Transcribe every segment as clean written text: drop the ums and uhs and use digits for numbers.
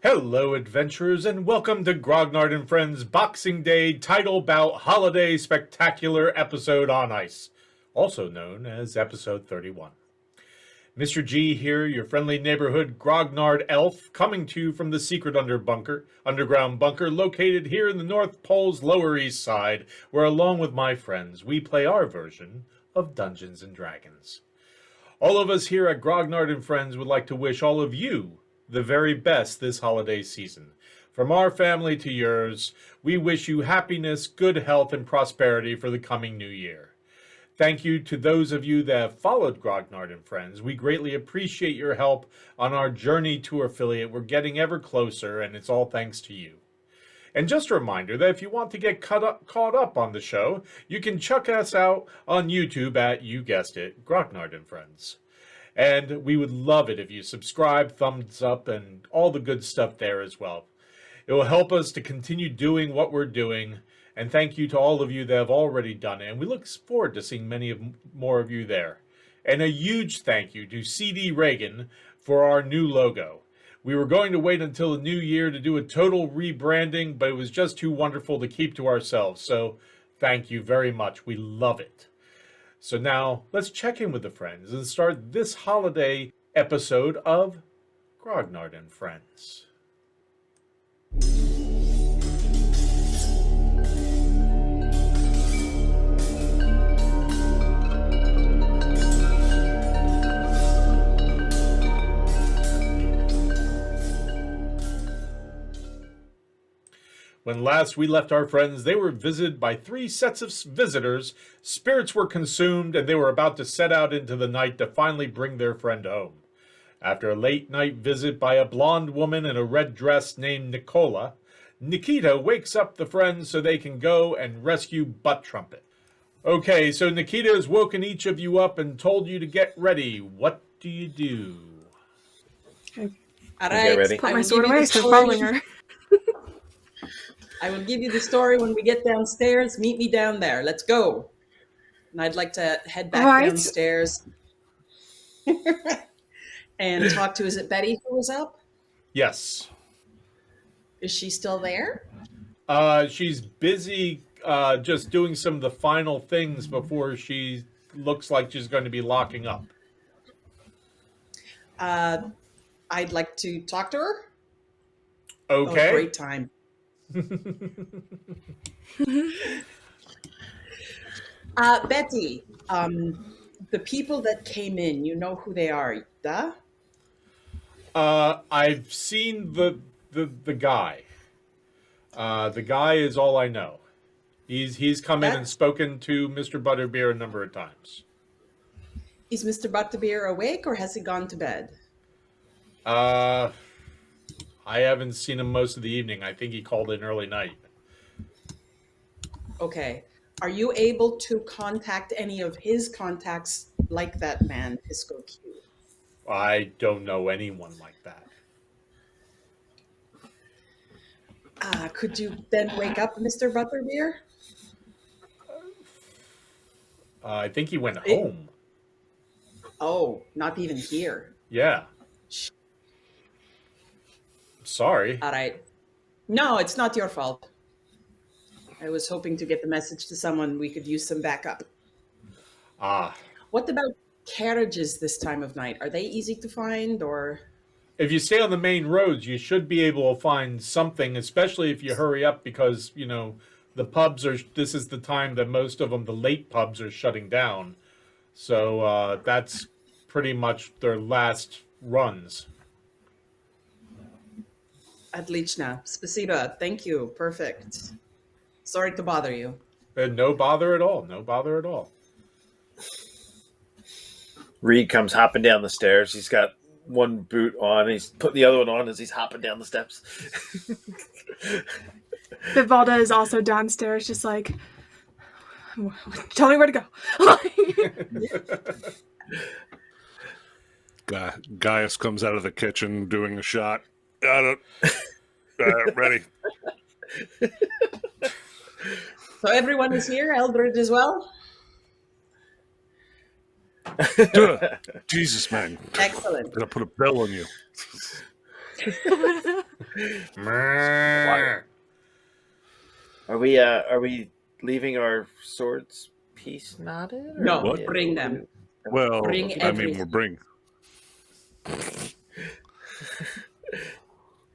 Hello, adventurers, and welcome to Grognard and Friends Boxing Day Title Bout Holiday Spectacular Episode on Ice, also known as Episode 31. Mr. G here, your friendly neighborhood Grognard elf, coming to you from the secret underground bunker located here in the North Pole's Lower East Side, where along with my friends, we play our version of Dungeons & Dragons. All of us here at Grognard and Friends would like to wish all of you the very best this holiday season. From our family to yours, we wish you happiness, good health, and prosperity for the coming new year. Thank you to those of you that have followed Grognard and Friends. We greatly appreciate your help on our journey to affiliate. We're getting ever closer, and it's all thanks to you. And just a reminder that if you want to get caught up on the show, you can check us out on YouTube at, you guessed it, Grognard and Friends. And we would love it if you subscribe, thumbs up, and all the good stuff there as well. It will help us to continue doing what we're doing. And thank you to all of you that have already done it. And we look forward to seeing more of you there. And a huge thank you to CD Reagan for our new logo. We were going to wait until the new year to do a total rebranding, but it was just too wonderful to keep to ourselves. So thank you very much. We love it. So now let's check in with the friends and start this holiday episode of Grognard and Friends. When last we left our friends, they were visited by 3 sets of visitors. Spirits were consumed, and they were about to set out into the night to finally bring their friend home. After a late night visit by a blonde woman in a red dress named Nikita wakes up the friends so they can go and rescue Butt Trumpet. Okay, so Nikita has woken each of you up and told you to get ready. What do you do? All Get right, ready. put my sword away, start following her. I will give you the story when we get downstairs. Meet me down there. Let's go. And I'd like to head back downstairs and talk to, is it Betty who was up? Yes. Is she still there? She's busy just doing some of the final things before she looks like she's going to be locking up. I'd like to talk to her. Okay. Oh, great time. Betty, the people that came in, you know who they are, duh? I've seen the guy. The guy is all I know. He's come in and spoken to Mr. Butterbeer a number of times. Is Mr. Butterbeer awake or has he gone to bed? I haven't seen him most of the evening. I think he called in early night. Okay. Are you able to contact any of his contacts like that man, Pisco Q? I don't know anyone like that. Could you then wake up Mr. Butterbeer? I think he went home. Oh, not even here. Yeah. Sorry. All right. No, it's not your fault. I was hoping to get the message to someone we could use some backup. What about carriages this time of night? Are they easy to find or? If you stay on the main roads, you should be able to find something, especially if you hurry up because, you know, the pubs are, this is the time that most of them, the late pubs are shutting down. So that's pretty much their last runs. Отлично. Спасибо. Thank you. Perfect. Sorry to bother you. No bother at all. No bother at all. Reed comes hopping down the stairs. He's got one boot on. He's putting the other one on as he's hopping down the steps. Vivalda is also downstairs, just like, tell me where to go. Gaius comes out of the kitchen doing a shot. Got it. Ready. So everyone is here, Eldred as well? Jesus, man. Excellent. I'm going to put a bell on you. Meh. Are we leaving our swords piece knotted? Or No, What? bring them. Well, Bring I mean, everything. we're bring.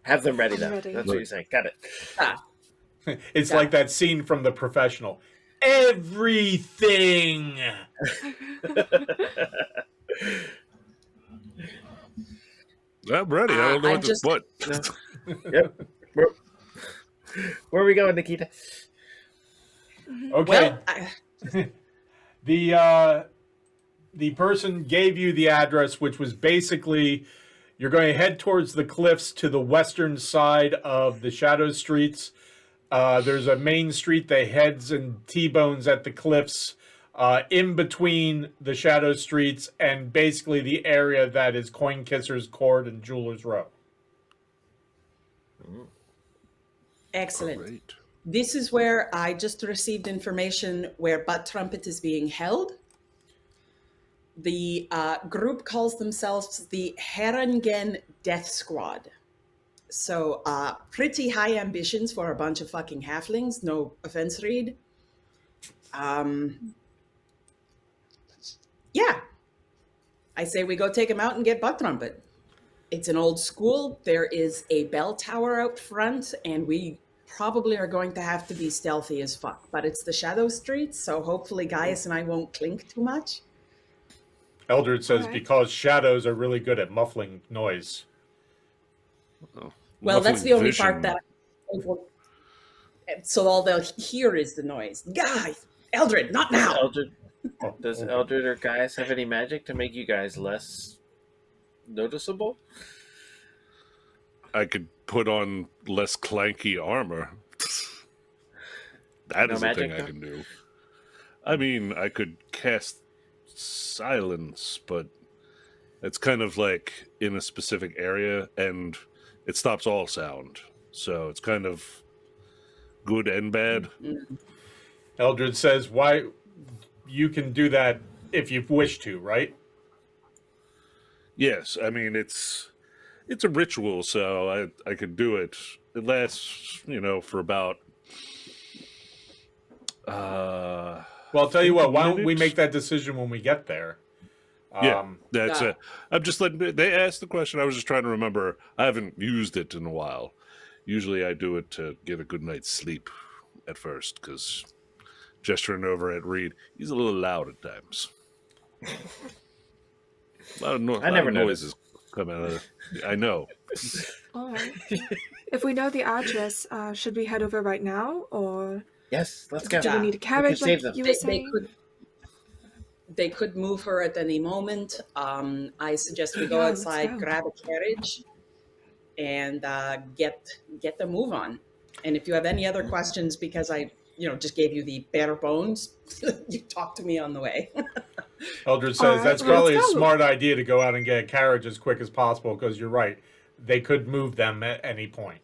Have them ready I'm then. ready. That's what you're saying. Got it. Ah, It's Yeah. like that scene from The Professional. Everything. I'm ready. I don't know I what this. just- What? No. Yep. Where are we going, Nikita? Okay. well, The person gave you the address, which was basically you're going to head towards the cliffs to the western side of the Shadow Streets. There's a main street that heads and T-bones at the cliffs in between the Shadow Streets and basically the area that is Coin Kisser's Court and Jeweler's Row. excellent. Great. This is where I just received information where Butt Trumpet is being held. The group calls themselves the Herringen Death Squad. So pretty high ambitions for a bunch of fucking halflings. No offense, Reed. Yeah. I say we go take him out and get Butt Trumpet. It's an old school. There is a bell tower out front, and we probably are going to have to be stealthy as fuck. But it's the Shadow Streets, so hopefully Gaius and I won't clink too much. Eldred says Alright. because shadows are really good at muffling noise. Well, that's Muffling the only vision. part that. So all they'll hear is the noise. Guys, Eldred, not now. Does Eldred or Gaius have any magic to make you guys less noticeable? I could put on less clanky armor. That No is a thing magic, I though? can do. I mean, I could cast silence, but it's kind of like in a specific area, and it stops all sound. So it's kind of good and bad. Eldred says, why you can do that if you wish to, right? Yes, I mean it's a ritual, so I could do it. It lasts, for about. Well, I'll tell you what, why don't we minutes? make that decision when we get there? Yeah, that's Yeah. it. I'm just letting. They asked the question. I was just trying to remember. I haven't used it in a while. Usually, I do it to get a good night's sleep at first, because gesturing over at Reed, he's a little loud at times. A lot of, I never noises come out of it. I know. All right. If we know the address, should we head over right now, or Yes, let's go. do we need a carriage save like them. you were They saying? could move her at any moment. I suggest we go Yeah, let's outside, go. grab a carriage, and get the move on. And if you have any other questions, because I just gave you the bare bones, you talk to me on the way. Eldred says Alright, that's well, probably a let's go. smart idea to go out and get a carriage as quick as possible, because you're right. They could move them at any point.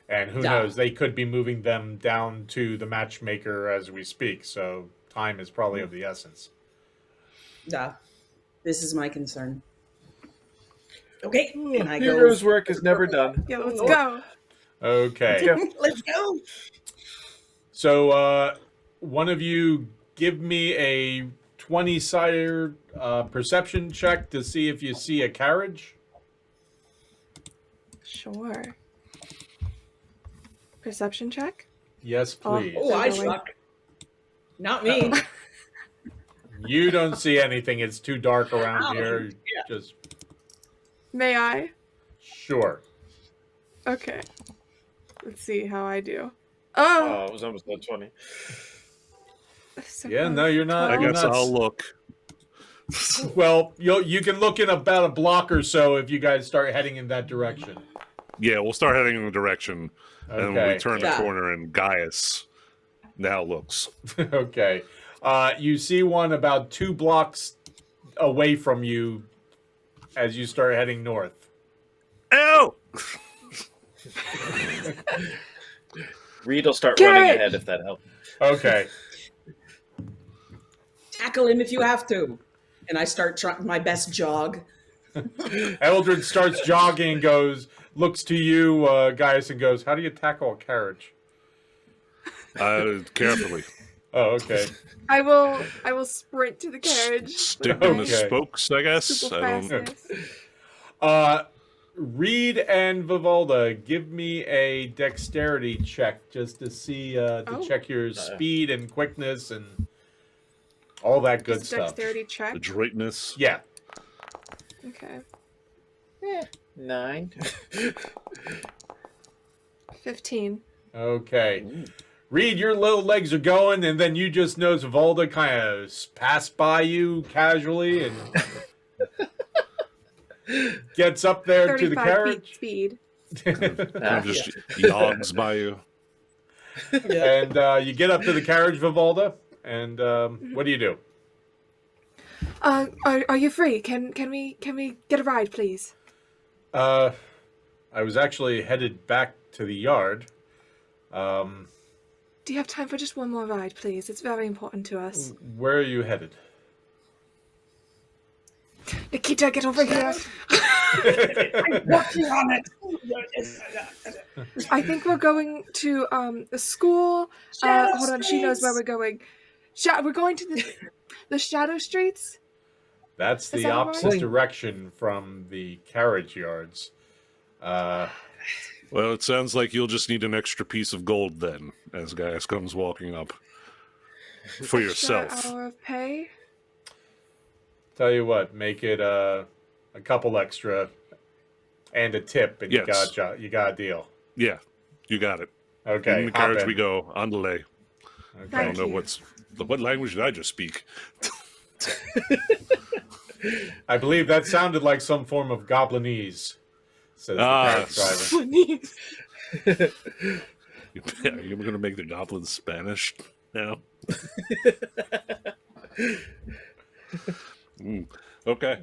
And who Yeah. knows, they could be moving them down to the matchmaker as we speak, so time is probably of the essence. Yeah, this is my concern. Okay, and I go. Hero's work is never done. Yeah, let's go. Okay. Yeah. Let's go. So, one of you give me a 20-sided perception check to see if you see a carriage. Sure. Perception check? Yes, please. Oh, I Going. suck. Not me. You don't see anything. It's too dark around Oh, here. yeah. Just May I? sure. Okay. Let's see how I do. Oh, Oh! it was almost at 20. So Yeah, close. no, you're not. I you're guess not- I'll look. Well, you can look in about a block or so if you guys start heading in that direction. Yeah, we'll start heading in the direction, and when we Okay. turn the Yeah. corner, and Gaius now looks. Okay. You see one about 2 blocks away from you as you start heading north. Ow! Reed will start Carriage! running ahead if that helps. Okay. Tackle him if you have to. And I start my best jog. Eldred starts jogging and goes, looks to you, Gaius, and goes, "How do you tackle a carriage?" Carefully. Oh, okay. I will sprint to the carriage. Stick with in my the spokes, I guess. super I don't. fastness. Reed and Vivalda, give me a dexterity check just to see check your speed and quickness and all that good Just a stuff. dexterity check. Adroitness. Yeah. Okay. 9. 15. Okay. Reed, your little legs are going, and then you just notice Vivalda kind of pass by you casually and gets up there to the 35 carriage. feet speed. Just yogs by you. And you get up to the carriage, Vivalda, and what do you do? Are you free? Can we get a ride, please? I was actually headed back to the yard. Do you have time for just one more ride, please? It's very important to us. Where are you headed? Nikita, get over here. I'm working on it. I think we're going to the school. Hold on, she knows where we're going. We're going to the Shadow Streets. That's Is the that opposite right? direction from the carriage yards. Well, it sounds like you'll just need an extra piece of gold then, as Gaius comes walking up. For yourself. Extra hour of pay. Tell you what, make it a couple extra and a tip, and Yes. you got a deal. Yeah, you got it. Okay, In the hop carriage in. we go, on the lay. Okay. I don't know you. what language did I just speak? I believe that sounded like some form of Goblinese, says the carriage driver. Please. Yeah, you're going to make the goblins Spanish now? Okay.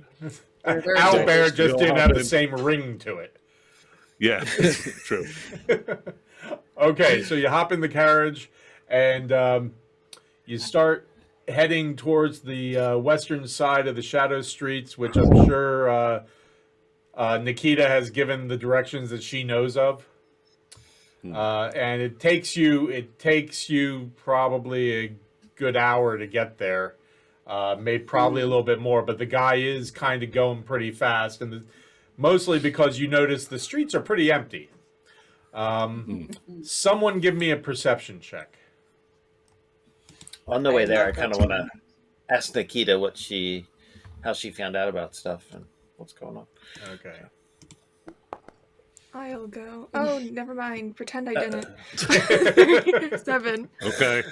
Owlbear just didn't have the in. same ring to it. Yeah, true. Okay, so you hop in the carriage, and you start heading towards the western side of the Shadow Streets, which I'm sure Nikita has given the directions that she knows of. And it takes you probably a good hour to get there. Probably a little bit more, but the guy is kind of going pretty fast, and mostly because you notice the streets are pretty empty. Someone give me a perception check. On the way there, I kind of want to ask Nikita how she found out about stuff and what's going on. Okay. I'll go. Oh, never mind. Pretend I didn't. 7. Okay.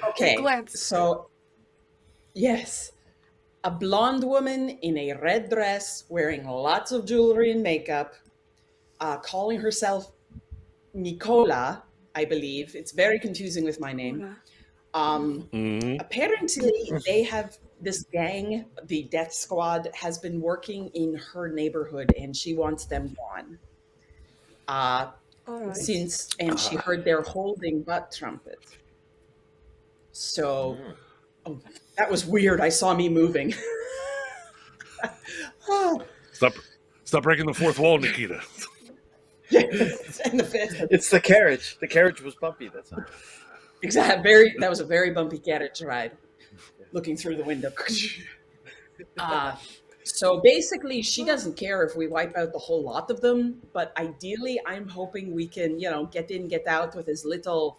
Okay, Glance. so yes, a blonde woman in a red dress, wearing lots of jewelry and makeup, calling herself Nicola, I believe. It's very confusing with my name. Apparently, they have this gang, the Death Squad, has been working in her neighborhood, and she wants them gone. All right. And she heard they're holding Butt Trumpet. So, that was weird. I saw me moving. Stop breaking the fourth wall, Nikita. And the fifth. It's the carriage. The carriage was bumpy. That's all. Exactly. That was a very bumpy carriage ride. Looking through the window. So basically, she doesn't care if we wipe out the whole lot of them. But ideally, I'm hoping we can, get in, get out with as little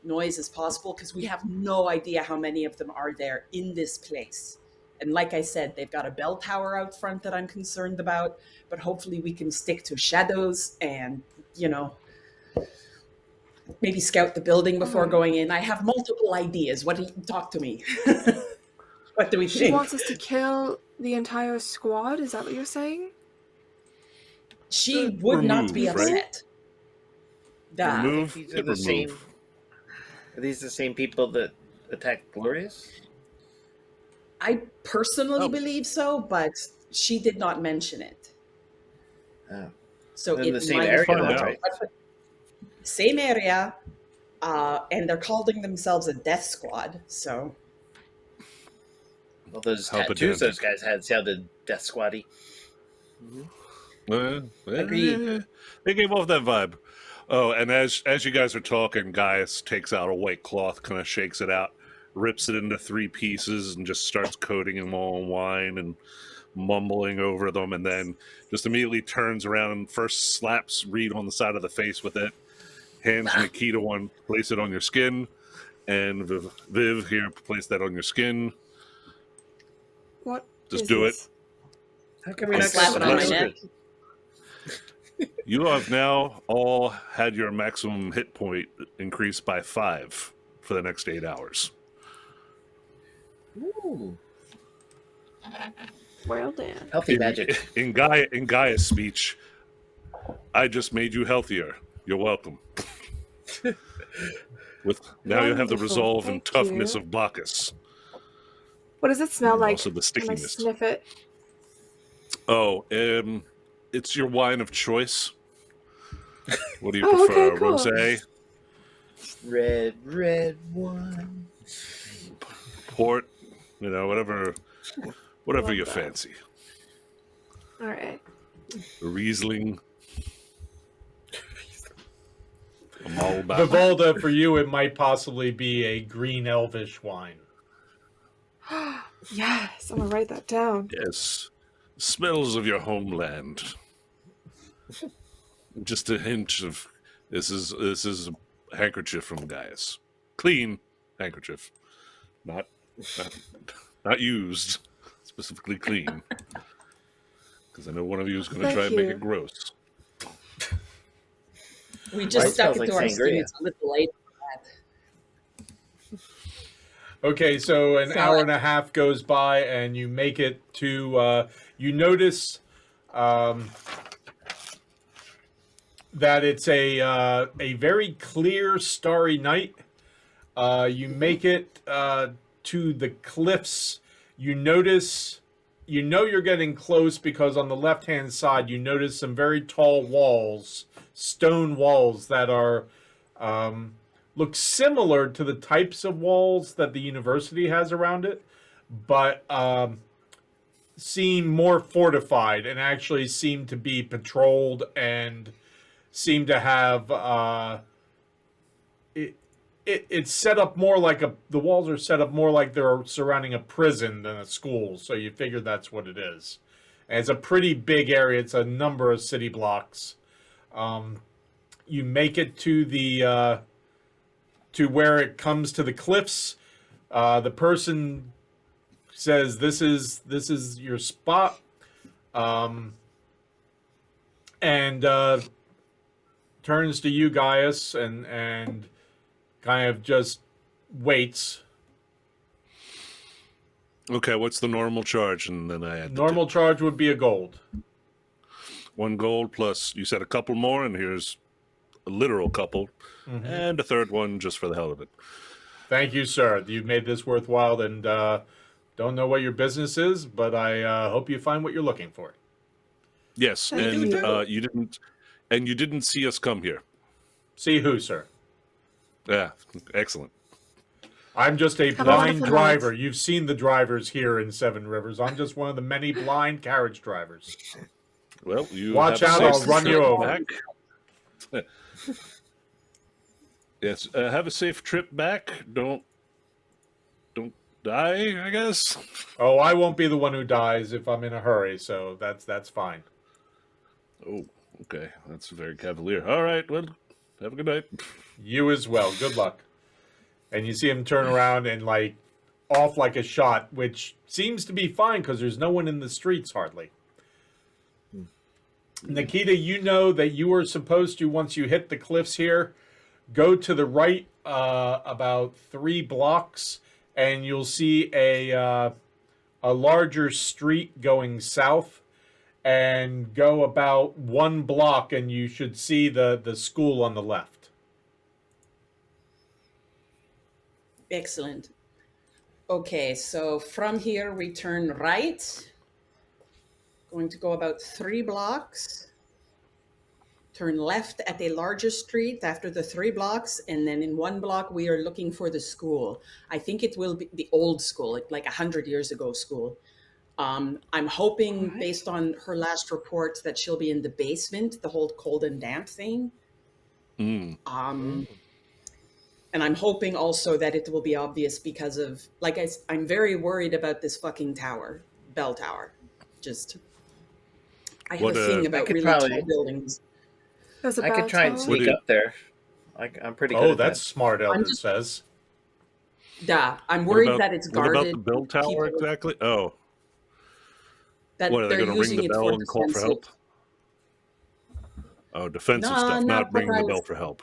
noise as possible, because we have no idea how many of them are there in this place. And like I said, they've got a bell tower out front that I'm concerned about. But hopefully, we can stick to shadows and, maybe scout the building before going in. I have multiple ideas. Talk to me? What do we She think? wants us to kill the entire squad? Is that what you're saying? She would not be Remove, right? upset. Duh. Remove. These are Hit the same. remove. Are these the same people that attacked Glorious? I personally believe so, but she did not mention it. Oh. So In it the same might area, have that's been- right. Same area, and they're calling themselves a death squad. So Well, those How tattoos pedantic. those guys had sounded death squatty. Agreed. They gave off that vibe. Oh, and as you guys are talking, Gaius takes out a white cloth, kind of shakes it out, rips it into 3 pieces, and just starts coating them all in wine and mumbling over them, and then just immediately turns around and first slaps Reed on the side of the face with it, hands Nikita one, place it on your skin, and Viv, here, place that on your skin. What? Just is do this? it. How can we I'll not slap it on my Bless neck. You have now all had your maximum hit point increased by 5 for the next 8 hours. Ooh, Well then. healthy magic. In Gaia's speech, I just made you healthier. You're welcome. With now you have the Wonderful, resolve and thank toughness you. of Bacchus. What does it smell And like? also the Can I stickiness. sniff it? Oh, it's your wine of choice. What do you Oh, prefer, okay, cool. rosé, Red one. port, whatever Love you that. fancy. All right. Riesling. I'm all about it. Vivalda, for you, it might possibly be a green elvish wine. Yes, I'm gonna write that down. Yes, smells of your homeland. Just a hint of this is a handkerchief from Gaius. Clean handkerchief, not used, specifically clean. Because I know one of you is going to Thank try and make you. it gross. We just Right, stuck smells it like to our sangria. students a little late. Okay, so an So hour I- and a half goes by, and you make it to. You notice that it's a very clear, starry night. You make it to the cliffs. You notice. You know you're getting close because on the left-hand side you notice some very tall walls, stone walls that are look similar to the types of walls that the university has around it, but seem more fortified and actually seem to be patrolled and seem to have it's set up more like the walls are set up more like they're surrounding a prison than a school, so you figure that's what it is. And it's a pretty big area. It's a number of city blocks. You make it to the to where it comes to the cliffs. The person says, "This is your spot," and turns to you, Gaius, and kind of just waits. Okay, what's the normal charge? And then I add the Normal charge would be a gold. 1 gold plus, you said a couple more, and here's a literal couple, and a third one just for the hell of it. Thank you, sir. You've made this worthwhile, and don't know what your business is, but I hope you find what you're looking for. Yes, Thank and you. you didn't see us come here. See who, sir? Yeah, excellent. I'm just a Have a blind wonderful driver. night. You've seen the drivers here in Seven Rivers. I'm just one of the many blind carriage drivers. Well, you Watch have a out, I'll safe run you trip over. back. Yes, have a safe trip back. Don't die, I guess. Oh, I won't be the one who dies if I'm in a hurry, so that's fine. Oh, okay, that's very cavalier. All right, well, have a good night. You as well. Good luck. And you see him turn around and off like a shot, which seems to be fine because there's no one in the streets hardly. Nikita, you know that you are supposed to, once you hit the cliffs here, go to the right about 3 blocks, and you'll see a larger street going south, and go about 1 block, and you should see the school on the left. Excellent. Okay, so from here we turn right. Going to go about 3 blocks. Turn left at a larger street after the 3 blocks, and then in 1 block we are looking for the school. I think it will be the old school, like 100 years ago school. I'm hoping, Alright. based on her last report, that she'll be in the basement, the whole cold and damp thing. Mm. And I'm hoping also that it will be obvious because of, like I'm very worried about this fucking tower, bell tower. Just, I have What, a thing I about could really probably- tall buildings. There's a I bell could try and tower. sneak Would it- up there. I'm pretty good Oh, at that's that. smart, Eldred just- says. Yeah, I'm What worried about- that it's What guarded. about the bell tower people- exactly? Oh, That what, are they they're going to ring using the it bell for and call for defensive. help? Oh, defensive No, stuff, not not what ringing I the was- bell for help.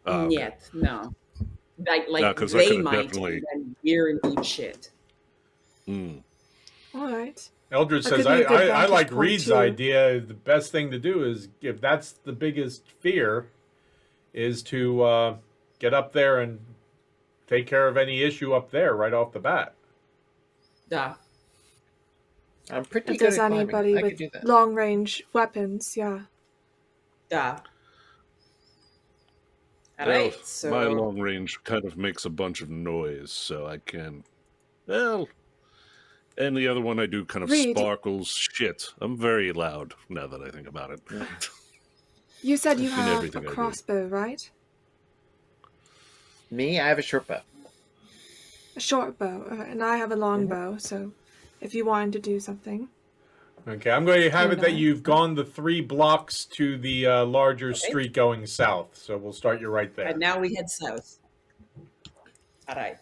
Ah, okay. Yet, no. Like Yeah, 'cause that they could've might, definitely- and then we're in deep shit. Mm. All right. Eldred That says, could be a good I like vantage point, Reed's too. idea. The best thing to do is, if that's the biggest fear, is to get up there and take care of any issue up there right off the bat. Yeah. I'm pretty If good there's at climbing. anybody I could with do that. long range weapons, yeah. Yeah. All Well, right. So my long range kind of makes a bunch of noise, so I can. Well, and the other one I do kind of Reed. sparkles. Shit, I'm very loud now that I think about it. You said you In have a everything I do. crossbow, right? Me, I have a short bow. A short bow, and I have a long bow, so if you wanted to do something. Okay, I'm going to have it that Okay. you've gone the 3 blocks to the larger street going south. So we'll start you right there. and now we head south. All right.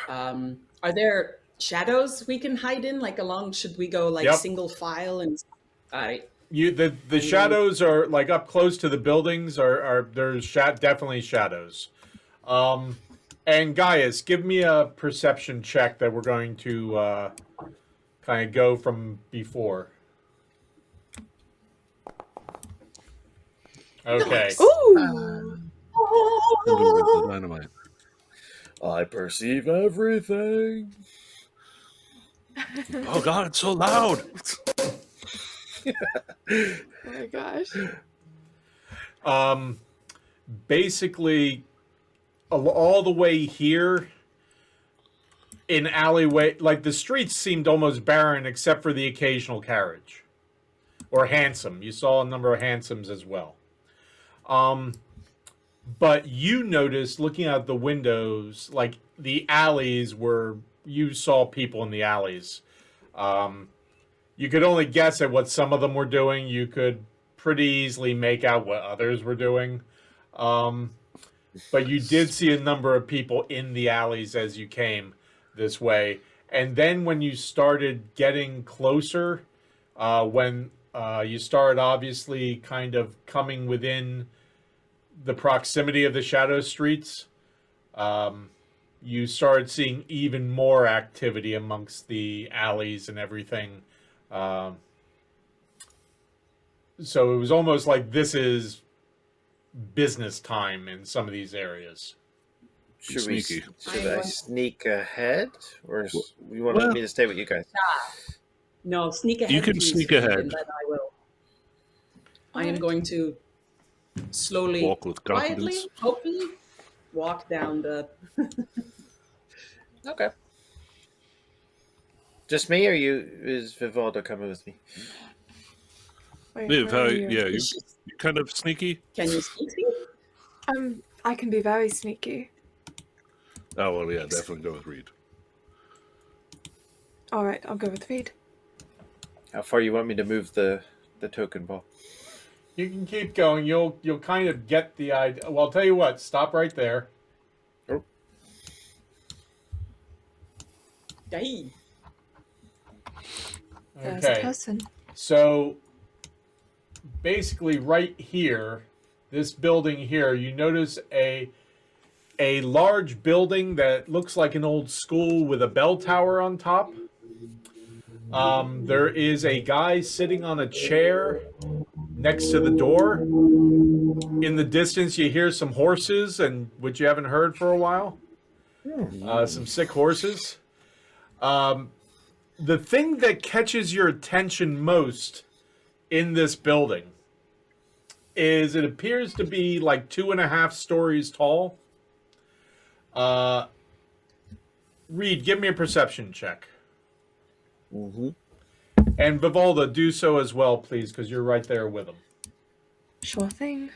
Are there shadows we can hide in? Like along? Should we go like Yep. single file? And all right. The shadows are like up close to the buildings. Are there's definitely shadows. And Gaius, give me a perception check that we're going to kind of go from before. Okay. Nice. Ooh! With the dynamite. I perceive everything. Oh God, it's so loud. Oh my gosh. Basically, all the way here in alleyway, like the streets seemed almost barren except for the occasional carriage or hansom. You saw a number of hansoms as well. But you noticed looking out the windows, like the alleys were, you saw people in the alleys. You could only guess at what some of them were doing. You could pretty easily make out what others were doing. But you did see a number of people in the alleys as you came this way. And then when you started getting closer, when you started obviously kind of coming within the proximity of the shadow streets, you started seeing even more activity amongst the alleys and everything. So it was almost like this is business time in some of these areas. Should Sneaky. Should I sneak ahead, or you want me to stay with you guys? No, sneak ahead. You can please, sneak Reed, ahead. and then I will. I am Alright. going to slowly, Walk with quietly, confidence. hopefully, walk down the. Okay. Just me, or is Vivaldo coming with me? Wait, Viv, where how, are you? yeah, you kind of sneaky. Can you sneak? I can be very sneaky. Oh well, yeah, definitely go with Reed. All right, I'll go with Reed. How far you want me to move the token ball? You can keep going. You'll kind of get the idea. Well, I'll tell you what. Stop right there. Hey. There's a Okay. person. So basically right here, this building here, you notice a large building that looks like an old school with a bell tower on top. There is a guy sitting on a chair next to the door. In the distance, you hear some horses, and which you haven't heard for a while. Some sick horses. The thing that catches your attention most in this building is it appears to be like 2.5 stories tall. Reed, give me a perception check. Mm-hmm. And Vivalda, do so as well, please, because you're right there with him. Sure thing.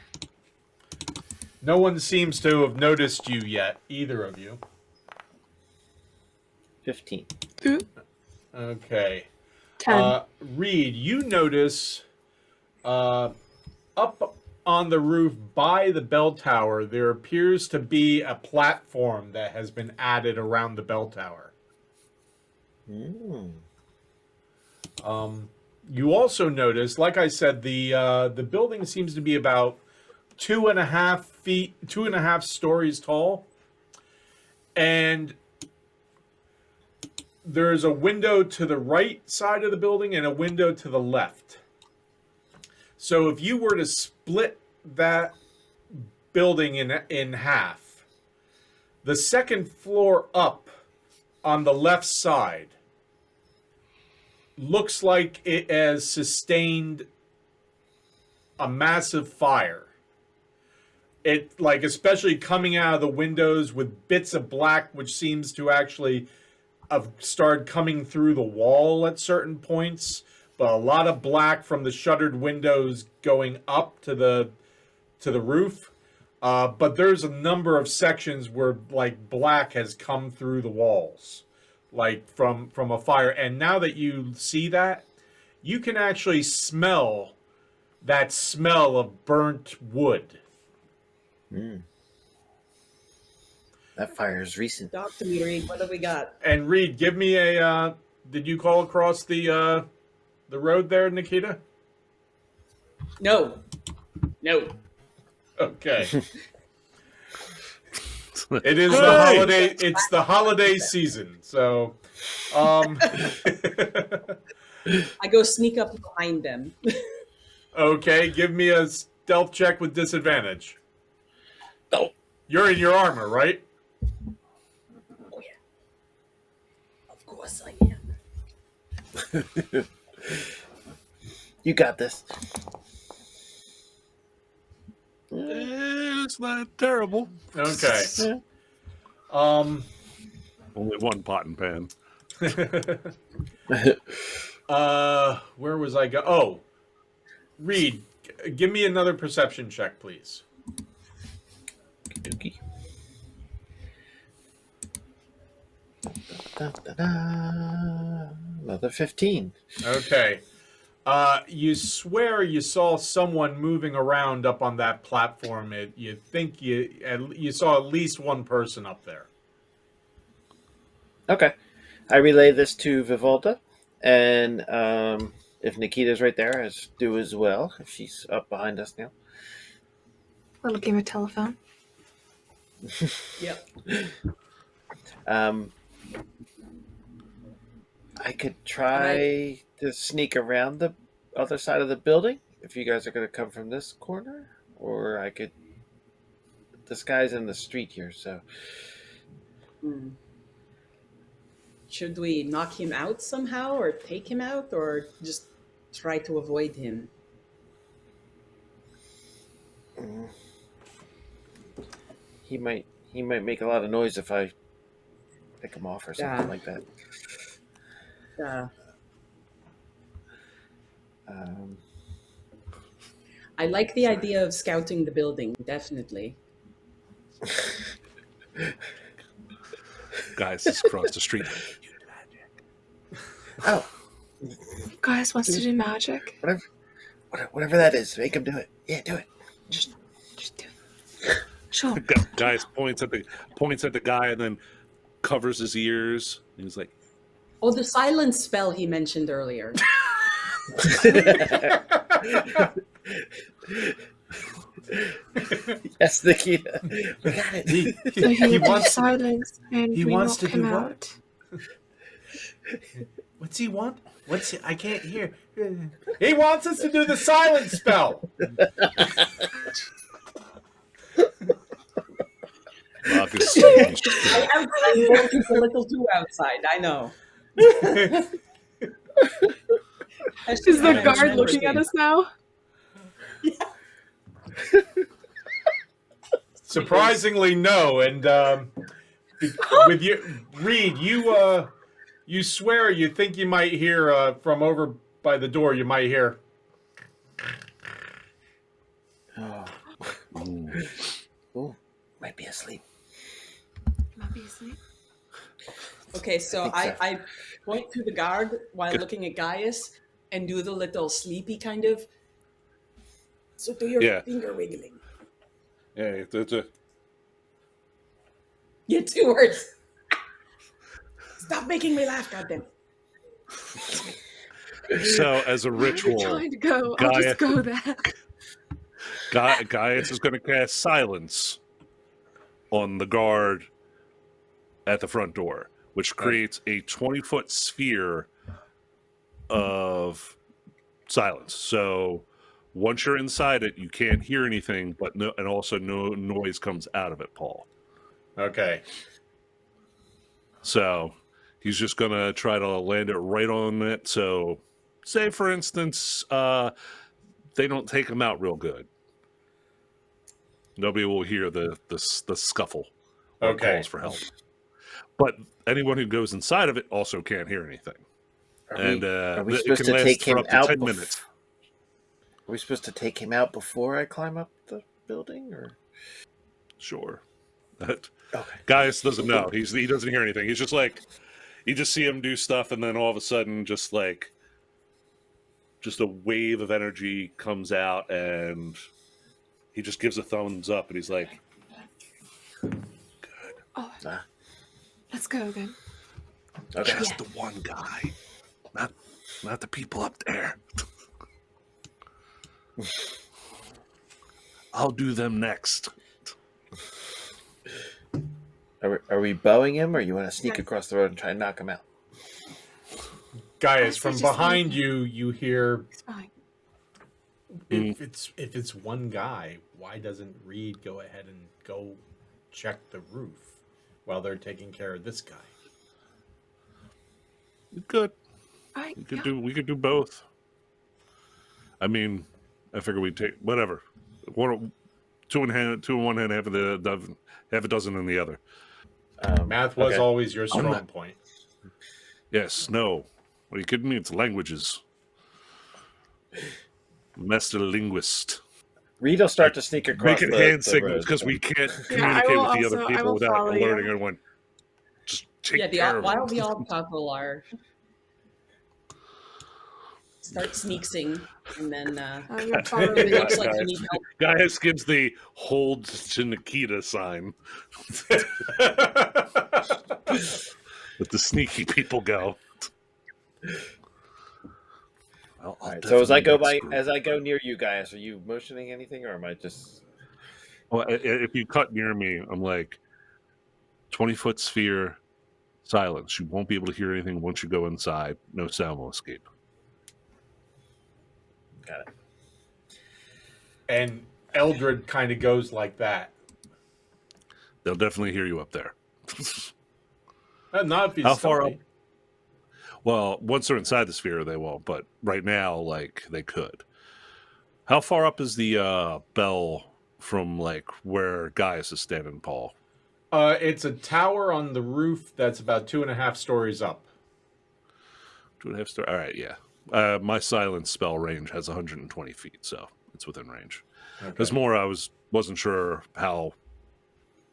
No one seems to have noticed you yet, either of you. 15. Ooh, Okay. 10. Reed, you notice up on the roof by the bell tower, there appears to be a platform that has been added around the bell tower. Mm. You also notice, like I said, the building seems to be about 2.5 stories tall, and there's a window to the right side of the building and a window to the left. So if you were to split that building in half, the second floor up on the left side looks like it has sustained a massive fire. It, like, especially coming out of the windows with bits of black, which seems to actually have started coming through the wall at certain points, but a lot of black from the shuttered windows going up to the roof. But there's a number of sections where, like, black has come through the walls, like from a fire. And now that you see that, you can actually smell that smell of burnt wood. Mm. That fire is recent. Talk to me, Reed. What do we got? And Reed, give me a. Did you call across the road there, Nikita? No. Okay. It is the holiday. It's the holiday season, so. I go sneak up behind them. Okay, give me a stealth check with disadvantage. No. You're in your armor, right? Oh yeah. Of course I am. You got this. It's not terrible. Okay. Only one pot and pan. Where was I go? Oh, Reed, give me another perception check, please. Okey-dokey. Da-da-da. Another 15. Okay. You swear you saw someone moving around up on that platform. You think you saw at least one person up there. Okay. I relay this to Vivalda, and if Nikita's right there, as do as well, if she's up behind us now. Little game of telephone. Yep. I could try to sneak around the other side of the building if you guys are going to come from this corner, or I could. This guy's in the street here, so. Hmm. Should we knock him out somehow, or take him out, or just try to avoid him? He might make a lot of noise if I pick him off or something Yeah. like that. I like the idea of scouting the building, definitely. Guys just across the street. Oh, Guys wants to do magic. whatever that is, make him do it. Yeah, do it. Just do it. Sure. Guys points at the guy and then covers his ears. He's like, Oh, the silence spell he mentioned earlier. Yes, Nikita. We got it. So he He will wants- silence and he we wants knock to him do what? out. What's he want? I can't hear. He wants us to do the silence spell. Marcus. It's a little too outside, I know. Is the guard looking at us now? Surprisingly, no. And with you, Reed, You swear you think you might hear from over by the door. You might hear. Oh. Ooh, might be asleep. Might be asleep. Okay, so I think so. I point to the guard while looking at Gaius and do the little sleepy kind of. So do your finger wiggling. Yeah, it's a. Yeah, 2 words. Stop making me laugh, goddamn. So as a ritual, I'm trying to go. I'll just go there. Gaius is going to cast silence on the guard at the front door, which creates a 20-foot sphere of silence. So once you're inside it, you can't hear anything, but and also no noise comes out of it, Paul. Okay. So he's just going to try to land it right on it. So say, for instance, they don't take him out real good. Nobody will hear the scuffle or calls for help. But anyone who goes inside of it also can't hear anything. Are we it supposed can to last take for him up to out? 10 minutes. Are we supposed to take him out before I climb up the building, or? Sure. Okay. Gaius doesn't know. He doesn't hear anything. He's just like, you just see him do stuff, and then all of a sudden, just a wave of energy comes out, and he just gives a thumbs up, and he's like, "Good." Oh, let's go then. Okay. Just the one guy, not the people up there. I'll do them next. Are we bowing him, or you want to sneak across the road and try and knock him out? Gaius, from behind you hear. It's fine. If it's one guy, why doesn't Reed go ahead and go check the roof while they're taking care of this guy? Good. We could do both. I mean, I figure we'd take whatever. Two in one hand, half a dozen in the other. Math was always your strong point. Yes, no. What are you kidding me? It's languages. Master linguist. Reed will start to sneak across Making hand signals because we can't communicate with the other people without alerting everyone. Just take care of while it. the odd couple are start sneaksing, and then it looks like you need help. Gaius gives the hold to Nikita sign. Let the sneaky people go. Well, right, so as I go near you guys, are you motioning anything, or am I just? Well, if you cut near me, I'm like 20-foot sphere, silence. You won't be able to hear anything once you go inside. No sound will escape. Got it. And Eldred kind of goes like that. They'll definitely hear you up there. Not if he's How far stealthy. up? Well, once they're inside the sphere, they won't. But right now, they could. How far up is the bell from where Gaius is standing, Paul? It's a tower on the roof that's about 2.5 stories up. 2.5 stories. All right, yeah. My silence spell range has 120 feet, so it's within range. There's more. I wasn't sure how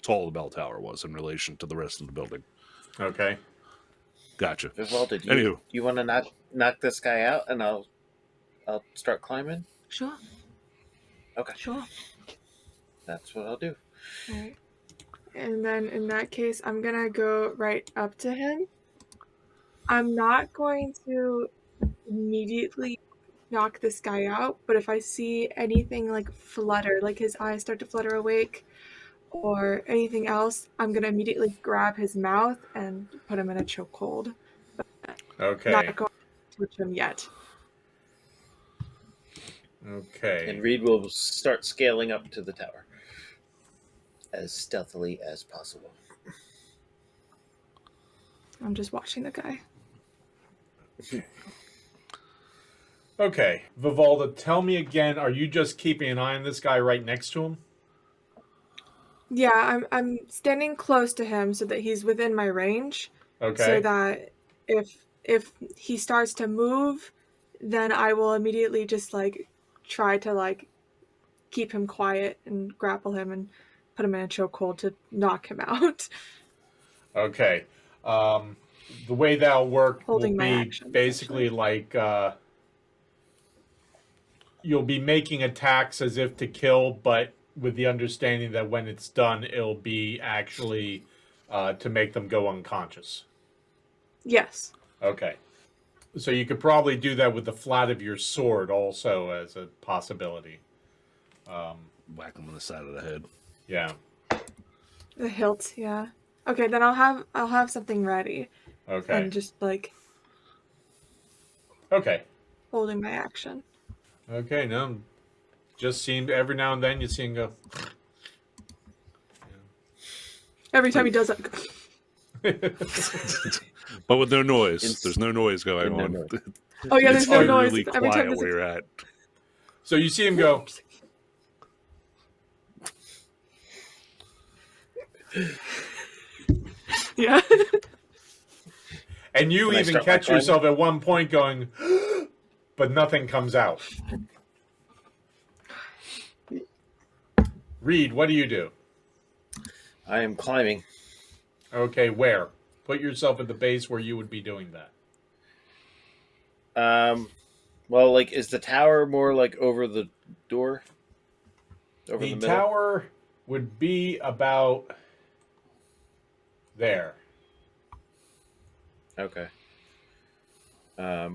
tall the bell tower was in relation to the rest of the building. Okay. Gotcha. Well, you want to knock this guy out, and I'll start climbing? Sure. Okay. Sure. That's what I'll do. All right. And then in that case, I'm gonna go right up to him. I'm not going to immediately knock this guy out, but if I see anything flutter, like his eyes start to flutter awake, or anything else, I'm gonna immediately grab his mouth and put him in a chokehold. Okay. Not going to touch him yet. Okay. And Reed will start scaling up to the tower as stealthily as possible. I'm just watching the guy. Okay, Vivalda, tell me again, are you just keeping an eye on this guy right next to him? Yeah, I'm standing close to him so that he's within my range. Okay. So that if he starts to move, then I will immediately just like try to like keep him quiet and grapple him and put him in a chokehold to knock him out. Okay. The way that'll work Holding will my be action, basically like you'll be making attacks as if to kill, but with the understanding that when it's done, it'll be actually to make them go unconscious. Yes. Okay. So you could probably do that with the flat of your sword also as a possibility. Whack him on the side of the head. Yeah. The hilt, yeah. Okay, then I'll have something ready. Okay. And just like Okay. holding my action. Okay, no. Just seemed every now and then you see him go. Every time he does that, But with no noise. There's no noise going no on. noise. oh yeah, there's It's no noise. really Every time quiet there's where you're at. So you see him go. yeah. And you Can I even start my catch climb? yourself at one point going, but nothing comes out. Reed, what do you do? I am climbing. Okay, where? Put yourself at the base where you would be doing that. Well, like, is the tower more like over the door? Over The the middle? tower would be about there. Okay. I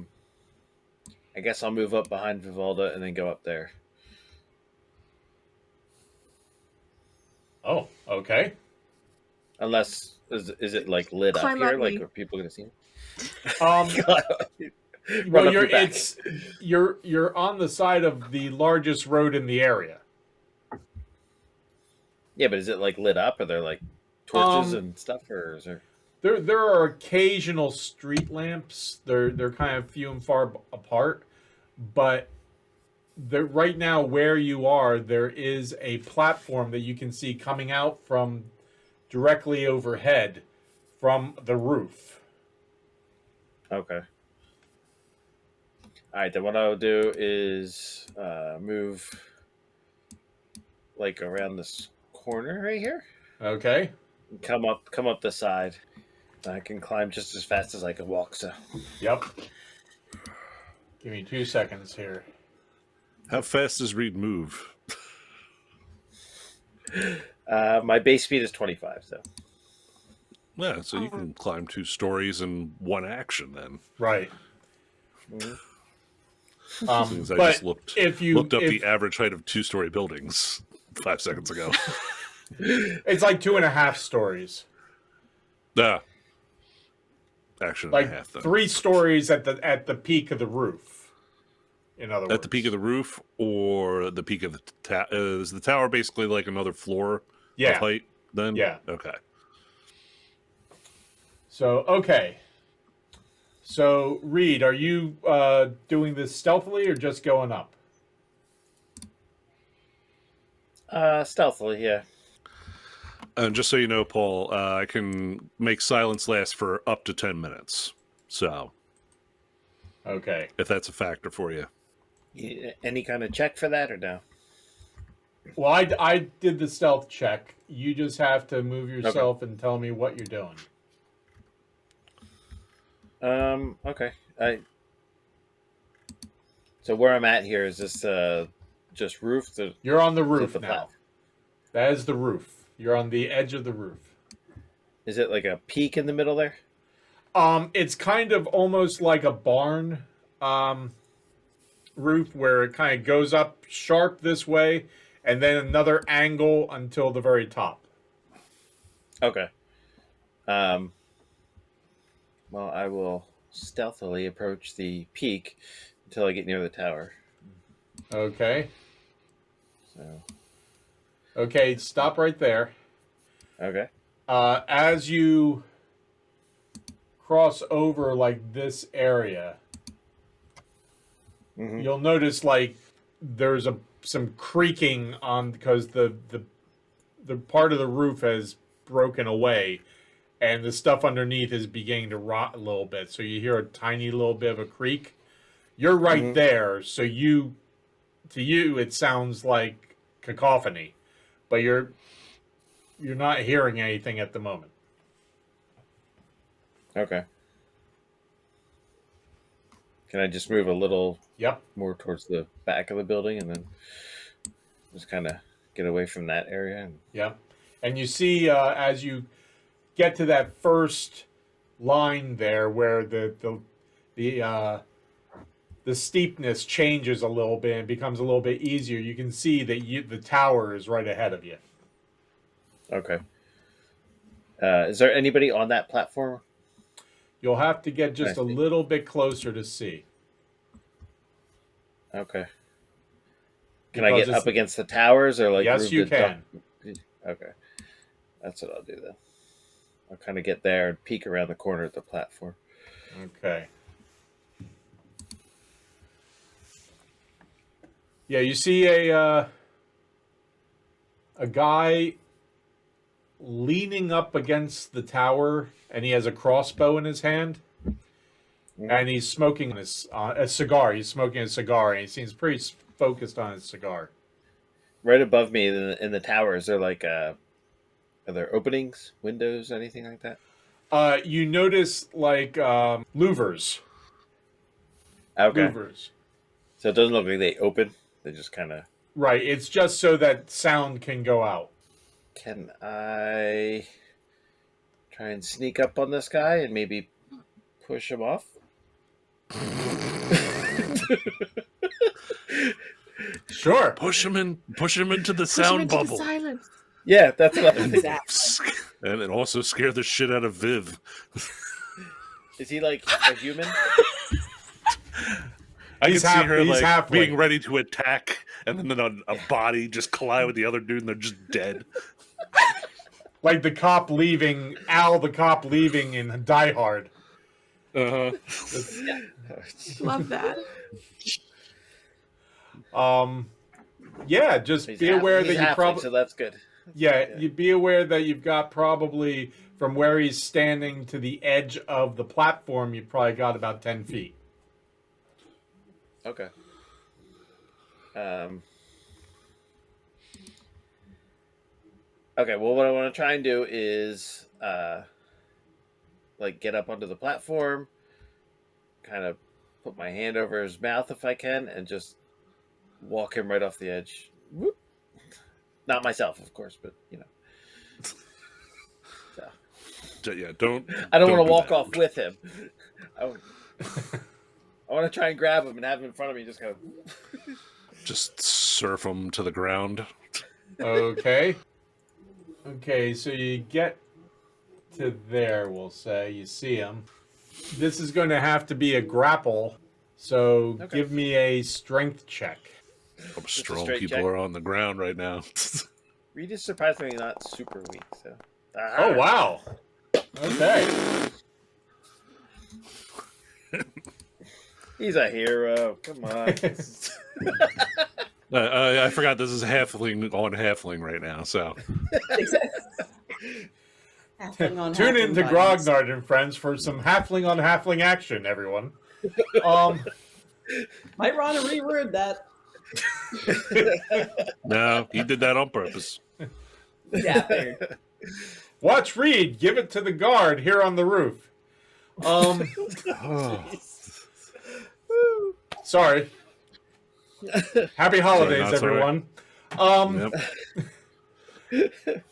guess I'll move up behind Vivalda and then go up there. Oh, okay. Unless is it like lit Climb up here? up Like, me. are people gonna see me? Well, Run up your back. you're on the side of the largest road in the area. Yeah, but is it like lit up? Are there like torches Um, and stuff, or is there? There are occasional street lamps. They're kind of few and far apart, but right now where you are, there is a platform that you can see coming out from directly overhead from the roof. Okay. All right, then what I'll do is move like around this corner right here. Okay. And come up the side. I can climb just as fast as I can walk. So Yep. Give me 2 seconds here. How fast does Reed move? my base speed is 25. So Yeah, so you can climb 2 stories in one action then. Right. Since I But just looked if you up the average height of 2-story buildings 5 seconds ago. it's like 2.5 stories. Yeah. Action Like and a half then. 3 stories at the peak of the roof. In other words, At the peak of the roof or the peak of the tower? Is the tower basically like another floor Yeah. of height then? Yeah. Okay. So okay. So Reed, are you doing this stealthily or just going up? stealthily, yeah. And just so you know, Paul, I can make silence last for up to 10 minutes. So, Okay. if that's a factor for you. Any kind of check for that or no? Well, I did the stealth check. You just have to move yourself and tell me what you're doing. Okay. So where I'm at here is this just roof? You're on the roof the now. flat? That is the roof. You're on the edge of the roof. Is it like a peak in the middle there? It's kind of almost like a barn roof where it kind of goes up sharp this way and then another angle until the very top. Okay. Well, I will stealthily approach the peak until I get near the tower. Okay. So, Okay, stop right there. okay. As you cross over like this area, Mhm. you'll notice like there's some creaking on because the part of the roof has broken away, and the stuff underneath is beginning to rot a little bit. So you hear a tiny little bit of a creak. You're right there, so to you it sounds like cacophony, but you're not hearing anything at the moment. Okay. Can I just move a little Yep. more towards the back of the building and then just kind of get away from that area? And... Yep. And you see as you get to that first line there where the steepness changes a little bit and becomes a little bit easier, you can see that the tower is right ahead of you. Okay. Is there anybody on that platform? You'll have to get just a little bit closer to see. Okay. Can I get up against the towers or like? Yes, you can. Okay. That's what I'll do then. I'll kind of get there and peek around the corner at the platform. Okay. Yeah, you see a guy leaning up against the tower, and he has a crossbow in his hand, and he's smoking a cigar. He's smoking a cigar, and he seems pretty focused on his cigar. Right above me in the tower, is there like are there openings, windows, anything like that? You notice like louvers. Okay. Louvers. So it doesn't look like they open. They just kind of... Right. It's just so that sound can go out. Can I try and sneak up on this guy and maybe push him off? Sure. Push him into the sound bubble. The silence. Yeah, that's what I'm thinking. Exactly. And it also scare the shit out of Viv. Is he like a human? I can see her he's like halfling. being ready to attack, and then a body just collide with the other dude, and they're just dead. Like the cop leaving, Al the cop leaving in Die Hard. Uh-huh. Love that. Yeah, just be aware that you probably... So that's good. Yeah, you be aware that you've got probably, from where he's standing to the edge of the platform, you've probably got about 10 feet. Okay. Okay, well, what I want to try and do is, like, get up onto the platform, kind of put my hand over his mouth if I can, and just walk him right off the edge. Whoop. Not myself, of course, but, you know. So. Yeah, don't. I don't want to do walk that. off with him. I want to try and grab him and have him in front of me. Just go. Just surf him to the ground. Okay. Okay, so you get to there, we'll say. You see him. This is going to have to be a grapple, so give me a strength check. Some strong straight people check. are on the ground right now. Reed is surprisingly not super weak. So. Oh, wow. Okay. He's a hero. Come on. I forgot this is halfling on halfling right now, so. Tune in to Grognard and Friends for some halfling on halfling action, everyone. Might want to reword that. No, he did that on purpose. Yeah. Watch Reed give it to the guard here on the roof. Sorry. Happy holidays, Sorry, everyone. Yep.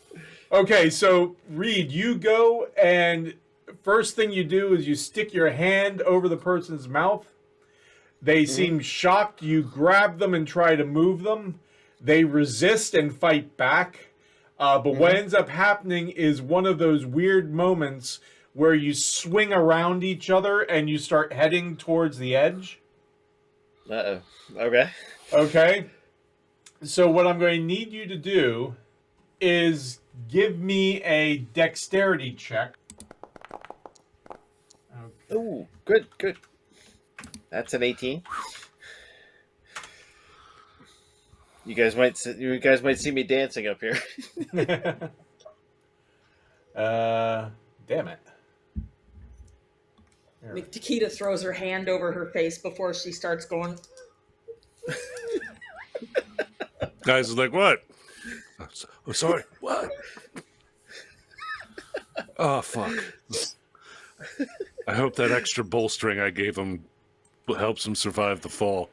Okay, so Reed, you go and first thing you do is you stick your hand over the person's mouth. They seem shocked. You grab them and try to move them. They resist and fight back. But what ends up happening is one of those weird moments where you swing around each other and you start heading towards the edge. Uh-oh. Okay. Okay. So what I'm going to need you to do is give me a dexterity check. Okay. Ooh, good. That's an 18. You guys might see me dancing up here. Damn it. There. Takeda throws her hand over her face before she starts going. Guys are like, what? I'm sorry. What? Oh, fuck. I hope that extra bolstering I gave him helps him survive the fall.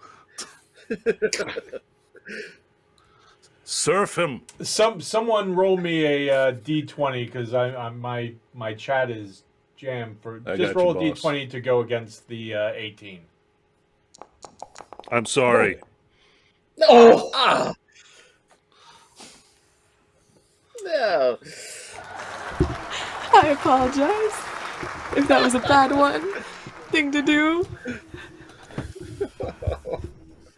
Surf him. Someone roll me a d20 because my chat is jammed. Just roll a d20 to go against the 18. I'm sorry. No. Ah. No. I apologize if that was a bad thing to do.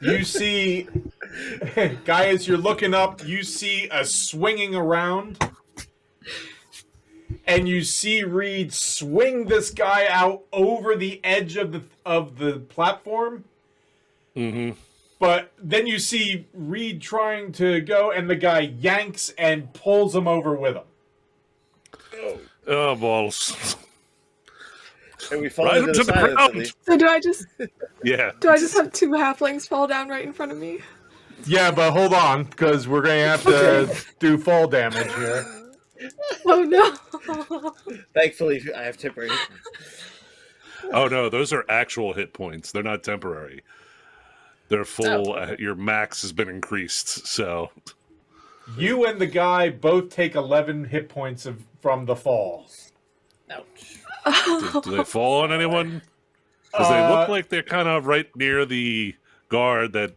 You see, guys, you're looking up. You see a swinging around, and you see Reed swing this guy out over the edge of the platform. Mm-hmm. But then you see Reed trying to go, and the guy yanks and pulls him over with him. Oh, balls. And we fall Right into into the silence, ground. at least. So do I just Yeah. have two halflings fall down right in front of me? Yeah, but hold on, because we're going to have to do fall damage here. Oh no. Thankfully, I have temporary. Oh, no, those are actual hit points. They're not temporary. They're full. Your max has been increased, so... You and the guy both take 11 hit points from the fall. Ouch. Do they fall on anyone? Because they look like they're kind of right near the guard that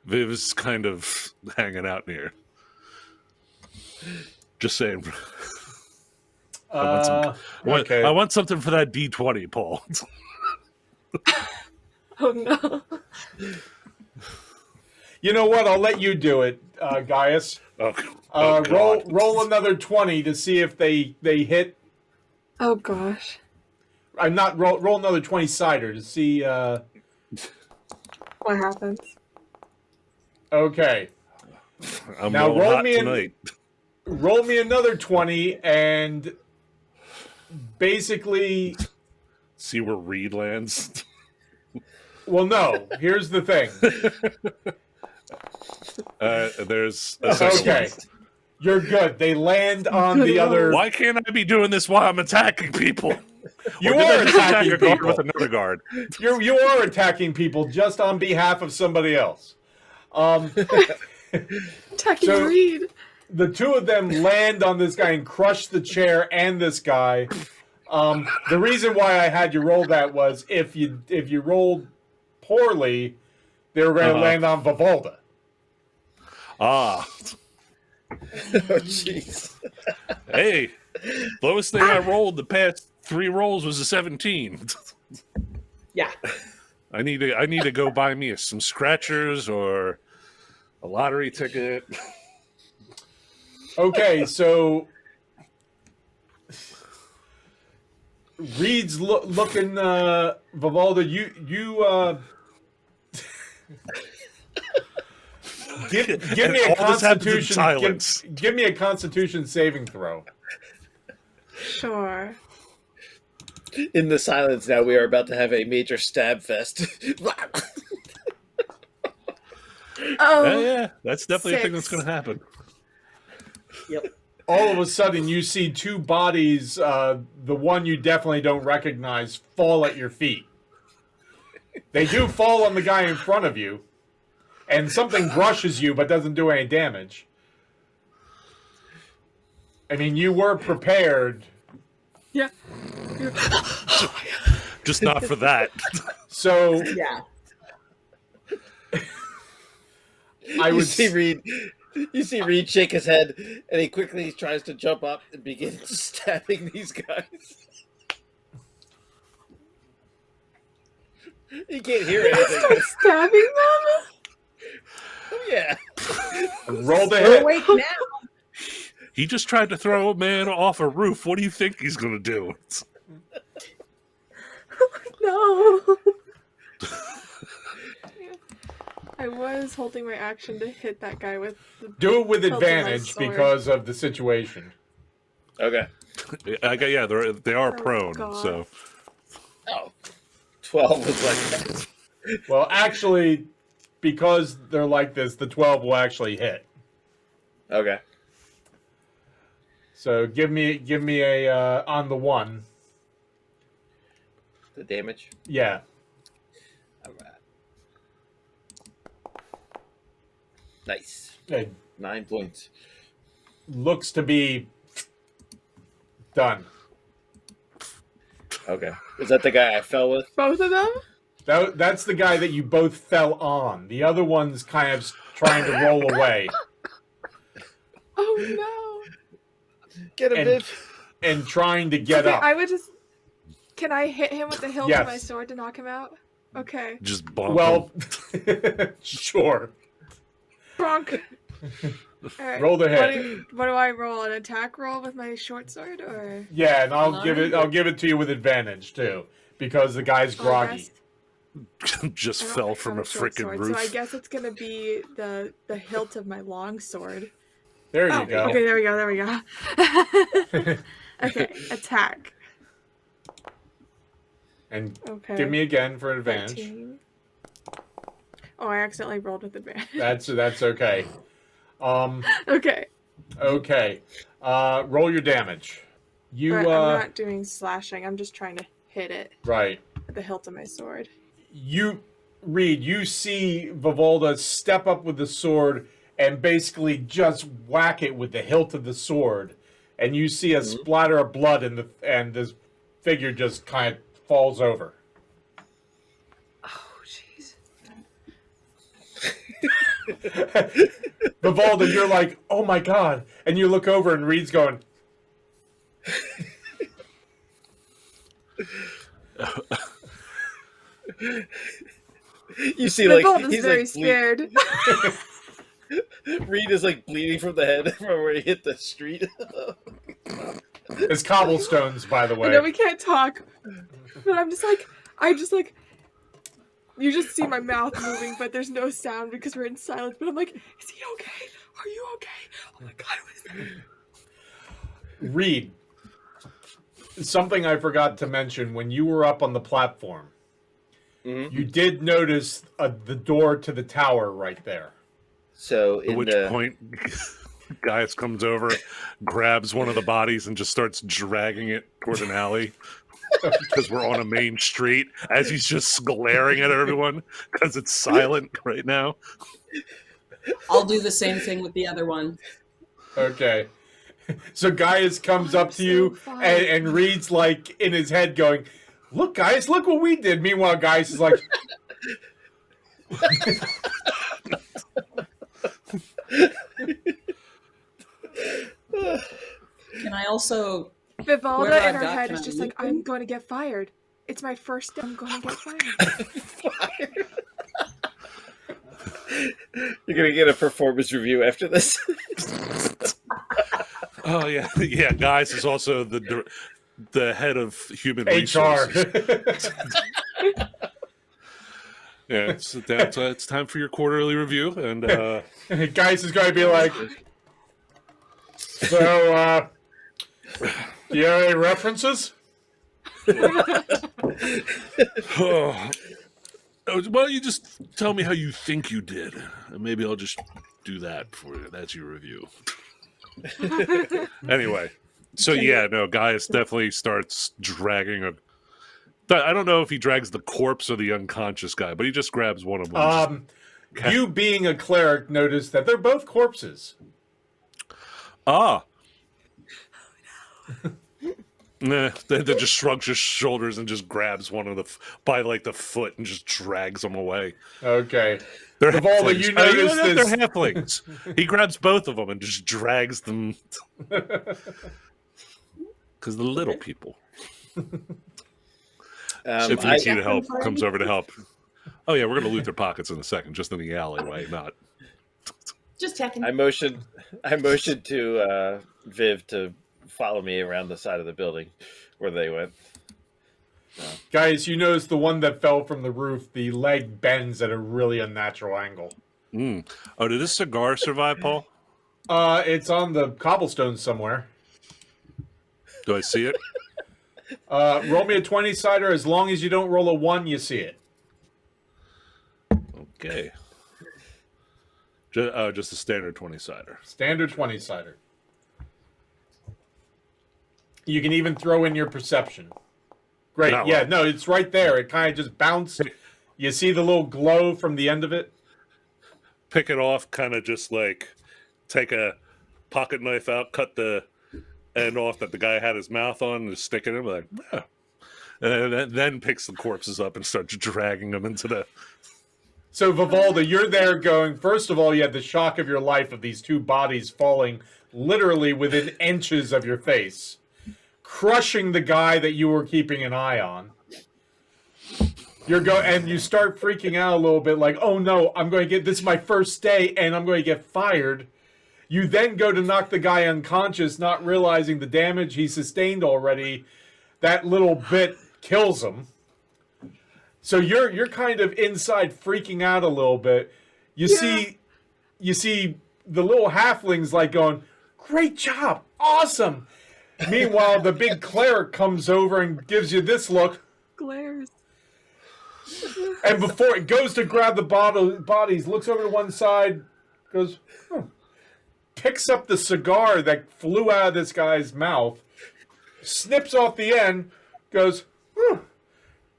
Viv's kind of hanging out near. Just saying. I want something for that D20, Paul. Oh no. You know what? I'll let you do it, Gaius. Roll another 20 to see if they hit. Oh gosh. I'm not roll another 20-sider to see. What happens? Okay. I'm Now rolling hot tonight. Roll me another 20 and basically See where Reed lands. Well, no. Here's the thing. There's a second Okay. one. You're good. They land on the other. Why can't I be doing this while I'm attacking people? You Or did I are just attack attacking a guard people. with another guard. You are attacking people just on behalf of somebody else. Attacking So- Reed. The two of them land on this guy and crush the chair and this guy. The reason why I had you roll that was if you rolled poorly, they were going to land on Vivalda. Ah. Oh, jeez. Hey, lowest thing I rolled the past 3 rolls was a 17. Yeah. I need to go buy me some scratchers or a lottery ticket. Okay, so Reed's looking Vivalda. You give me a all this happens in constitution. silence. Give me a constitution saving throw. Sure. In the silence now, we are about to have a major stab fest. Oh. Yeah, that's definitely a thing that's 6. going to happen. Yep. All of a sudden, you see 2 bodies. The one you definitely don't recognize fall at your feet. They do fall on the guy in front of you, and something brushes you but doesn't do any damage. I mean, you were prepared. Yeah. Just not for that. So Yeah. I would You see Reed shake his head, and he quickly tries to jump up and begin stabbing these guys. He can't hear anything. Stabbing them? Oh, yeah. roll the We're hit. awake now. He just tried to throw a man off a roof. What do you think he's going to do? No. I was holding my action to hit that guy with the Do it with hilt of my advantage sword. because of the situation. Okay. Yeah, they are Oh, prone. God. So Oh. 12 was like... Well, actually, because they're like this, the 12 will actually hit. Okay. So give me a on the 1. The damage. Yeah. All right. Nice. It 9 points. looks to be done. Okay. Is that the guy I fell with? Both of them? That's the guy that you both fell on. The other one's kind of trying to roll away. Oh Get him, And- Viv. And trying to no. get Okay, up. I would just. Can I hit him with the hilt Yes. of my sword to knock him out? Okay. just bonk Well, sure. Bronk. Alright. Roll the hit. What do I roll? An attack roll with my short sword, or? Yeah, and I'll Alright. give it to you with advantage too, because the guy's Oh, I groggy. guess- just I don't fell have from a short freaking sword, roof. So I guess it's gonna be the hilt of my long sword. There you Oh, go. okay, there we go, there we go. Okay, attack. And Okay. give me again for advantage. 13. Oh, I accidentally rolled with advantage. That's okay. Okay. Okay. Roll your damage. You But I'm not doing slashing. I'm just trying to hit it right. with the hilt of my sword. You see Vivalda step up with the sword and basically just whack it with the hilt of the sword, and you see a splatter of blood and this figure just kind of falls over. Oh, jeez. Vivalda, you're like, oh my god, and you look over and Reed's going, You see, The like, gold is he's very like scared. Reed is like bleeding from the head from where he hit the street. it's cobblestones, by the I way. know we can't talk, but I'm just like, you just see my mouth moving, but there's no sound because we're in silence. But I'm like, is he okay? Are you okay? Oh my god, what is that? Reed, something I forgot to mention when you were up on the platform. Mhm. You did notice the door to the tower right there. So, At in which the... point, Gaius comes over, grabs one of the bodies, and just starts dragging it toward an alley. Because we're on a main street, as he's just glaring at everyone because it's silent right now. I'll do the same thing with the other one. Okay. So Gaius comes up to so you fun. and Reed's like in his head going, look, Gaius, look what we did. Meanwhile, Gaius is like, Can I also? Vivalda Whoever in I've her got, head can is I just loot like, I'm them? going to get fired. It's my first day. I'm going to get fired. You're gonna get a performance review after this. Oh yeah, yeah. Gaius is also the head of human HR. resources. Yeah, it's time for your quarterly review, and Gaius is going to be like, so, do you have any references? oh, why don't you just tell me how you think you did, and maybe I'll just do that for you. That's your review. Anyway, so yeah, no, Gaius definitely starts dragging a. I don't know if he drags the corpse or the unconscious guy, but he just grabs one of them. You being a cleric noticed that they're both corpses. Ah. Nah, then just shrugs his shoulders and just grabs one of by like the foot and just drags them away. Okay. They're Vivalda, halflings. you noticed They're this. halflings. He grabs both of them and just drags them. Because the little people. If I, needs you to help, comes over to help. Oh yeah, we're gonna loot their pockets in a second, just in the alleyway, not. Just checking. I motioned to Viv to follow me around the side of the building where they went. Guys, you notice the one that fell from the roof, the leg bends at a really unnatural angle. Mm. Oh, did this cigar survive, Paul? It's on the cobblestone somewhere. Do I see it? Roll me a 20-sider. As long as you don't roll a 1, you see it. Okay. Just a standard 20-sider. Standard 20-sider. You can even throw in your perception. Great. Not Yeah, well. no, it's right there. It kind of just bounced. You see the little glow from the end of it? Pick it off, kind of just like take a pocket knife out, cut the end off that the guy had his mouth on, and just stick it in, like, yeah. And then picks the corpses up and starts dragging them into the. So, Vivalda, you're there going, first of all, you had the shock of your life of these two bodies falling literally within inches of your face, crushing the guy that you were keeping an eye on. And you start freaking out a little bit, like, oh no, this is my first day, and I'm going to get fired. You then go to knock the guy unconscious, not realizing the damage he sustained already. That little bit kills him. So you're kind of inside freaking out a little bit. You see the little halflings like going, great job, awesome. Meanwhile, the big cleric comes over and gives you this look. Glares. And before it goes to grab the bodies, looks over to one side, goes, picks up the cigar that flew out of this guy's mouth, snips off the end, goes,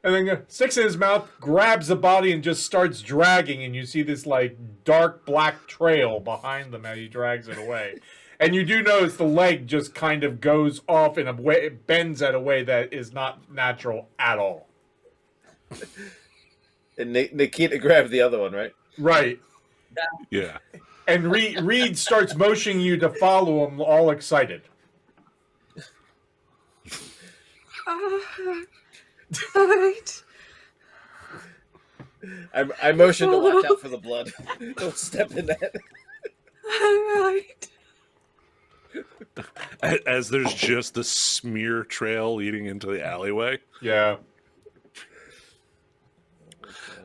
and then sticks it in his mouth, grabs the body, and just starts dragging. And you see this like dark black trail behind them as he drags it away. And you do notice the leg just kind of goes off in a way, it bends at a way that is not natural at all. And Nikita grabbed the other one, right? Right. Yeah. And Reed starts motioning you to follow him, all excited. All right. I motioned to watch out for the blood. Don't step in that. All right. As there's just the smear trail leading into the alleyway. Yeah.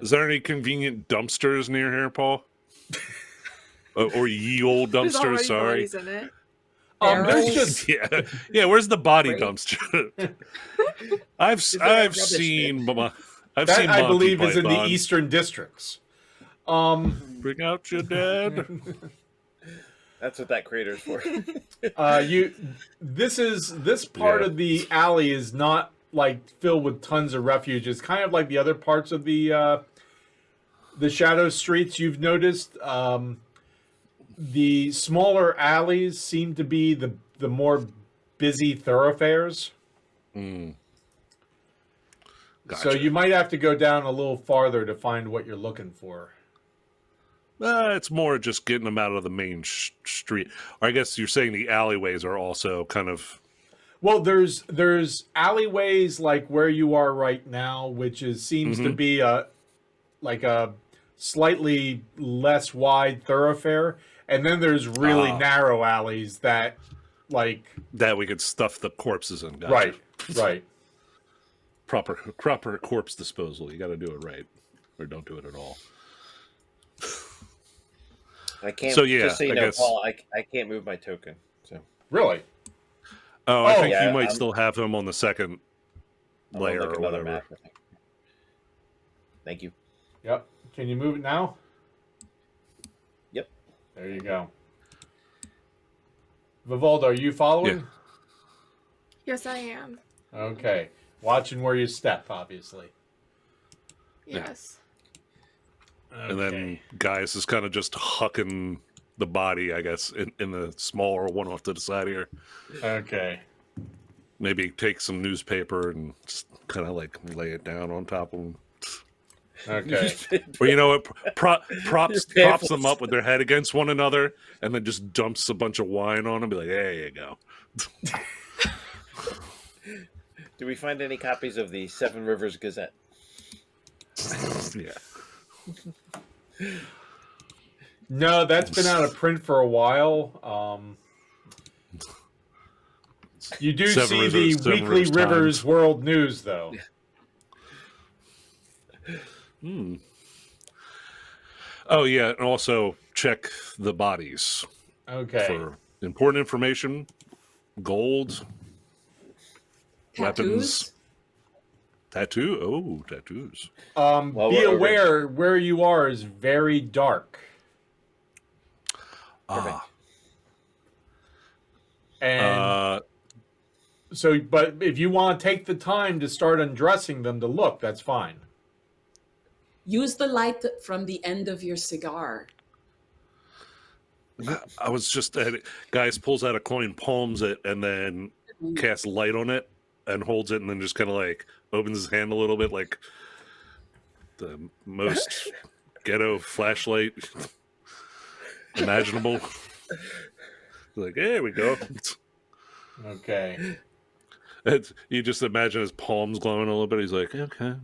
Is there any convenient dumpsters near here, Paul? Or ye old There's dumpsters, already sorry. bodies in it. There's just Yeah, where's the body Great. dumpster? I've rubbish seen I've that, seen I Monty believe, is in the Python. eastern districts. Bring out your dad. That's what that crater's for. This part Yeah. of the alley is not like filled with tons of refuge. It's kind of like the other parts of the shadow streets you've noticed. The smaller alleys seem to be the more busy thoroughfares. Mm. So Gotcha. you might have to go down a little farther to find what you're looking for. It's more just getting them out of the main street. Or I guess you're saying the alleyways are also kind of. Well, there's alleyways like where you are right now, which seems to be a slightly less wide thoroughfare, and then there's really narrow alleys that That we could stuff the corpses in. Gotcha. right. Proper corpse disposal. You got to do it right, or don't do it at all. I can't. So, yeah, just so you I know, guess- Paul, I can't move my token. So Really. Oh, I think yeah, you might I'm- still have him on the second I'll layer look or another whatever. map, I think. Thank you. Yep. Can you move it now? Yep. There you go. Vivaldo, are you following? Yeah. Yes, I am. Okay. Watching where you step, obviously. Yes. And then Gaius is kind of just hucking the body, I guess, in the smaller one off to the side here. Okay. Maybe take some newspaper and just kind of like lay it down on top of them. Okay. Or you know what? Props Your them up with their head against one another and then just dumps a bunch of wine on them. Be like, there you go. Do we find any copies of the Seven Rivers Gazette? Yeah. No, that's been out of print for a while. You do Seven see Rivers- the Seven Weekly Rivers Rivers Times. World News, though. Oh, yeah. And also check the bodies Okay. for important information, gold. weapons. Tattoo? Oh, tattoos. Well, Be we're over aware where you are is very dark. Ah. And so, but if you want to take the time to start undressing them to look, that's fine. Use the light from the end of your cigar. I was just at it. Guys pulls out a coin, palms it, and then casts light on it and holds it, and then just kind of like opens his hand a little bit, like the most ghetto flashlight imaginable. Like, there we go. Okay. You just imagine his palms glowing a little bit. He's like, okay, I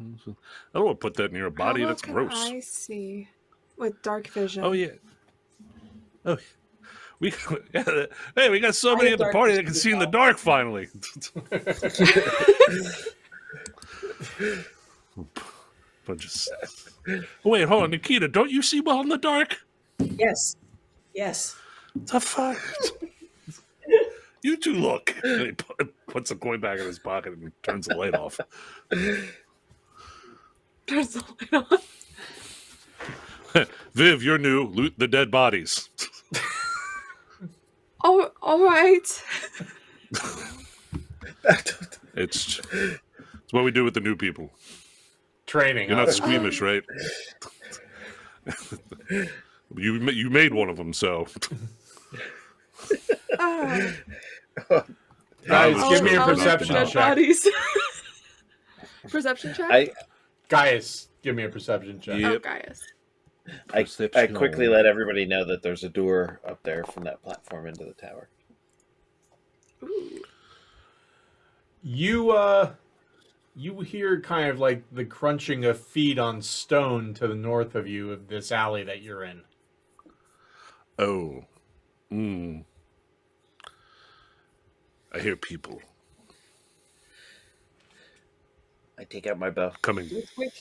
don't want to put that in your body. How That's can gross. I see with dark vision. Oh yeah. Oh, we yeah, hey, we got so I many have at the dark party that vision can as see in the well. dark finally. Bunch of... Oh, wait, hold on, Nikita. Don't you see well in the dark? Yes. Yes. The fuck? You two look. And he puts a coin back in his pocket and turns the light off. Turns the light on. Viv, you're new. Loot the dead bodies. Oh, all right. It's what we do with the new people. Training. You're not squeamish, right? You made one of them, so. Guys, Oh, give me a I'll look perception at dead check. bodies. Perception check? Gaius, give me a perception check. Yeah. Oh, Gaius. I quickly let everybody know that there's a door up there from that platform into the tower. Ooh. You hear kind of like the crunching of feet on stone to the north of you of this alley that you're in. Oh. I hear people I take out my bow. coming. Quick.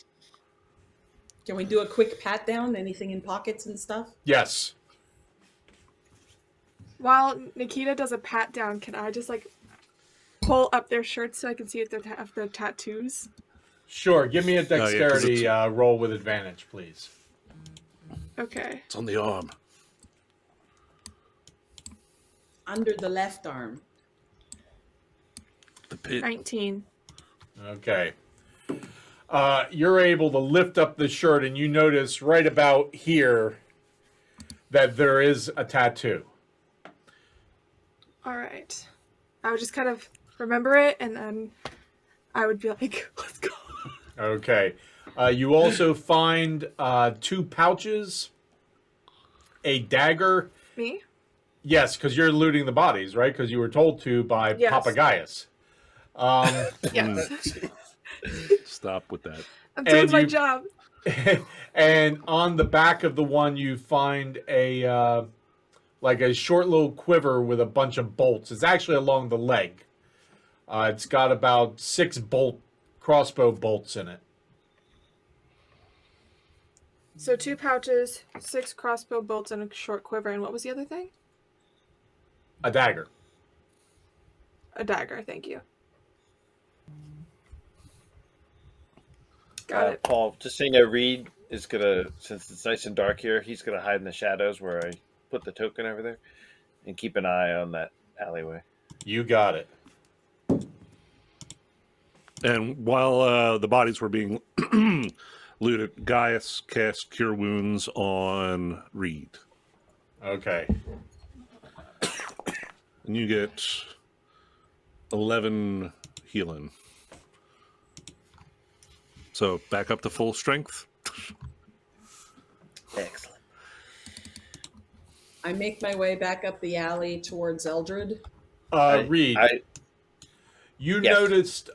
Can we do a quick pat down? Anything in pockets and stuff? Yes. While Nikita does a pat down, can I just like pull up their shirts so I can see if they have their tattoos? Sure. Give me a 'cause it's- dexterity roll with advantage, please. Okay. It's on the arm. Under the left arm. The pit. 19. Okay. You're able to lift up the shirt, and you notice right about here that there is a tattoo. All right. I would just kind of remember it, and then I would be like, let's go. Okay. You also find 2 pouches, a dagger. Me? Yes, because you're looting the bodies, right? Because you were told to by Yes. Papa Gaius. Yes. Stop with that. I'm doing And my you- job. And on the back of the one, you find a like a short little quiver with a bunch of bolts. It's actually along the leg. It's got about 6 crossbow bolts in it. So 2 pouches, 6 crossbow bolts, and a short quiver. And what was the other thing? A dagger. A dagger. Thank you. Got it. Paul, just so you know, Reed is gonna, since it's nice and dark here, he's gonna hide in the shadows where I put the token over there, and keep an eye on that alleyway. You got it. And while the bodies were being looted, Gaius cast Cure Wounds on Reed. Okay. And you get 11 healing. So back up to full strength. Excellent. I make my way back up the alley towards Eldred. Reed, you Yes.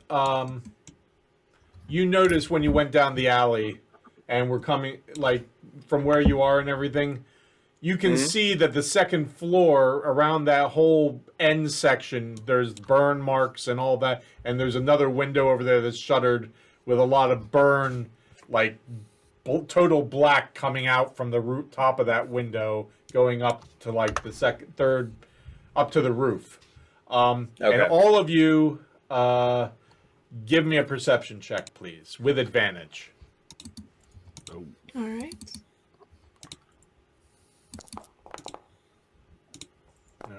noticed when you went down the alley and were coming like from where you are and everything, you can see that the second floor around that whole end section, there's burn marks and all that, and there's another window over there that's shuttered with a lot of burn, like total black coming out from the top of that window, going up to like the third, up to the roof. And Okay. all of you Give me a perception check, please, with advantage. Oh, All right.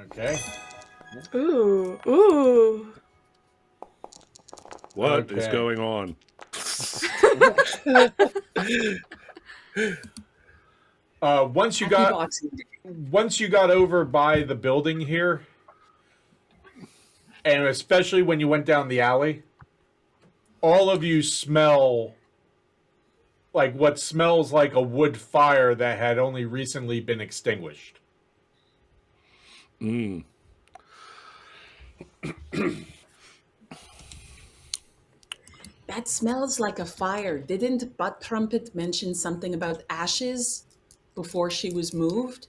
Okay. Ooh. what is Okay. going on? Once you Happy got Boxing Day. once you got over by the building here, and especially when you went down the alley, all of you smell like what smells like a wood fire that had only recently been extinguished. Mm. That smells like a fire. Didn't Butt Trumpet mention something about ashes before she was moved?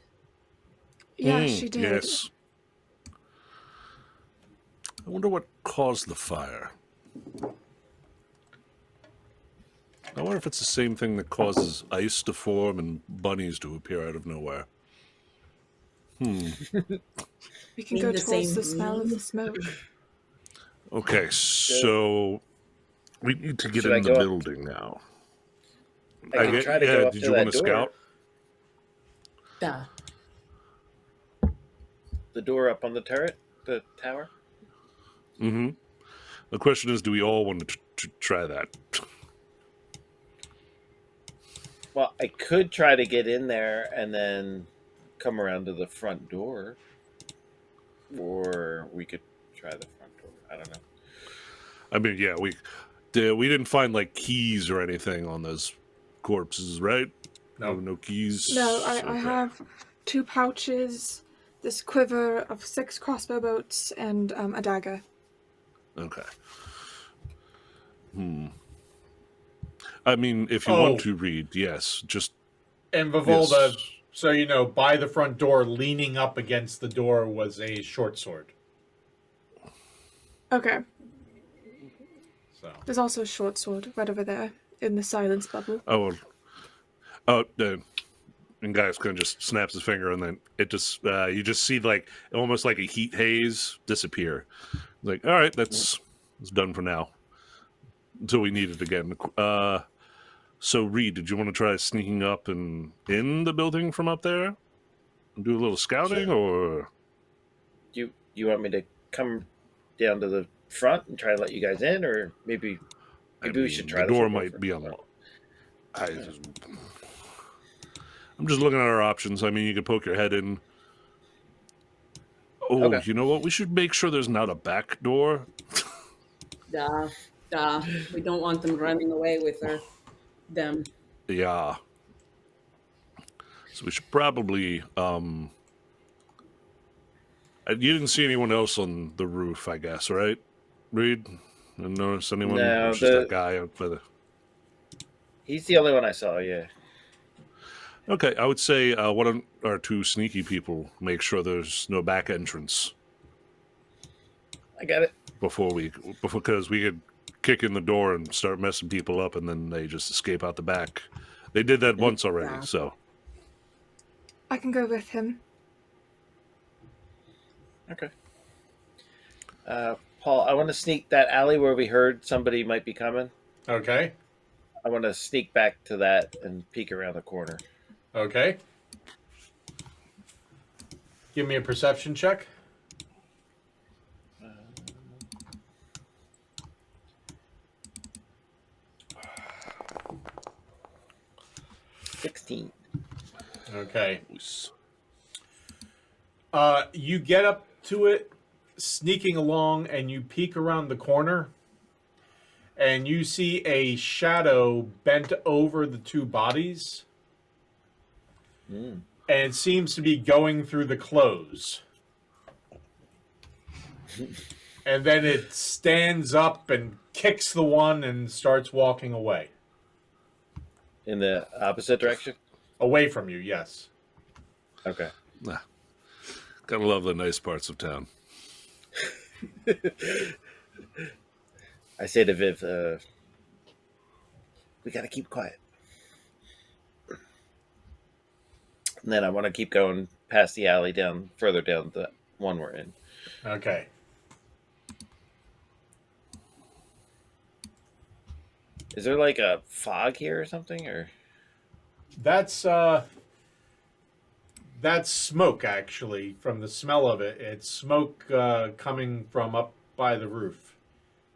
Yeah, she did. Yes. I wonder what caused the fire. I wonder if it's the same thing that causes ice to form and bunnies to appear out of nowhere. We can Mean go the towards same the smell of mean? the smoke. Okay, so we need to get Should I in the go up? building now. I can try to go up did to you that want to door. scout? Duh. The door up on the turret, the tower. Mm-hmm. The question is, do we all want to try that? Well, I could try to get in there and then come around to the front door, or we could try the front door. I don't know. I mean, yeah, we didn't find like keys or anything on those corpses, right? No. No keys. No, I Okay. have 2 pouches, this quiver of 6 crossbow bolts, and a dagger. Okay. I mean, if you want to read, yes, just And Vivalda, yes. so you know, by the front door, leaning up against the door, was a short sword. Okay. So There's also a short sword right over there in the silence bubble. And Gaius kind of just snaps his finger, and then it just you just see like almost like a heat haze disappear. Like, all right, it's done for now until we need it again. So Reed, did you want to try sneaking up and in the building from up there and do a little scouting, or You want me to come down to the front and try to let you guys in, or maybe we should try the the door front might be first. unlocked. I'm just looking at our options. I mean, you could poke your head in. Oh, Okay. you know what? We should make sure there's not a back door. Duh. We don't want them running away with them. Yeah. So we should probably. You didn't see anyone else on the roof, I guess, right? Reed? Didn't notice anyone? No, It was just that guy up by the. He's the only one I saw. Yeah. Okay, I would say one of our 2 sneaky people make sure there's no back entrance I got it. before because we could kick in the door and start messing people up, and then they just escape out the back. They did that once already, Yeah. so I can go with him. Okay. Paul, I want to sneak that alley where we heard somebody might be coming. okay, I want to sneak back to that and peek around the corner. okay. Give me a perception check. Uh, 16. Okay. You get up to it, sneaking along, and you peek around the corner, and you see a shadow bent over the 2 bodies, and it seems to be going through the clothes. And then it stands up and kicks the one and starts walking away. In the opposite direction? Away from you, yes. Okay. gotta love the nice parts of town. I say to Viv, we got to keep quiet. And then I want to keep going past the alley down, further down the one we're in. Okay. Is there like a fog here or something? Or That's smoke, actually, from the smell of it. It's smoke coming from up by the roof.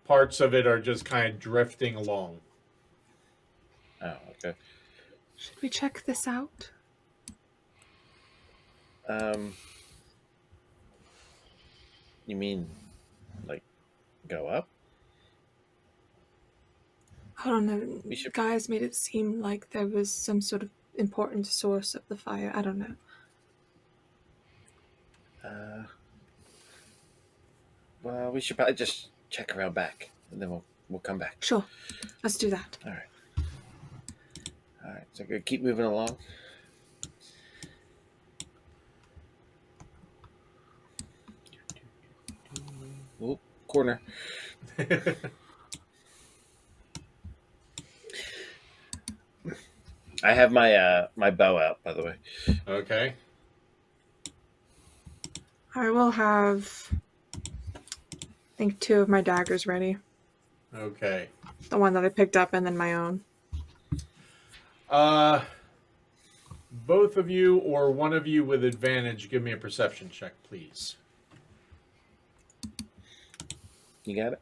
Parts of it are just kind of drifting along. oh, okay. Should we check this out? You mean like go up? I don't know. We should. Guys made it seem like there was some sort of important source of the fire. I don't know. Well, we should probably just check around back, and then we'll come back. Sure, let's do that. All right. All right. So keep moving along. Oh, corner. I have my my bow out, by the way. Okay. I will have, I think, 2 of my daggers ready. Okay. The one that I picked up and then my own. Both of you or one of you with advantage, give me a perception check, please. You got it.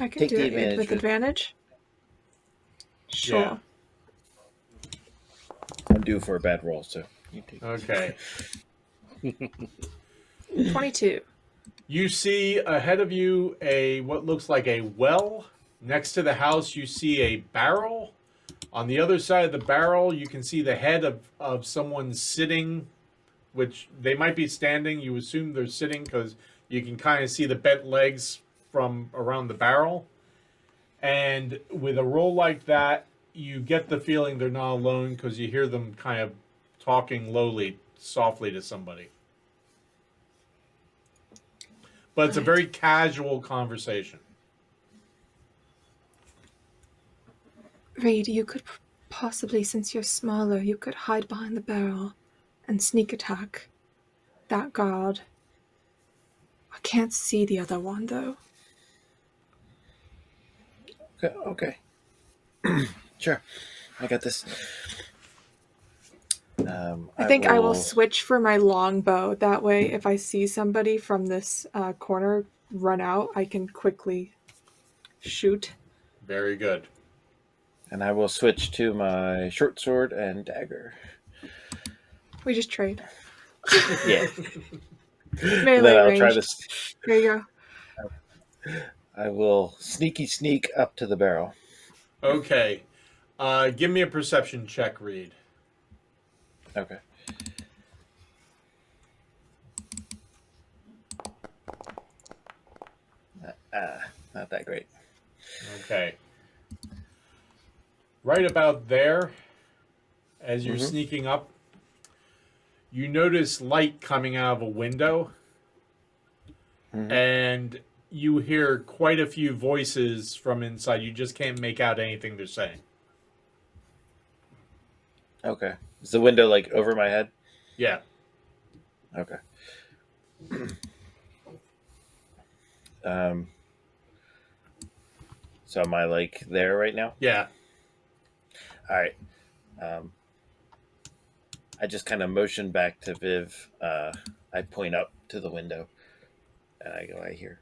I can Take do the it advantage with with- advantage. Sure. Yeah. I'm due for a bad roll, so you take. Okay. 22. You see ahead of you what looks like a well. Next to the house, you see a barrel. On the other side of the barrel, you can see the head of someone sitting, which they might be standing. You assume they're sitting because you can kind of see the bent legs from around the barrel. And with a roll like that, you get the feeling they're not alone because you hear them kind of talking softly to somebody. But it's a very casual conversation. Reed, you could possibly, since you're smaller, you could hide behind the barrel and sneak attack that guard. I can't see the other one, though. Okay. Sure. I got this. I think I will switch for my longbow. That way, if I see somebody from this corner run out, I can quickly shoot. Very good. And I will switch to my short sword and dagger. We just trade. Yeah. Melee Then I'll range. try this. There you go. I will sneak up to the barrel. Okay. Give me a perception check, Reed. Okay. Not that great. Okay. Right about there, as you're sneaking up, you notice light coming out of a window, and you hear quite a few voices from inside. You just can't make out anything they're saying. Okay. Is the window like over my head? Yeah. Okay. So am I like there right now? Yeah. All right. I just kind of motion back to Viv. I point up to the window, and I go, "I hear."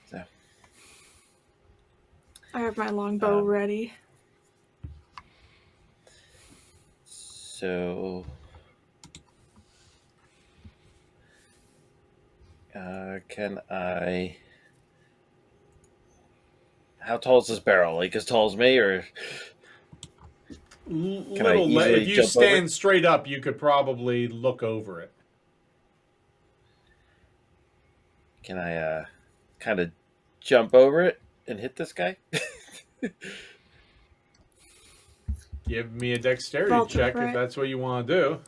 So, I have my longbow ready. so can I? How tall is this barrel? Like as tall as me, or If you stand straight up, you could probably look over it. can I kind of jump over it and hit this guy? Give me a dexterity Roll check for if it. that's what you want to do.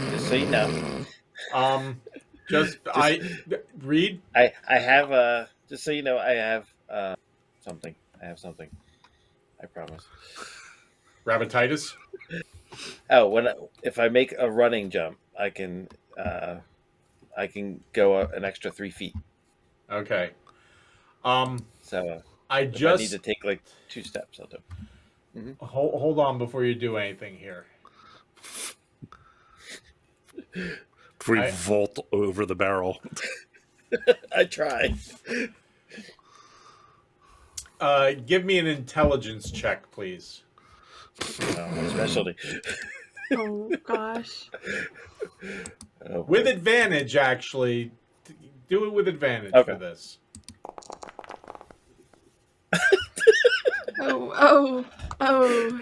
Just so you know. Reed. I have just so you know, I have something. I have something. I promise. Rabbititis. Oh, if I make a running jump, I can go an extra 3 feet. Okay. So I if I need just to take like 2 steps, I'll do. hold on before you do anything here. Before you I- vault over the barrel. I try. Give me an intelligence check, please. My specialty. Oh gosh. Oh, With boy. advantage, actually. Do it with advantage Okay. for this. Oh. I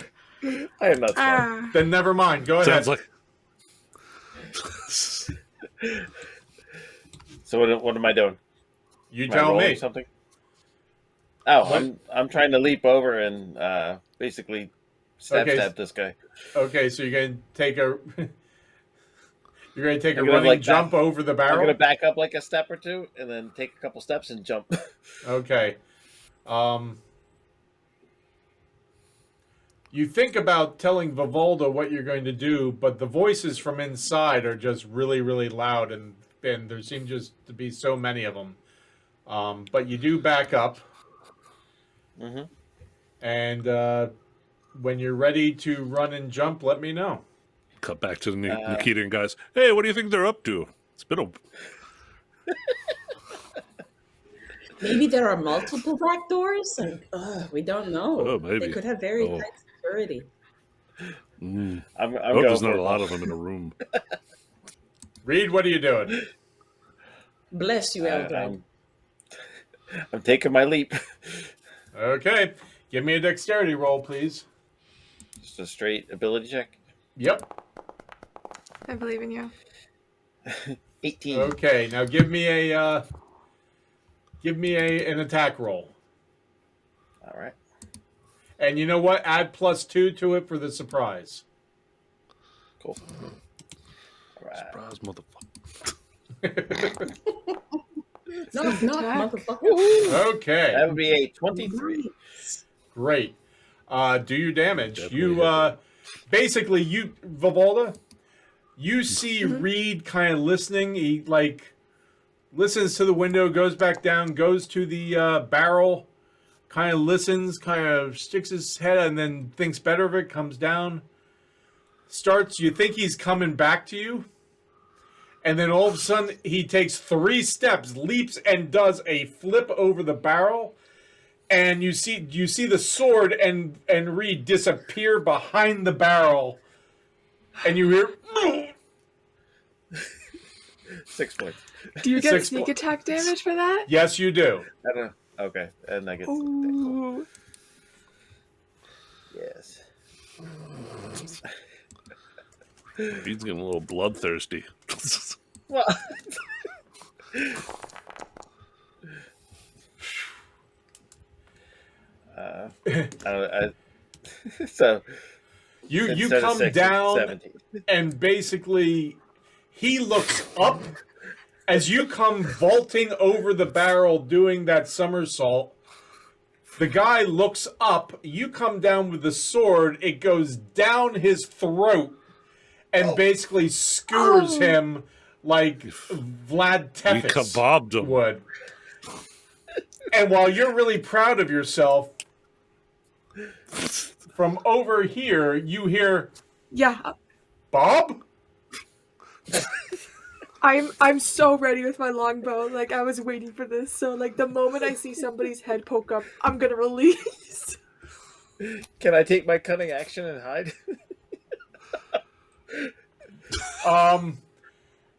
am not smart. Ah. Then never mind. Go ahead. Sounds like So what am I doing? You Am I tell rolling me. something? Oh, What? I'm trying to leap over and basically stab Okay. this guy. Okay, so you're going to take a you're going to take a I'm gonna, running like, jump over the I'm barrel. gonna back up like a step or two and then take a couple steps and jump. Okay. You think about telling Vivalda what you're going to do, but the voices from inside are just really, really loud, and there seem just to be so many of them. But you do back up, Mm-hmm. and when you're ready to run and jump, let me know. cut back to the Nikita guys. Hey, what do you think they're up to? It's been a Maybe there are multiple back doors, and we don't know. Oh, maybe. They could have very Oh. high security. Mm. I'm I hope going there's not for a it. lot of them in a room. Reed, what are you doing? Bless you, Eldred. I'm taking my leap. Okay, give me a dexterity roll, please. Just a straight ability check. Yep. I believe in you. 18. Okay, now give me an attack roll. All right. And you know what? Add +2 to it for the surprise. Cool. All right. Surprise, motherfucker. Knock, knock, Jack. motherfucker. Okay, That would be a 23. great. Do your damage. Definitely You hit basically Vivalda, you see Reed kind of listening. He listens to the window, goes back down, goes to the barrel, kind of listens, kind of sticks his head, and then thinks better of it. Comes down, starts. You think he's coming back to you. And then all of a sudden, he takes 3 steps, leaps, and does a flip over the barrel. And you see the sword and Reed disappear behind the barrel. And you hear... 6 points. Do you get 6 sneak po- attack damage for that? Yes, you do. I don't know. Okay. And I get cool. Ooh. Yes. He's getting a little bloodthirsty. Well, so You instead of come 6, it's down, 17. and basically, he looks up as you come vaulting over the barrel doing that somersault. The guy looks up, you come down with the sword, it goes down his throat and basically skewers him like Vlad We Tepes kebabbed him. would. And while you're really proud of yourself, from over here, you hear, Yeah, Bob? I'm so ready with my longbow. Like I was waiting for this. So like the moment I see somebody's head poke up, I'm gonna release. Can I take my cunning action and hide?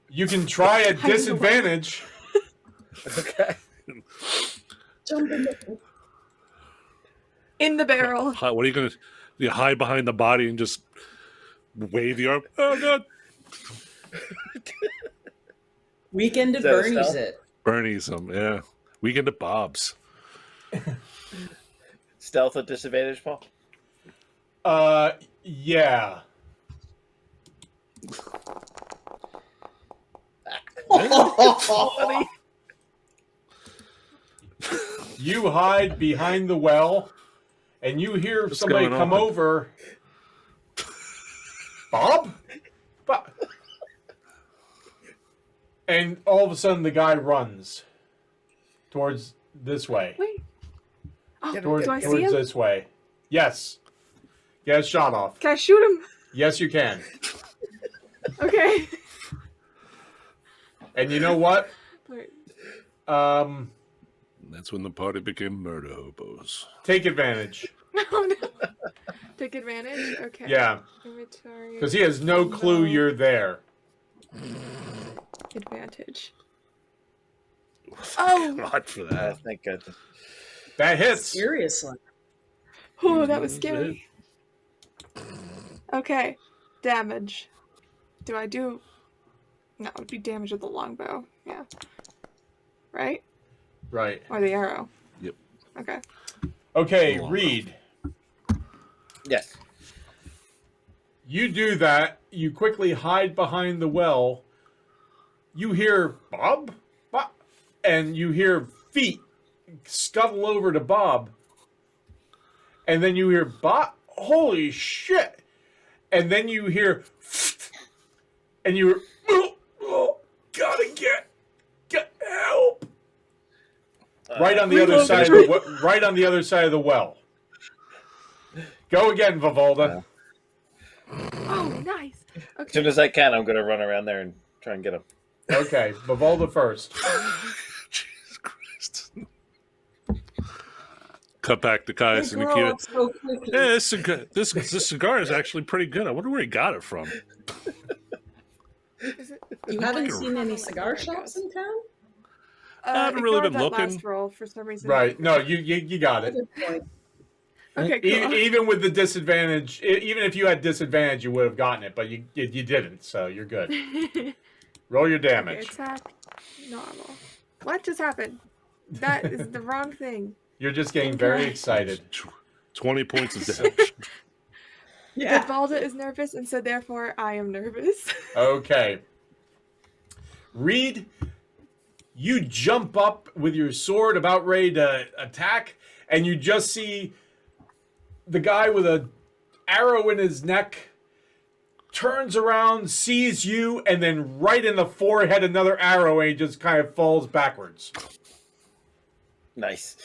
You can try at Hide in the disadvantage. Okay. Jump in the... In the barrel. What are you going to... You hide behind the body and just wave the arm? Oh, God. Weekend at Is that a Bernie's stealth? it. Bernie's him, yeah. Weekend at Bob's. Stealth at disadvantage, Paul? Yeah. You hide behind the well, and you hear somebody going come on? over. Bob? Bob? And all of a sudden, the guy runs. Towards this way. Wait. Oh, Get him, Towards, do I see towards him? this way. Yes. Get a shot off. Can I shoot him? Yes, you can. Okay. And you know what? Wait. That's when the party became murder hobos. Take advantage. Oh no. Take advantage? Okay. Yeah, Inventory. because he has no clue No. you're there. Advantage. Oh! God for that. Thank goodness. That hits. Seriously. Oh, that was scary. Okay. Damage. Do I do... No, it would be damage with the longbow. Yeah. Right? Right. Or the arrow. Yep. Okay. Okay, Longbow. Reed. Yes. You do that. You quickly hide behind the well. You hear Bob? Bob? And you hear feet scuttle over to Bob. And then you hear Bob. Holy shit. And then you hear and you hear, gotta get help. Right on the other Reload. side of the right on the other side of the well. Go again, Vivalda. Oh, nice. As soon Okay. as I can, I'm going to run around there and try and get him. Okay, Vivalda first. Jesus Christ. Cut back to Caius They and grow Nikita. up so quickly. Yeah, this cigar is actually pretty good. I wonder where he got it from. Is it... You haven't Like a- seen any cigar shops in town? I haven't really ignore been that looking. last roll for some reason. Right. No, you got it. Good point. Okay, cool. Even with the disadvantage, even if you had disadvantage, you would have gotten it, but you didn't, so you're good. Roll your Okay, damage. attack. Normal. What just happened? That is the wrong thing. You're just getting very excited. 20 points of damage. Yeah. Vivalda is nervous, and so therefore I am nervous. Okay. Reed, you jump up with your sword about ready to attack, and you just see the guy with a arrow in his neck turns around, sees you, and then right in the forehead another arrow, and he just kind of falls backwards. Nice.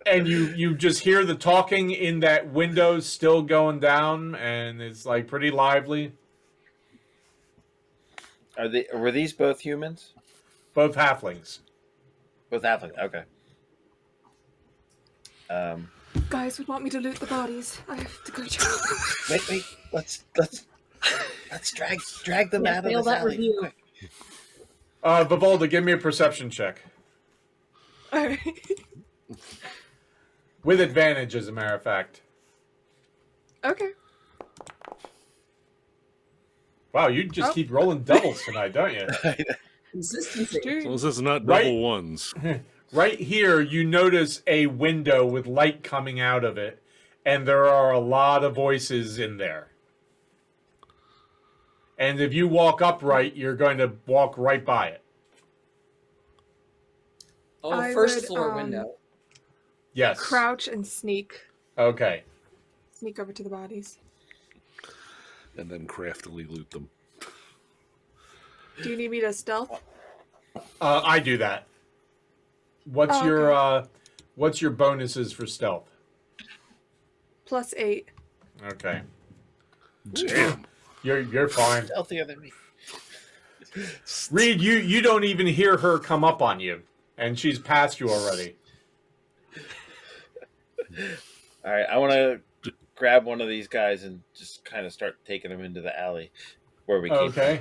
And you just hear the talking in that window still going down, and it's like pretty lively. Were these both humans? Both halflings. Both halfling. Okay. Guys would want me to loot the bodies. I have to go check. Wait. Let's drag them Yeah, out of fail this that alley. review. Quick. Vivalda, give me a perception check. Alright. With advantage, as a matter of fact. Okay. Wow, you just keep rolling doubles tonight, don't you? Consistency. As long as it's not Right. double ones. Right here, you notice a window with light coming out of it, and there are a lot of voices in there. And if you walk upright, you're going to walk right by it. Oh, I first would, floor window. Yes. Crouch and sneak. Okay. Sneak over to the bodies. And then craftily loot them. Do you need me to stealth? I do that. What's Oh, what's your bonuses for stealth? +8. Okay. Damn. You're fine. Stealthier than me. Reed, you don't even hear her come up on you, and she's past you already. All right, I want to grab one of these guys and just kind of start taking them into the alley where we keep Okay.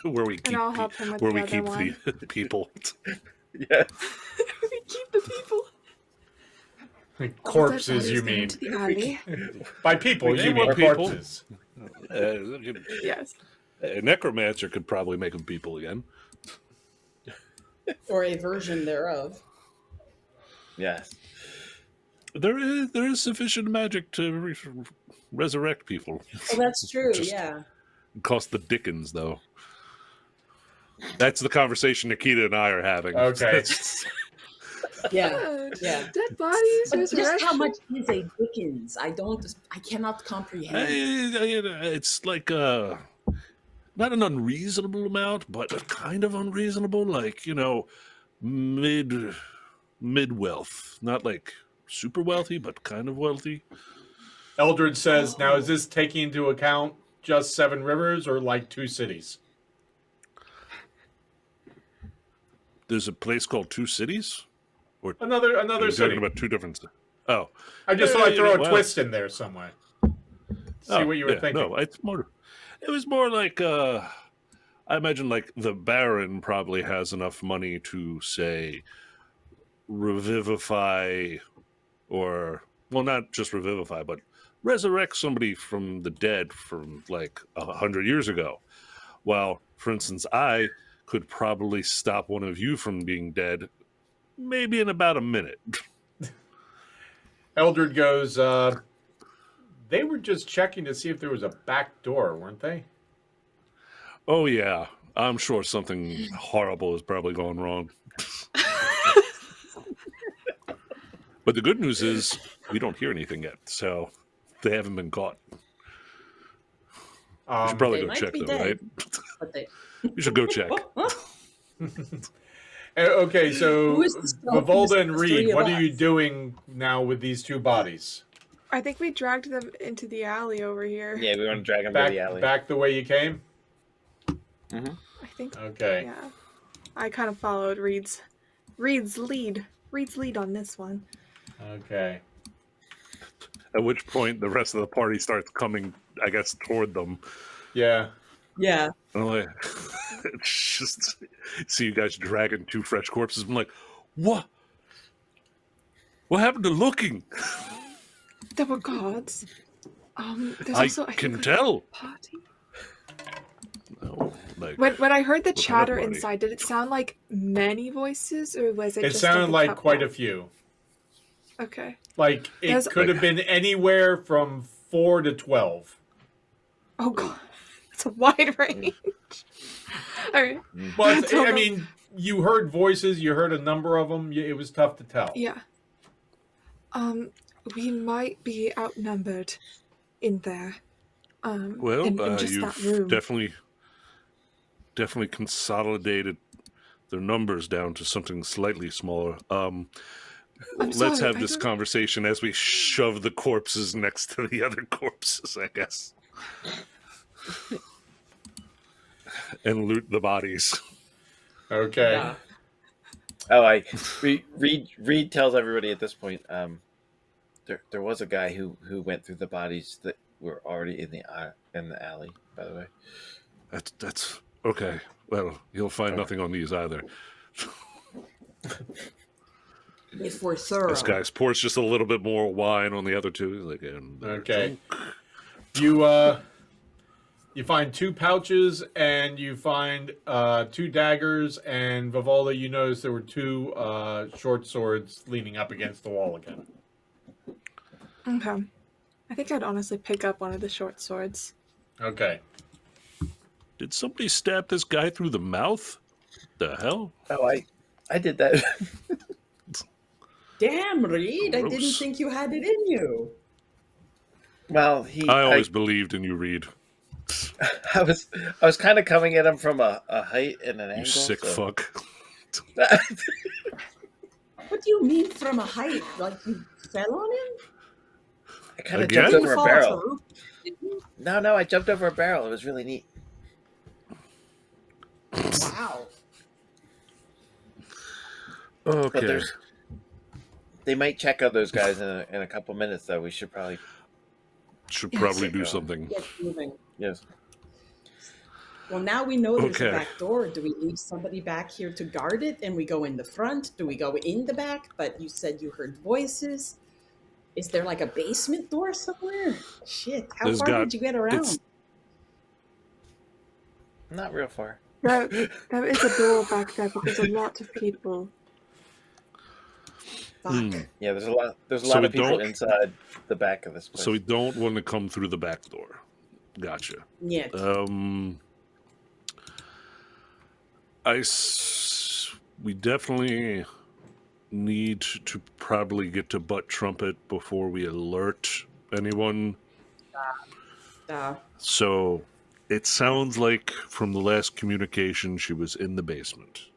Where we keep, I'll help him with where the we other keep one. the people. Yes. We keep the people. Corpses, you All the dead mean? bodies go into the alley. By people, We you want mean people. corpses. Yes. A necromancer could probably make them people again. Or a version thereof. Yes. There is sufficient magic to resurrect people. Oh, that's true, Just- yeah. It costs the dickens, though. That's the conversation Nikita and I are having. Okay. That's- Yeah. Dead bodies. But just resurrection. how much is a Dickens? I cannot comprehend. it's like not an unreasonable amount, but a kind of unreasonable, like, mid wealth. Not like super wealthy, but kind of wealthy. Eldred says, now is this taking into account just 7 rivers or like 2 cities? There's a place called Two Cities? Or Another you're city. talking about 2 different... Oh. I just thought I'd throw a well, twist in there somewhere. See what you were thinking. No, it was more like, I imagine like the Baron probably has enough money to, say, revivify, or, well, not just revivify, but resurrect somebody from the dead from like 100 years ago. While, for instance, I could probably stop one of you from being dead maybe in about a minute. Eldred goes, they were just checking to see if there was a back door, weren't they? Oh, yeah. I'm sure something horrible has probably gone wrong. But the good news is we don't hear anything yet, so they haven't been caught. You should probably They go might check, be though, dead. right? But they... You should go check. Okay, so Who is the Vivalda and stealthiest of the three Reed, of what are you us? doing now with these 2 bodies? I think we dragged them into the alley over here. Yeah, we want to drag him to the alley. Back the way you came? Mm-hmm. I think. Okay. Yeah. I kind of followed Reed's lead. Reed's lead on this one. Okay. At which point the rest of the party starts coming, I guess, toward them. Yeah. Yeah. And I'm like, it's just see you guys dragging 2 fresh corpses. I'm like, what? What happened to looking? There were guards. There's I also can think, tell. Party. No, like, When I heard the what kind of chatter party? inside, did it sound like many voices, or was it? It just sounded like like quite a few. Okay. Like, it There's- could have been anywhere from 4 to 12. Oh god, it's a wide range. All right. But, That's all I mean, you heard voices, you heard a number of them. It was tough to tell. Yeah. We might be outnumbered in there. well, in just that you've room. definitely consolidated their numbers down to something slightly smaller. Let's sorry, have I this don't- conversation as we shove the corpses next to the other corpses, I guess. And loot the bodies. Okay. Yeah. Oh, Reed tells everybody at this point. There was a guy who went through the bodies that were already in the alley. By the way, That's okay. Well, you'll find nothing on these either. If we're thorough. This guy's pours just a little bit more wine on the other 2. Like, and Okay. You find 2 pouches, and you find 2 daggers, and Vivalda, you notice there were 2 short swords leaning up against the wall again. Okay. I think I'd honestly pick up one of the short swords. Okay. Did somebody stab this guy through the mouth? The hell? oh, I did that. Damn, Reed, I didn't Gross. think you had it in you. Well, I always believed in you, Reed. I was kind of coming at him from a height and an You angle. sick so- fuck. What do you mean from a height? Like you fell on him? I kind of Again? jumped Didn't over a fall off barrel. the roof, did you? No, I jumped over a barrel. It was really neat. Wow. But Okay. they might check out those guys in a couple minutes, though. We should probably Should Yes. probably do something. Get moving. yes. Well, now we know there's Okay. a back door. Do we leave somebody back here to guard it and we go in the front? Do we go in the back? But you said you heard voices. Is there like a basement door somewhere? Shit, how There's far got- did you get around? it's- Not real far. There is a door back there, but there's a lot of people. Fuck. Hmm. Yeah, there's a lot. There's a So lot we of people don't- inside the back of this place. So we don't want to come through the back door. Gotcha. Yeah. We definitely need to probably get to Butt Trumpet before we alert anyone. Uh, So It sounds like from the last communication she was in the basement.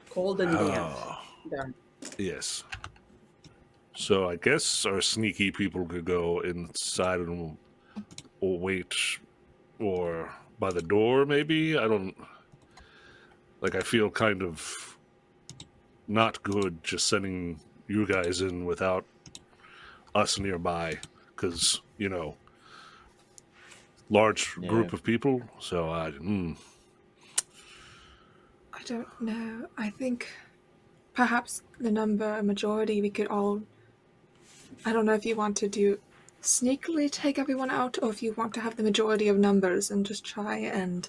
Cold and damp. Ah, There. yes. So I guess our sneaky people could go inside and or wait, or by the door maybe. I don't like. I feel kind of not good just sending you guys in without us nearby, because large group of people. So I don't know. I think perhaps the majority, we could all... I don't know if you want to do sneakily take everyone out, or if you want to have the majority of numbers and just try and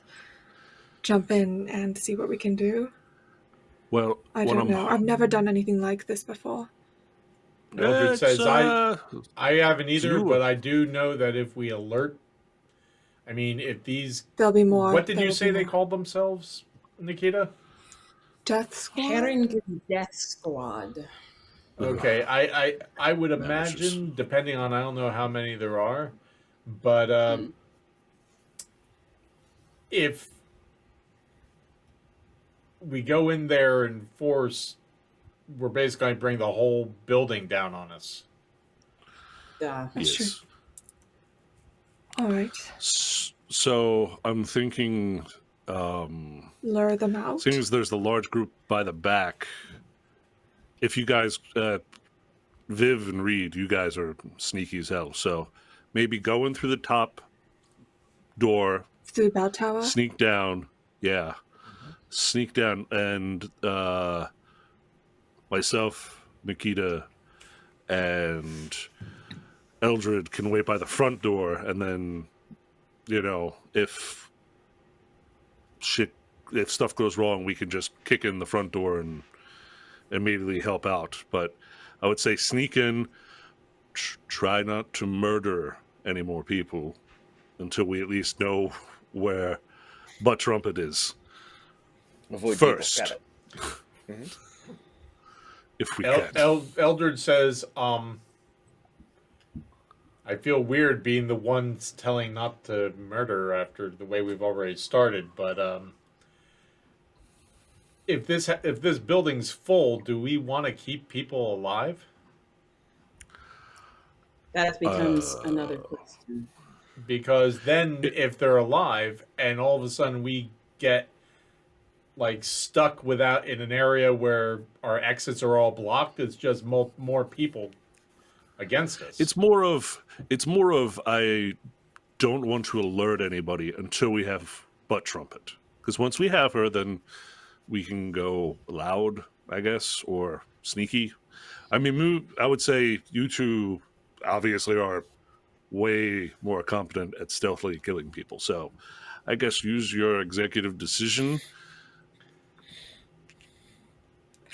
jump in and see what we can do. well, I don't know. I've never done anything like this before. Eldred says, I haven't either, you- but I do know that if we alert... I mean, if these... There'll be more. What did you there'll say be they more. called themselves, Nikita? Death Squad? Herring Death Squad. Okay, I would Vanishes. imagine, depending on, I don't know how many there are, but if we go in there and force, we're basically going to bring the whole building down on us. Yeah. That's true. Yes. All right. So I'm thinking, Lure them out. seeing as there's the large group by the back, if you guys, Viv and Reed, you guys are sneaky as hell. So maybe go in through the top door, Through the bell tower? sneak down. Yeah. Sneak down, and myself, Nikita, and Eldred can wait by the front door, and then, if stuff goes wrong, we can just kick in the front door and immediately help out. But I would say sneak in, try not to murder any more people until we at least know where Butt Trumpet is. Avoid First. people. Got it. If we can. Eldred says, I feel weird being the ones telling not to murder after the way we've already started, but if this building's full, do we want to keep people alive? That becomes another question. Because then if they're alive and all of a sudden we get stuck in an area where our exits are all blocked, it's just more people against us. It's more of I don't want to alert anybody until we have Butt Trumpet. Because once we have her, then we can go loud, I guess, or sneaky. I mean, I would say you two obviously are way more competent at stealthily killing people. So I guess use your executive decision.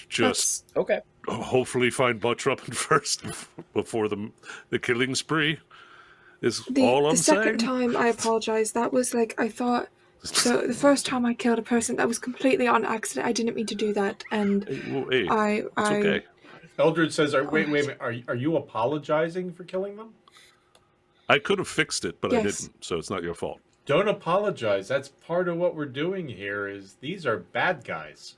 Just Okay. hopefully find Butt Trumpet first before the killing spree is all I'm the second saying. time, I apologize. That was I thought... So the first time I killed a person, that was completely on accident. I didn't mean to do that, and Hey, it's okay. Eldred says, wait a minute, are you apologizing for killing them? I could have fixed it, but I Yes. didn't, so it's not your fault. Don't apologize. That's part of what we're doing here. Is these are bad guys.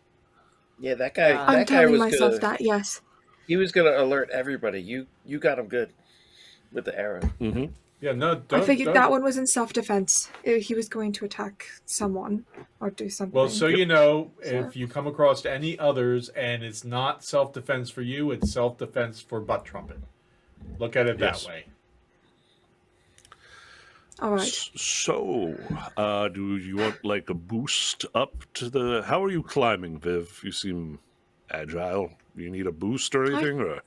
Yeah, that guy. I'm that guy telling was myself gonna. that, yes. He was gonna alert everybody. You got him good with the arrow. Mm-hmm. Yeah, no. I figured that one was in self-defense. He was going to attack someone or do something. Well, so you know, if you come across any others and it's not self-defense for you, it's self-defense for Butt Trumpet. Look at it Yes. that way. All right. So, do you want a boost up to the... How are you climbing, Viv? You seem agile. Do you need a boost or anything? Or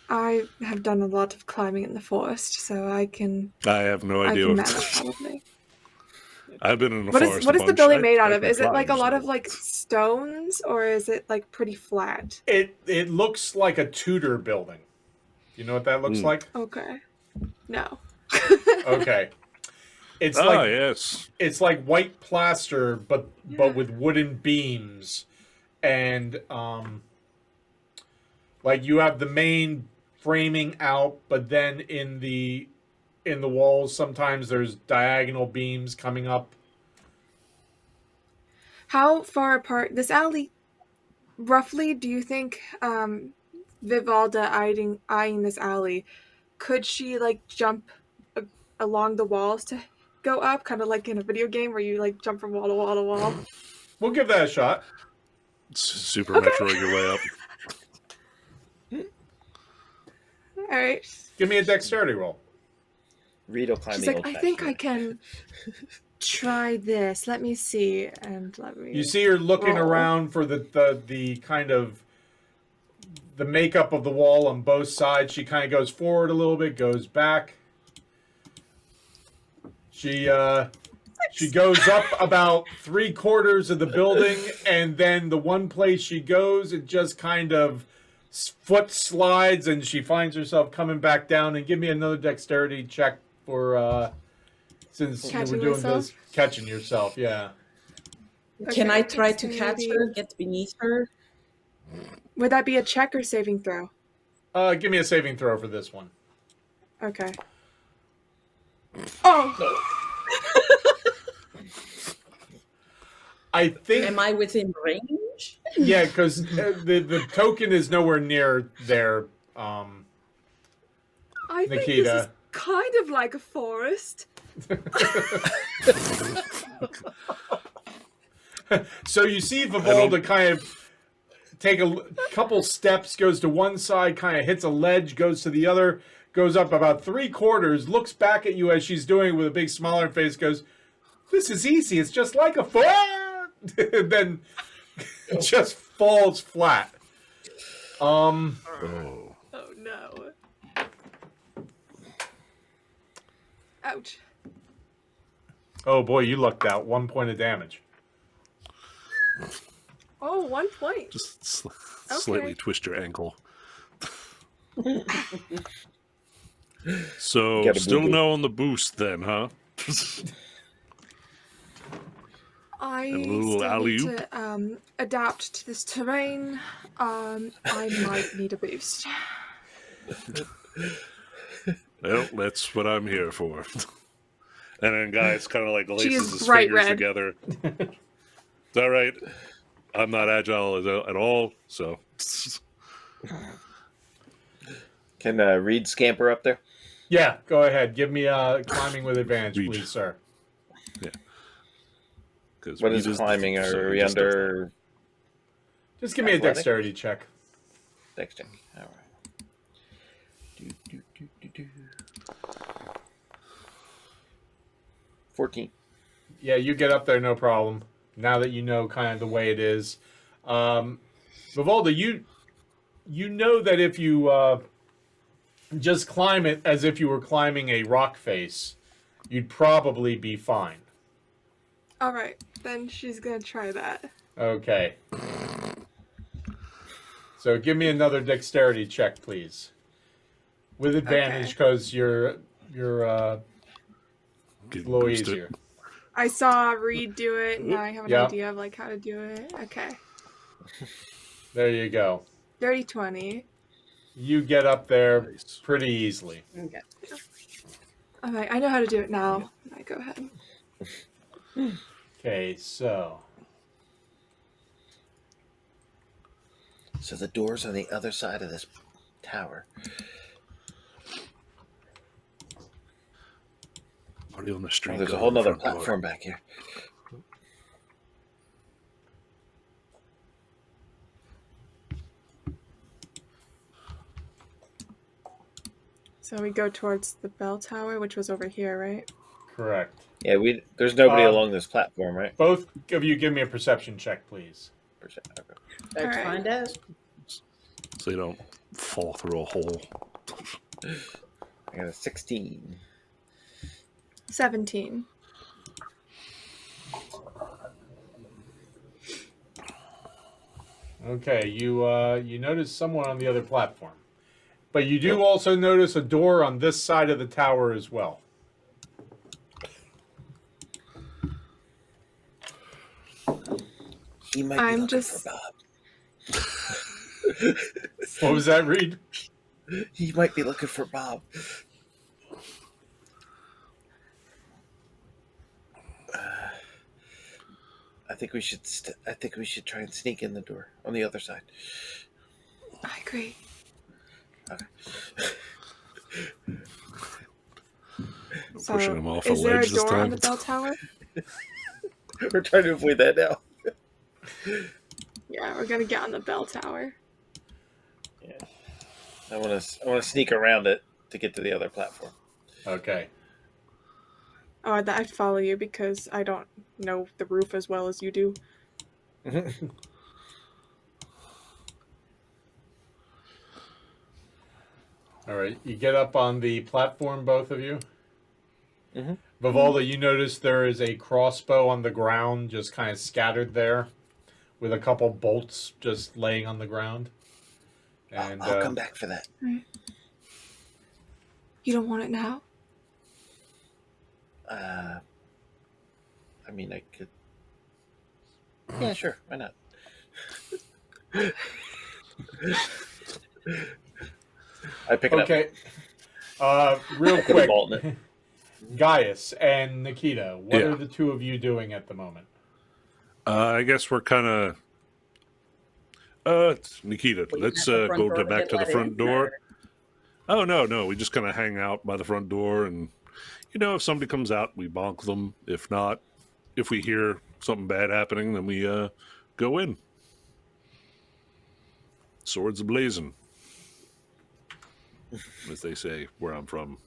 I have done a lot of climbing in the forest, so I can... I have no I idea. can manage, probably. I've been in the What forest. is the bunch. building made out I of? can Is it a climb, lot so- of stones, or is it pretty flat? It looks like a Tudor building. You know what that looks like? Okay. No. Okay. It's yes. it's like white plaster, but with wooden beams, and you have the main framing out, but then in the in the walls. Sometimes there's diagonal beams coming up. How far apart this alley? Roughly, do you think Vivalda eyeing this alley? Could she like jump along the walls to go up, kind of like in a video game where you like jump from wall to wall to wall? We'll give that a shot. Super Metroid your way up. All right. Give me a dexterity roll. Reed will climb She's the like, old I think I fashioned can try this. Let me see, and let me. You see her looking roll. around for the kind of the makeup of the wall on both sides. She kind of goes forward a little bit, goes back. She goes up about 3/4 of the building, and then the one place she goes, it just kind of foot slides, and she finds herself coming back down. And give me another dexterity check for since Catching you were doing myself? this, catching yourself. Yeah. Can Okay, I try to catch dexterity. her, get beneath her? Would that be a check or saving throw? Give me a saving throw for this one. Okay. Oh. I think. Am I within range? Yeah, because the token is nowhere near there. I think this Nikita. is kind of like a forest. So you see Vivalda kind of take a couple steps, goes to one side, kind of hits a ledge, goes to the other, goes up about 3/4, looks back at you as she's doing with a big smile on her face, goes, "This is easy. It's just like a forest." And then just falls flat. Oh. Oh no. Ouch. Oh boy, you lucked out. 1 point of damage. Oh, 1 point. Just slightly twist your ankle. So, Get a still boo-boo. no on the boost then, huh? I A little still need alley-oop? to adapt to this terrain. I might need a boost. Well, that's what I'm here for. And then guys kind of like She laces is his bright fingers red. together. It's all right. I'm not agile at all, so. Can Reed scamper up there? Yeah, go ahead. Give me climbing with advantage, Reach. please, sir. What is climbing? Are we under Just give me a Athletic? dexterity check. dex check? All right. Do. 14. Yeah, you get up there, no problem. Now that you know kind of the way it is. Vivalda, you know that if you just climb it as if you were climbing a rock face, you'd probably be fine. All right, then she's gonna try that. Okay. So give me another dexterity check, please. With advantage, because you're a Getting little boosted. easier. I saw Reed do it, and I have an Yeah. idea of like how to do it. Okay, There you go. dirty 20. You get up there Nice. pretty easily. Okay. All right, I know how to do it now. I go ahead. Okay, so So the door's on the other side of this tower. Party on the street. Oh, there's a go whole to the nother front door. platform back here. So we go towards the bell tower, which was over here, right? correct. Yeah, there's nobody Um, along this platform, right? Both of you give me a perception check, please. Okay. Let's Alright. find out. So you don't fall through a hole. I got a 16. 17. Okay, you notice someone on the other platform. But you do also notice a door on this side of the tower as well. He might be I'm looking just- for Bob. What was that, Reed? He might be looking for Bob. I think we should. I think we should try and sneak in the door on the other side. I agree. Okay. So, Pushing him off a is there a ledge this door on time. the bell tower? We're trying to avoid that now. Yeah, we're gonna get on the bell tower. Yeah. I want to sneak around it to get to the other platform. Okay. Oh, I'd follow you because I don't know the roof as well as you do. All right. You get up on the platform, both of you. Mm-hmm. Vivalda, you notice there is a crossbow on the ground, just kind of scattered there, with a couple bolts just laying on the ground. And I'll come back for that. Right. You don't want it now? I mean, I could. Yeah, sure. Why not? I pick it up. Okay. Real Put a quick, bolt in it. Gaius and Nikita, what Yeah. are the two of you doing at the moment? I guess we're kind of. Nikita, Well, you let's have the front go door to back get to the let front in, door. or- Oh, no. We just kind of hang out by the front door, and, if somebody comes out, we bonk them. If not, if we hear something bad happening, then we go in. Swords ablazing, as they say where I'm from.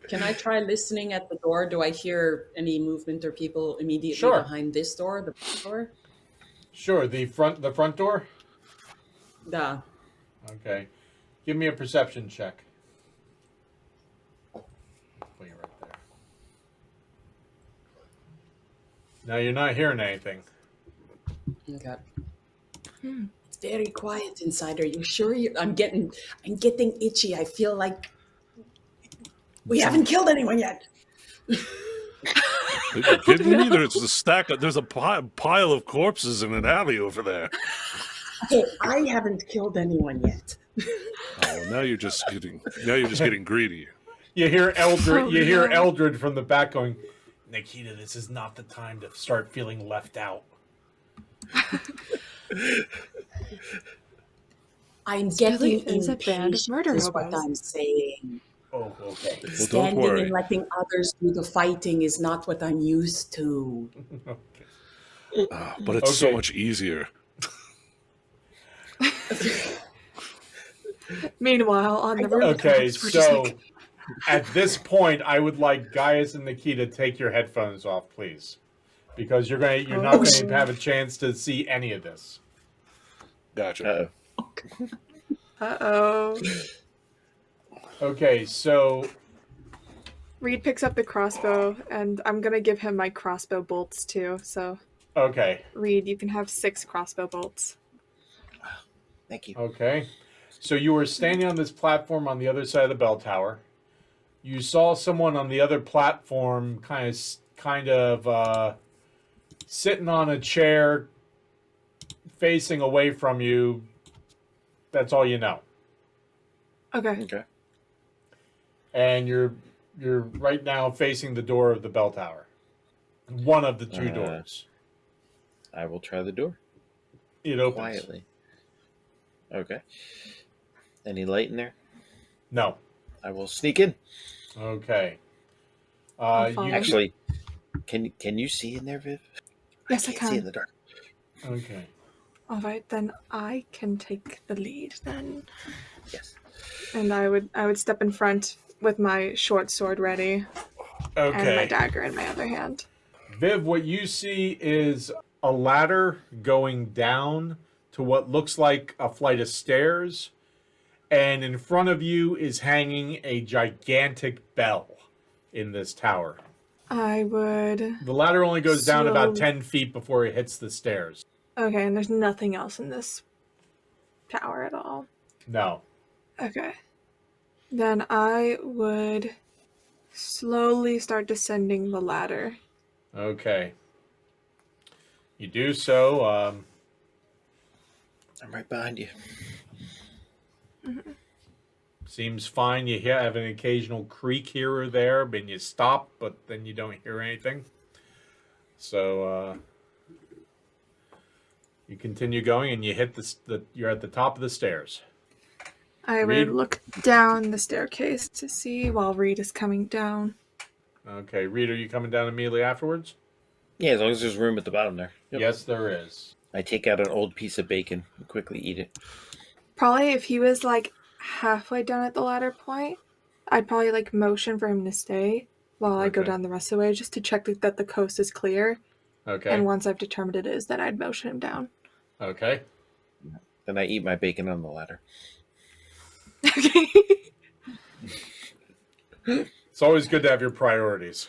Can I try listening at the door? Do I hear any movement or people immediately Sure. behind this door, the front door? Sure, the front door? Yeah. Okay. Give me a perception check. Put you right there. Now you're not hearing anything. Okay. It's very quiet inside. Are you sure? I'm getting itchy. I feel like we haven't killed anyone yet. Are you kidding me? There's a stack. There's a pile of corpses in an alley over there. Okay, I haven't killed anyone yet. Oh, now you're just getting greedy. You hear Eldred. Oh, You hear no. Eldred from the back going, "Nikita, this is not the time to start feeling left out." I'm really getting is a band of impatient, murder is what hobos. I'm saying. Oh, okay. Well, don't Standing worry. and letting others do the fighting is not what I'm used to. But it's so Okay. much easier. Meanwhile, on the roof, Okay, we're just so like, at this point, I would like Gaius and Nikita take your headphones off, please, because you're not Oh, going shit. to have a chance to see any of this. Gotcha. uh-oh. Okay, so Reed picks up the crossbow, and I'm gonna give him my crossbow bolts too. So, okay, Reed, you can have 6 crossbow bolts. Thank you. okay. So you were standing on this platform on the other side of the bell tower. You saw someone on the other platform, kind of sitting on a chair, facing away from you. That's all you know. Okay. Okay. And you're right now facing the door of the bell tower. One of the two doors. I will try the door It opens. quietly. Okay. Any light in there? No. I will sneak in. Okay. I'll follow. Actually, can you see in there, Viv? Yes, I can't see in can. the dark. Okay. All right, then I can take the lead then. Yes. And I would step in front with my short sword ready and my Okay. dagger in my other hand. Viv, what you see is a ladder going down to what looks like a flight of stairs. And in front of you is hanging a gigantic bell in this tower. I would. The ladder only goes down about So- 10 feet before it hits the stairs. Okay, and there's nothing else in this tower at all. No. Okay. Then I would slowly start descending the ladder. Okay. You do so. I'm right behind you. Seems fine. You have an occasional creak here or there, but you stop, but then you don't hear anything. So you continue going, and you hit you're at the top of the stairs. I Reed? would look down the staircase to see while Reed is coming down. Okay, Reed, are you coming down immediately afterwards? Yeah, as long as there's room at the bottom there. Yep. Yes, there is. I take out an old piece of bacon and quickly eat it. Probably if he was like halfway down at the ladder point, I'd probably like motion for him to stay while I go Okay. down the rest of the way just to check that the coast is clear. Okay. And once I've determined it is, then I'd motion him down. Okay. Then I eat my bacon on the ladder. Okay. It's always good to have your priorities.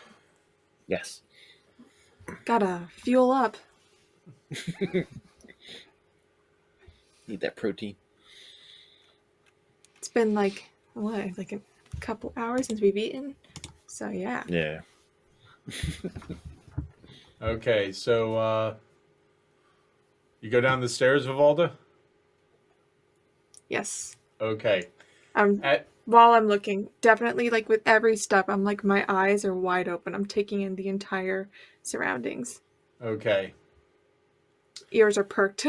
Yes. Gotta fuel up. Need that protein. It's been like a couple hours since we've eaten. So yeah. Yeah. Okay, so you go down the stairs, Vivalda? Yes. Okay. While I'm looking, definitely like with every step, I'm like my eyes are wide open. I'm taking in the entire surroundings. Okay. Ears are perked.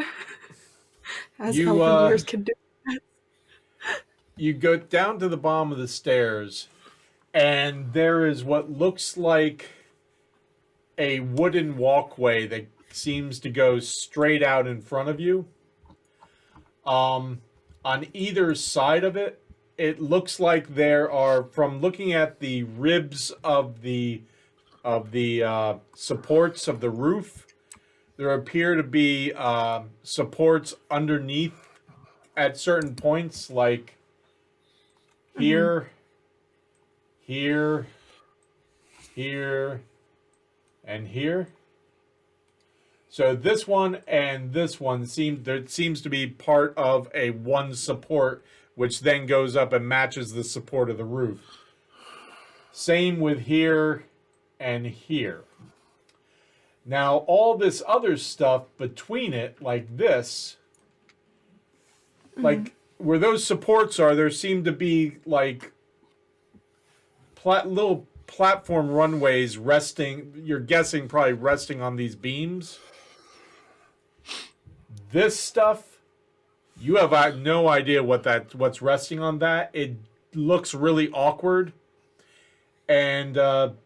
As You, elfin ears can do. You go down to the bottom of the stairs, and there is what looks like a wooden walkway that seems to go straight out in front of you. On either side of it, it looks like there are, from looking at the ribs of the supports of the roof, there appear to be supports underneath at certain points, like here, here, here, and here. So this one and this one seems to be part of a one support, which then goes up and matches the support of the roof. Same with here and here. Now all this other stuff between it, like this, like where those supports are, there seem to be like little platform runways resting, you're guessing probably resting on these beams. This stuff, you have no idea what's resting on that. It looks really awkward, and we'll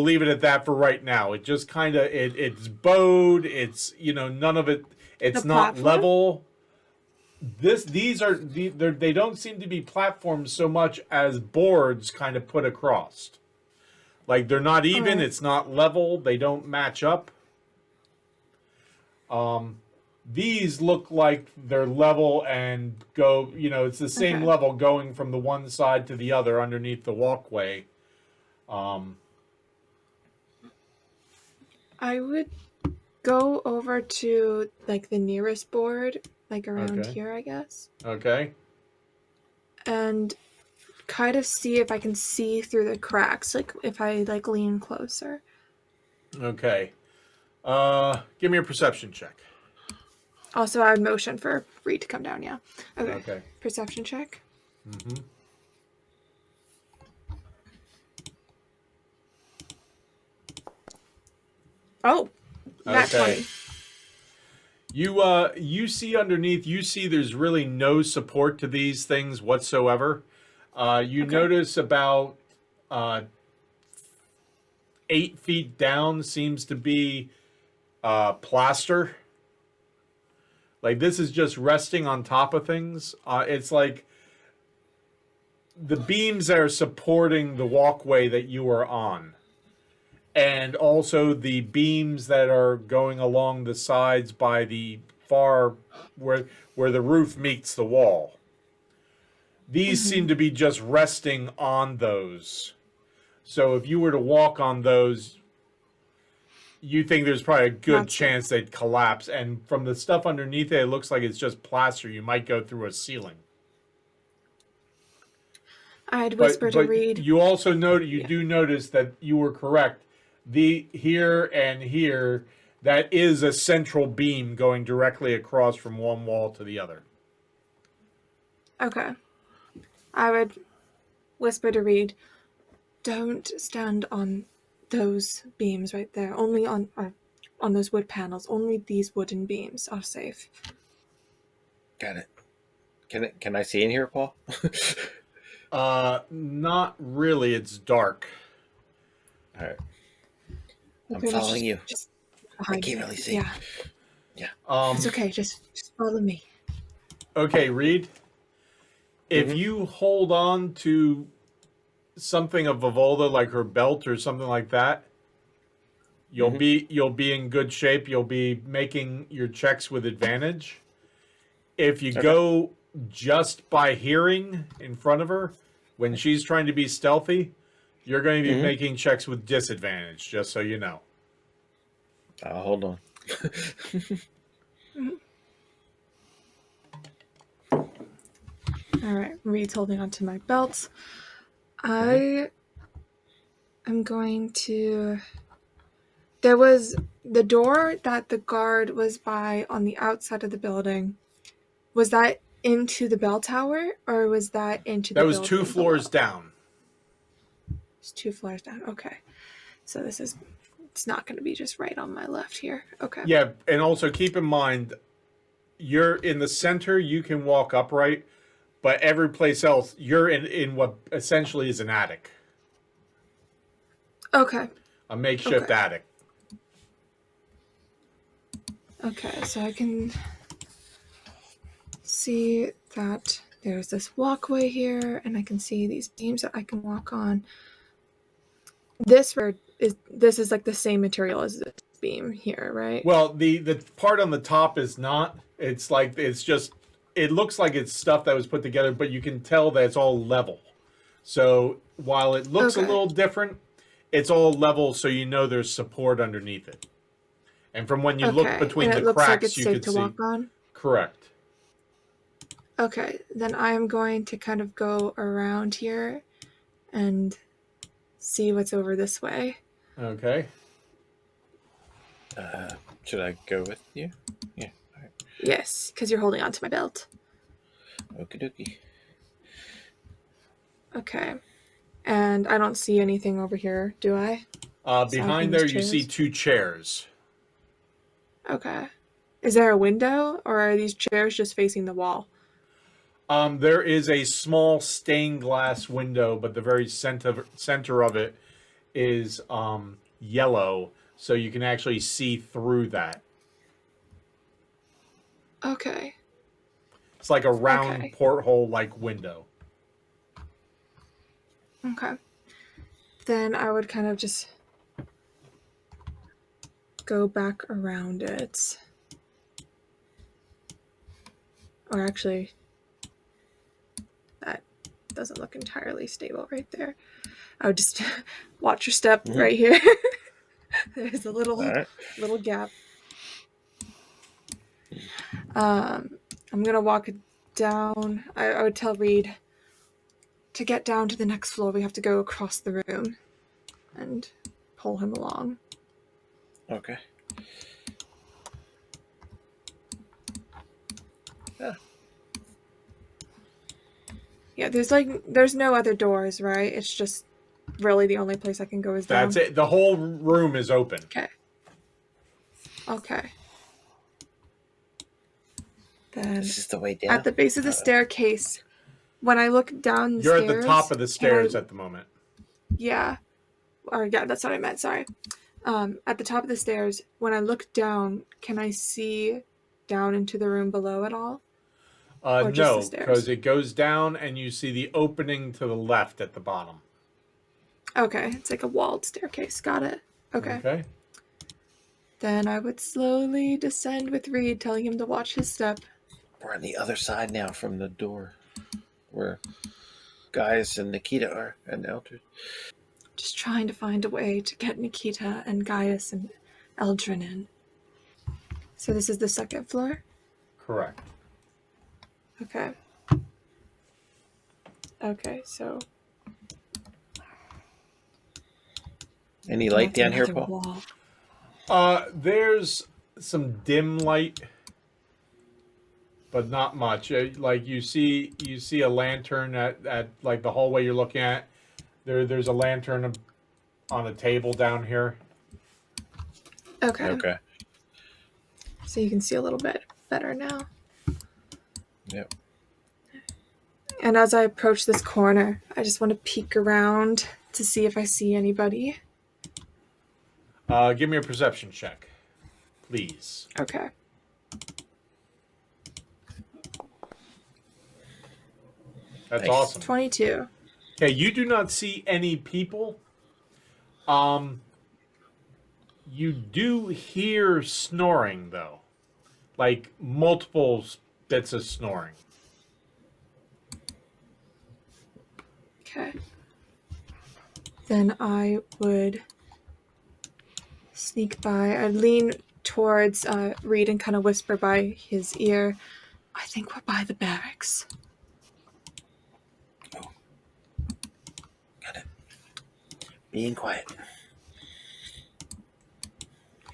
leave it at that for right now. It just kind of it's bowed. It's none of it. It's The not platform? level. They don't seem to be platforms so much as boards kind of put across. Like they're not even. Alright. It's not level. They don't match up. These look like they're level and go, it's the same Okay. level going from the one side to the other underneath the walkway. I would go over to like the nearest board, like around Okay. here, I guess, Okay. and kind of see if I can see through the cracks, like if I like lean closer. Okay. Give me a perception check. Also, I would motion for Reed to come down. Yeah. Okay. Okay. Perception check. Mm-hmm. Oh, nat Okay. 20. You see underneath, you see there's really no support to these things whatsoever. You Okay. notice about 8 feet down seems to be plaster. Like this is just resting on top of things. It's like the beams that are supporting the walkway that you are on. And also the beams that are going along the sides by the far where the roof meets the wall. These seem to be just resting on those. So if you were to walk on those, you think there's probably a good That's it. chance they'd collapse. And from the stuff underneath it, it looks like it's just plaster. You might go through a ceiling. I'd whisper to Reed. You also do notice that you were correct. The here and here, that is a central beam going directly across from one wall to the other. Okay. I would whisper to Reed, don't stand on those beams right there. Only on those wood panels. Only these wooden beams are safe. Got it. Can I see in here, Paul? Not really. It's dark. All right. I'm Okay, following you. Just I behind can't me. really see. Yeah, it's okay. Just follow me. Okay, Reed. If Mhm. you hold on to something of Vivolda, like her belt or something like that, you'll be in good shape. You'll be making your checks with advantage. If you go just by hearing in front of her when she's trying to be stealthy, you're going to be making checks with disadvantage, just so you know. Hold on. All right, Reed's holding onto my belt. I am going to. There was the door that the guard was by on the outside of the building. Was that into the bell tower, or was that into the That was building 2 floors below? down. It's 2 floors down. Okay, so it's not going to be just right on my left here. Okay. Yeah, and also keep in mind, you're in the center. You can walk upright, but every place else, you're in what essentially is an attic, Okay. a makeshift attic. Okay, so I can see that there's this walkway here, and I can see these beams that I can walk on. This is like the same material as this beam here, right? Well, the part on the top is not. It's like it looks like it's stuff that was put together, but you can tell that it's all level. So while it looks a little different, it's all level, so you know there's support underneath it. And from when you look between and the it looks like cracks, it's you safe can to see. walk on. Correct. Okay, then I am going to kind of go around here and see what's over this way. Okay. Should I go with you? Yeah. All right. Yes, because you're holding onto my belt. Okie dokie. Okay. And I don't see anything over here, do I? Behind there, you see 2 chairs. Okay. Is there a window, or are these chairs just facing the wall? There is a small stained glass window, but the very center of it is yellow, so you can actually see through that. Okay. It's like a round porthole-like window. Okay. Then I would kind of just go back around it. Or actually, that doesn't look entirely stable right there. I would just watch your step right here. There's a little gap. I'm gonna walk down. I would tell Reed to get down to the next floor. We have to go across the room and pull him along. Okay. Yeah, there's no other doors, right? It's just really the only place I can go is down. That's it. The whole room is open. Okay. Then This is the way down. at the base of the staircase, when I look down the You're stairs... at the top of the stairs at the moment. Yeah. Yeah, that's what I meant, sorry. At the top of the stairs, when I look down, can I see down into the room below at all? No, because it goes down and you see the opening to the left at the bottom. Okay, it's like a walled staircase. Got it. Okay. Then I would slowly descend with Reed, telling him to watch his step. We're on the other side now from the door where Gaius and Nikita are, and Eldred. Just trying to find a way to get Nikita and Gaius and Eldrin in. So this is the second floor? Correct. Okay, so... Any light down here, Paul? Wall. There's some dim light, but not much. Like you see a lantern at like the hallway you're looking at. There's a lantern on a table down here. Okay. Okay. So you can see a little bit better now. Yep. And as I approach this corner, I just want to peek around to see if I see anybody. Give me a perception check, please. Okay. That's Nice. awesome. 22. Okay, you do not see any people. You do hear snoring, though. Like multiple bits of snoring. Okay. Then I would sneak by. I'd lean towards Reed and kind of whisper by his ear, I think we're by the barracks. Got it. Being quiet.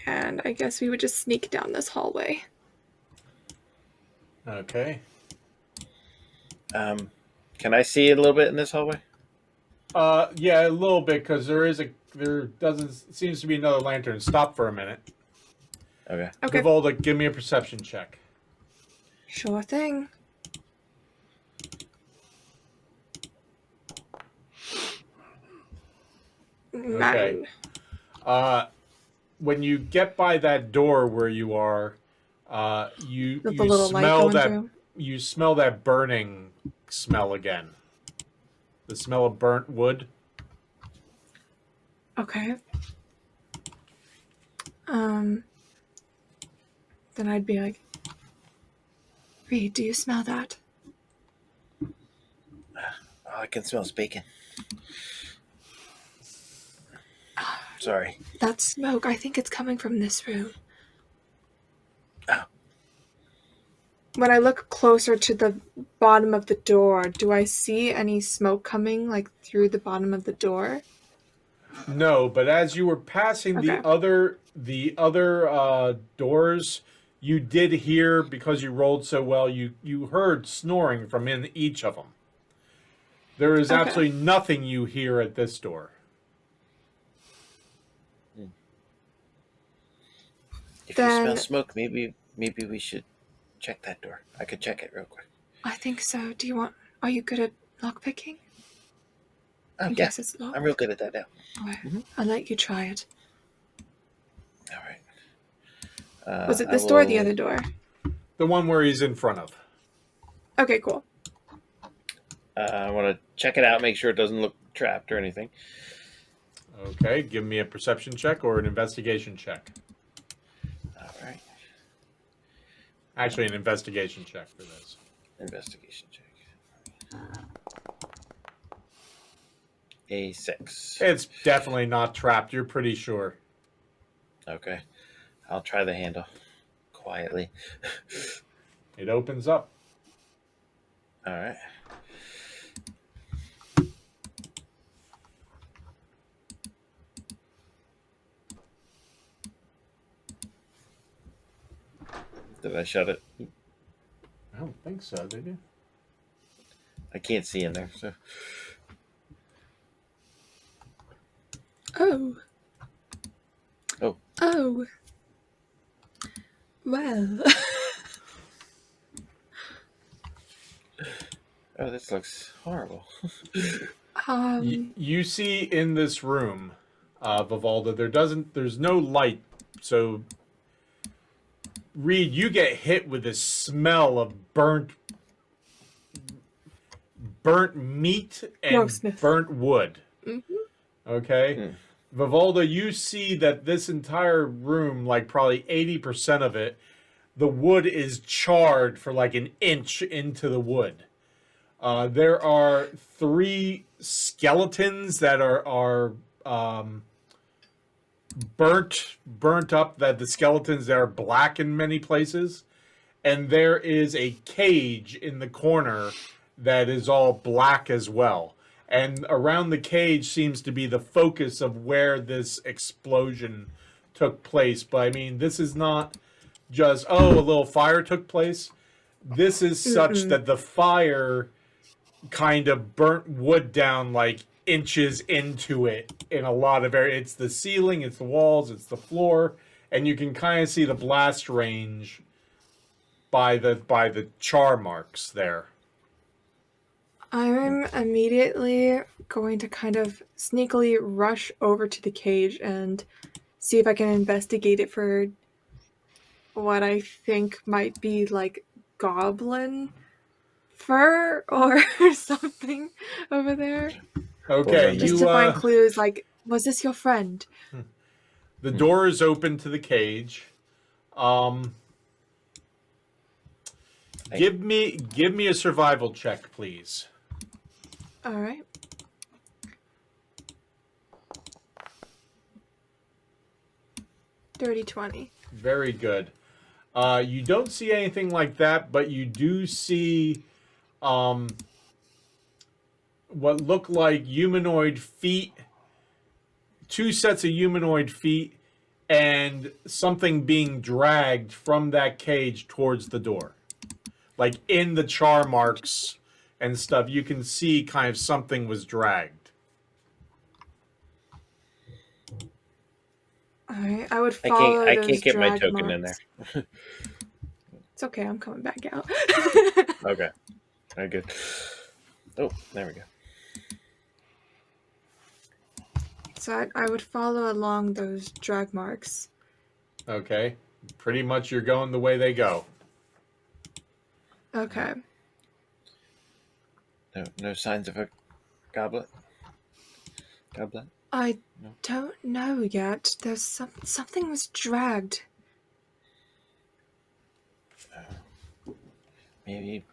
And I guess we would just sneak down this hallway. Okay. Can I see a little bit in this hallway? Yeah, a little bit, because seems to be another lantern. Stop for a minute. Okay. Okay. Vivalda, give me a perception check. Sure thing. Okay. 9. When you get by that door where you are, you With the little light smell going that through. you smell that burning smell again. The smell of burnt wood. Okay. Then I'd be like, Reed, do you smell that? Oh, I can smell bacon. Sorry. That smoke, I think it's coming from this room. Oh. When I look closer to the bottom of the door, do I see any smoke coming, like, through the bottom of the door? No, but as you were passing Okay. the other doors, you did hear, because you rolled so well, you heard snoring from in each of them. There is Okay. absolutely nothing you hear at this door. If you smell Then- smoke, maybe we should check that door. I could check it real quick. I think so. Are you good at lockpicking? Oh, In yeah. case it's locked. I'm real good at that now. Okay. Mhm. I'll let you try it. All right. Was it I this door or the will- other door? The one where he's in front of. Okay, cool. I want to check it out, make sure it doesn't look trapped or anything. Okay, give me a perception check or an investigation check. All right. Actually, an investigation check for this. Investigation check. A 6. It's definitely not trapped. You're pretty sure. Okay. I'll try the handle quietly. It opens up. All right. Did I shut it? I don't think so, did you? I can't see in there, so. Oh. Oh. Oh. Well. Oh, this looks horrible. You see in this room, Vivalda, there's no light, so Reed, you get hit with this smell of burnt meat and Grossness. burnt wood. Mhm. Okay? Vivalda, you see that this entire room, like probably 80% of it, the wood is charred for like an inch into the wood. There are 3 skeletons that are burnt up. That the skeletons that are black in many places, and there is a cage in the corner that is all black as well. And around the cage seems to be the focus of where this explosion took place. But I mean, this is not just a little fire took place. This is such that the fire kind of burnt wood down like inches into it in a lot of areas. It's the ceiling, it's the walls, it's the floor, and you can kind of see the blast range by the char marks there. I'm immediately going to kind of sneakily rush over to the cage and see if I can investigate it for what I think might be like goblin fur or something over there. Okay, Just to find clues like, was this your friend? The door is open to the cage. Give me a survival check, please. All right. Dirty 20. Very good. You don't see anything like that, but you do see what look like humanoid feet, 2 sets of humanoid feet, and something being dragged from that cage towards the door. Like in the char marks and stuff, you can see kind of something was dragged. Alright, I would follow I those can't get my drag token marks. in there. It's okay, I'm coming back out. Okay. All right, good. Oh, there we go. So I would follow along those drag marks. Okay. Pretty much you're going the way they go. Okay. No signs of a goblet? Goblet? I No. don't know yet. There's something was dragged. Maybe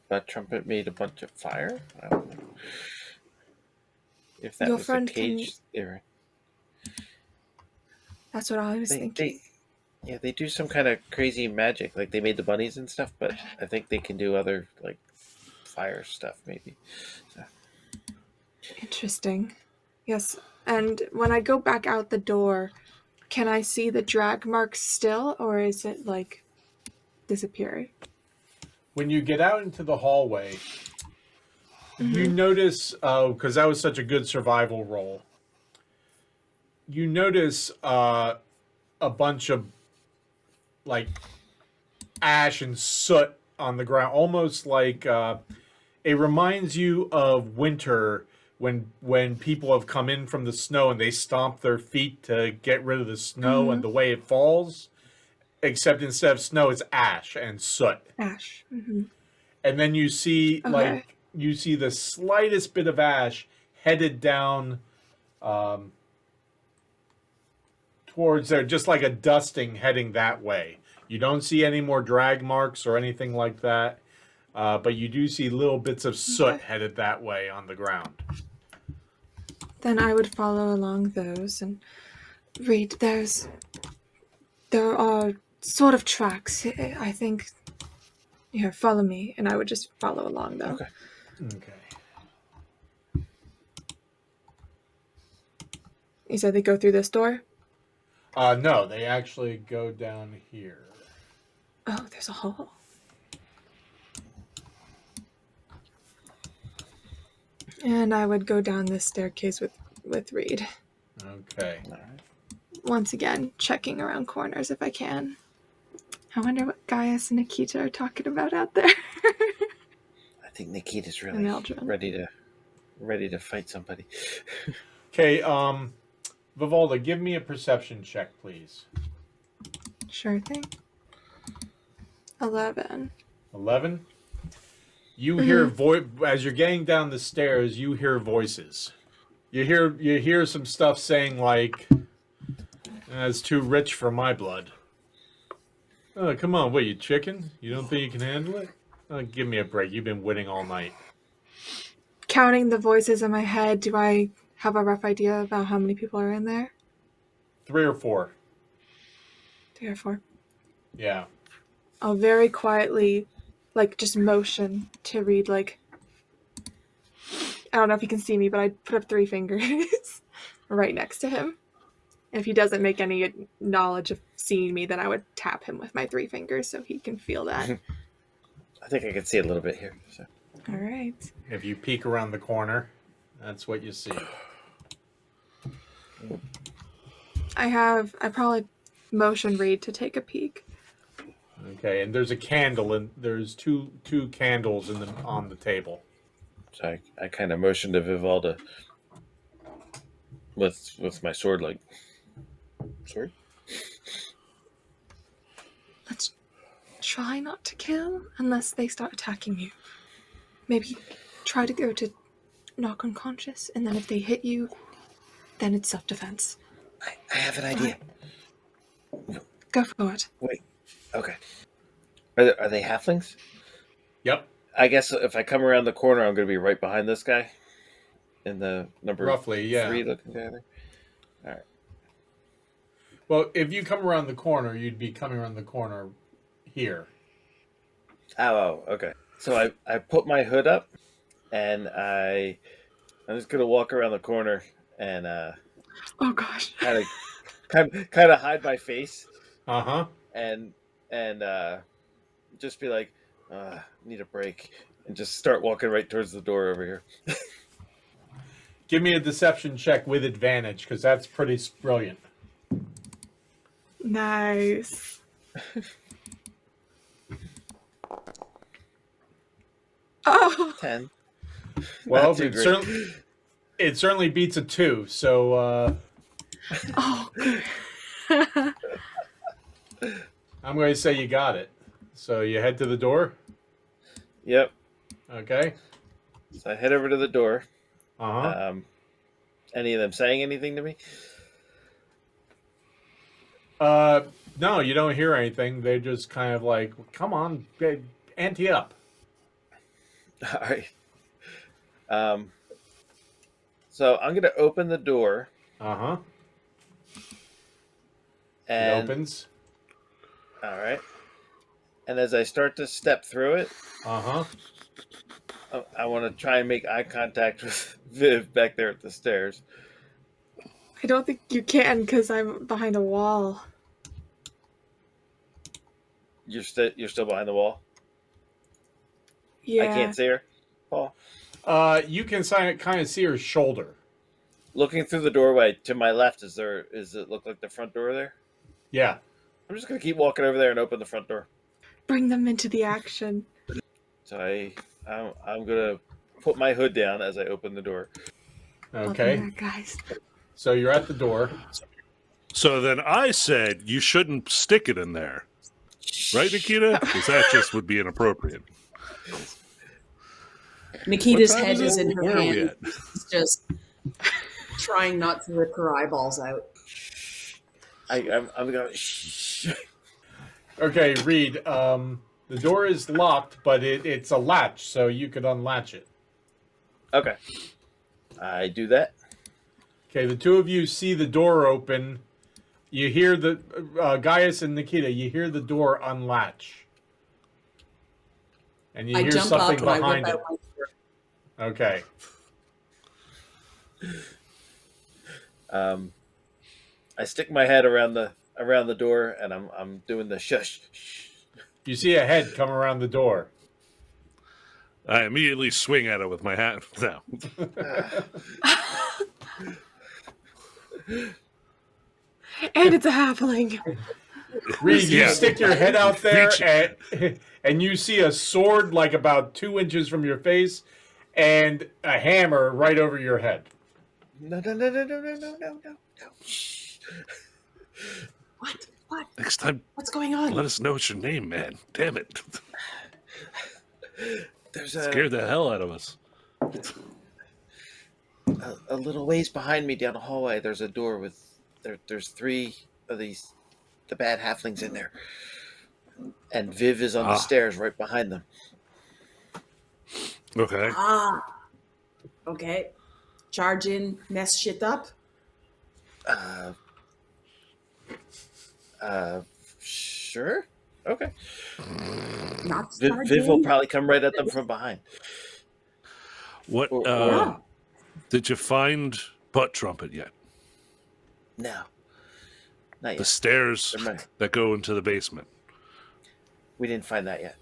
Butt Trumpet made a bunch of fire? I don't know. If that Your was friend a cage, there. That's what I was thinking. They do some kind of crazy magic. Like they made the bunnies and stuff, but I think they can do other like fire stuff maybe. So. Interesting. Yes, and when I go back out the door, can I see the drag marks still, or is it like disappearing? When you get out into the hallway, you notice, because that was such a good survival roll, you notice a bunch of like ash and soot on the ground, almost like it reminds you of winter when people have come in from the snow and they stomp their feet to get rid of the snow and the way it falls, except instead of snow it's ash and soot. Ash. And then you see you see the slightest bit of ash headed down towards there, just like a dusting heading that way. You don't see any more drag marks or anything like that, but you do see little bits of soot headed that way on the ground. Then I would follow along those and read those. There are sort of tracks. I think. Here, follow me, and I would just follow along though. Okay. You said they go through this door? No, they actually go down here. Oh, there's a hole. And I would go down this staircase with Reed. Okay. All right. Once again, checking around corners if I can. I wonder what Gaius and Nikita are talking about out there. I think Nikita's really ready to fight somebody. Okay, Vivalda, give me a perception check, please. Sure thing. 11. 11? You hear as you're getting down the stairs, you hear voices. You hear some stuff saying like, "It's too rich for my blood." Oh, come on, what, you chicken? You don't think you can handle it? Oh, give me a break. You've been winning all night. Counting the voices in my head, do I have a rough idea about how many people are in there? 3 or 4. 3 or 4. Yeah. I'll very quietly, like, just motion to Reed, like, I don't know if you can see me, but I put up 3 fingers right next to him. And if he doesn't make any knowledge of seeing me, then I would tap him with my 3 fingers so he can feel that. I think I can see a little bit here. So. All right. If you peek around the corner, That's what you see. I probably motion Reed to take a peek. Okay, and there's a candle, and there's two candles on the table. So I kind of motioned to Vivalda with my sword, like, sword? Let's try not to kill unless they start attacking you. Maybe try to go to knock unconscious, and then if they hit you, then it's self-defense. I have an idea. Go for it. Wait, okay. Are they halflings? Yep. I guess if I come around the corner, I'm going to be right behind this guy in the number Roughly, yeah. 3 looking guy there. All right. Well, if you come around the corner, you'd be coming around the corner here. Oh, okay. So I put my hood up, and I'm just going to walk around the corner and Oh gosh. kind of hide my face Uh-huh. and just be like, need a break, and just start walking right towards the door over here. Give me a deception check with advantage, because that's pretty brilliant. Nice. Oh. 10. Well, Not too great. it certainly beats a 2, so Oh. I'm going to say you got it. So you head to the door? Yep. Okay. So I head over to the door. Uh-huh. Any of them saying anything to me? No, you don't hear anything. They're just kind of like, come on, ante up. All right. So I'm going to open the door. Uh-huh. And, It opens. All right. And as I start to step through it, Uh-huh. I want to try and make eye contact with Viv back there at the stairs. I don't think you can because I'm behind a wall. You're still behind the wall? Yeah. I can't see her, Paul? You can kind of see her shoulder. Looking through the doorway to my left, does it look like the front door there? Yeah. I'm just going to keep walking over there and open the front door. Bring them into the action. So I'm going to put my hood down as I open the door. Okay. Welcome back, guys. So you're at the door. So then I said you shouldn't stick it in there. Right, Nikita? Because that just would be inappropriate. Nikita's What time head is is it? in her Where are we hand. at? She's just trying not to rip her eyeballs out. I'm going to... Okay, Reed. The door is locked, but it's a latch, so you could unlatch it. Okay. I do that. Okay, the two of you see the door open. You hear the Gaius and Nikita. You hear the door unlatch, and you I hear jump something up and I behind whip it. out my sword. Okay. I stick my head around the door, and I'm doing the shush. You see a head come around the door. I immediately swing at it with my hat. No. And it's a halfling. Reed, you Yeah. stick your head out there, Reach and you see a sword like about 2 inches from your face, and a hammer right over your head. No. Shh. What? What? Next time, What's going on? let us know what's your name, man. Damn it. There's Scared the hell out of us. a little ways behind me down the hallway. There's a door with there's 3 of the bad halflings in there, and Viv is on the stairs right behind them. Okay. Okay. Charge in, mess shit up. Sure. Okay. Not charge Viv will in. probably come right at them from behind. What? Yeah. Did you find Butt Trumpet yet? No. Not The yet. stairs Never mind. that go into the basement. We didn't find that yet.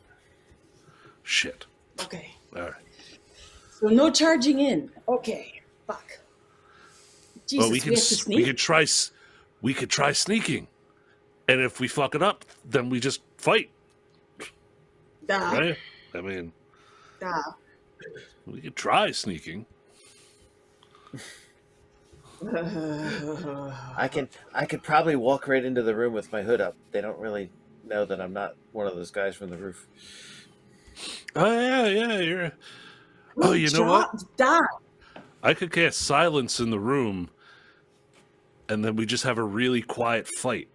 Shit. Okay. All right. So no charging in. Okay. Fuck. Jesus, Well, we have to sneak. we could try sneaking, and if we fuck it up, then we just fight, Duh. right? I mean, Duh. we could try sneaking. I could probably walk right into the room with my hood up. They don't really know that I'm not one of those guys from the roof. Oh yeah, you're. Oh, you know what? Duh. I could cast silence in the room, and then we just have a really quiet fight.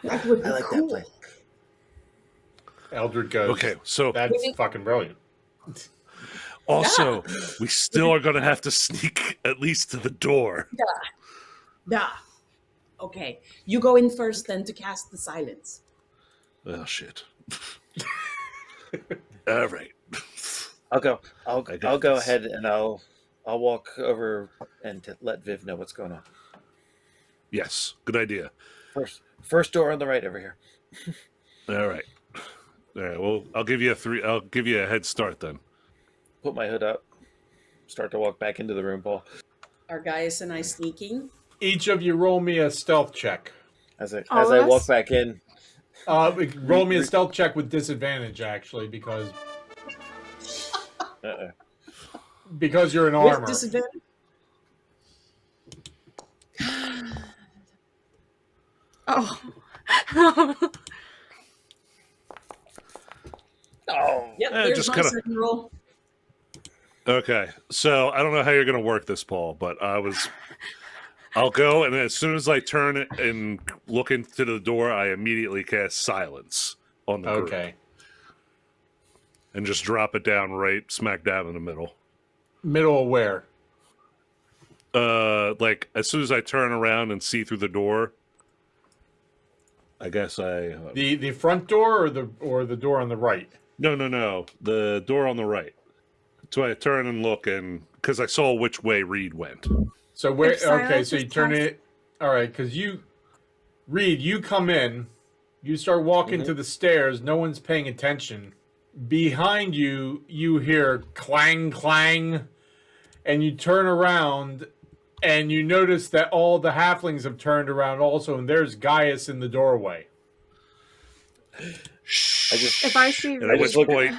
That would be I like cool. that plan. Eldred goes, Okay, so that's fucking brilliant. also we still are going to have to sneak at least to the door. Duh. Okay. You go in first then to cast the silence. Oh shit! All right. I'll go. I'll got go this. ahead and I'll walk over and let Viv know what's going on. Yes, good idea. First door on the right over here. All right. Well, I'll give you a head start then. Put my hood up. Start to walk back into the room, Paul. Are Gaius and I sneaking? Each of you roll me a stealth check. As I All of walk us? back in, Roll me a stealth check with disadvantage, actually, because you're in With armor. disadvantage? Oh. oh, Yep, Eh, there's just my kinda- second roll. Okay, so I don't know how you're going to work this, Paul, but I'll go, and as soon as I turn it and look into the door, I immediately cast silence on the group Okay. and just drop it down right smack dab in the middle. Middle of where? Like as soon as I turn around and see through the door, I guess The front door or the door on the right? No, the door on the right. So I turn and look, and because I saw which way Reed went. So where? If Okay, silence so is you turn cast- it. All right, because Reed, you come in, you start walking to the stairs. No one's paying attention. Behind you, you hear clang, clang, and you turn around, and you notice that all the halflings have turned around also, and there's Gaius in the doorway. If I see And at which Reed, point,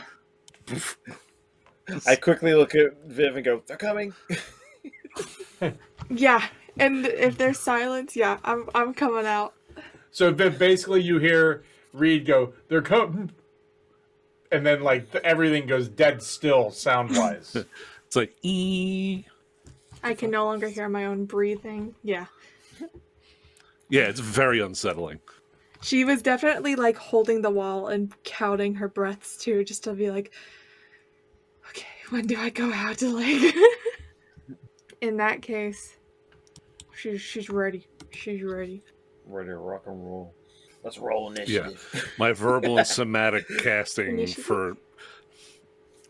I quickly look at Viv and go, "They're coming." yeah, and if there's silence, yeah, I'm coming out. So basically, you hear Reed go, "They're coming," and then like everything goes dead still sound wise. it's like, ee. I can no longer hear my own breathing. Yeah. Yeah, it's very unsettling. She was definitely like holding the wall and counting her breaths too, just to be like, okay, when do I go out to like? In that case, she's ready. She's ready. Ready to rock and roll. Let's roll initiative. My verbal and somatic casting Initiative.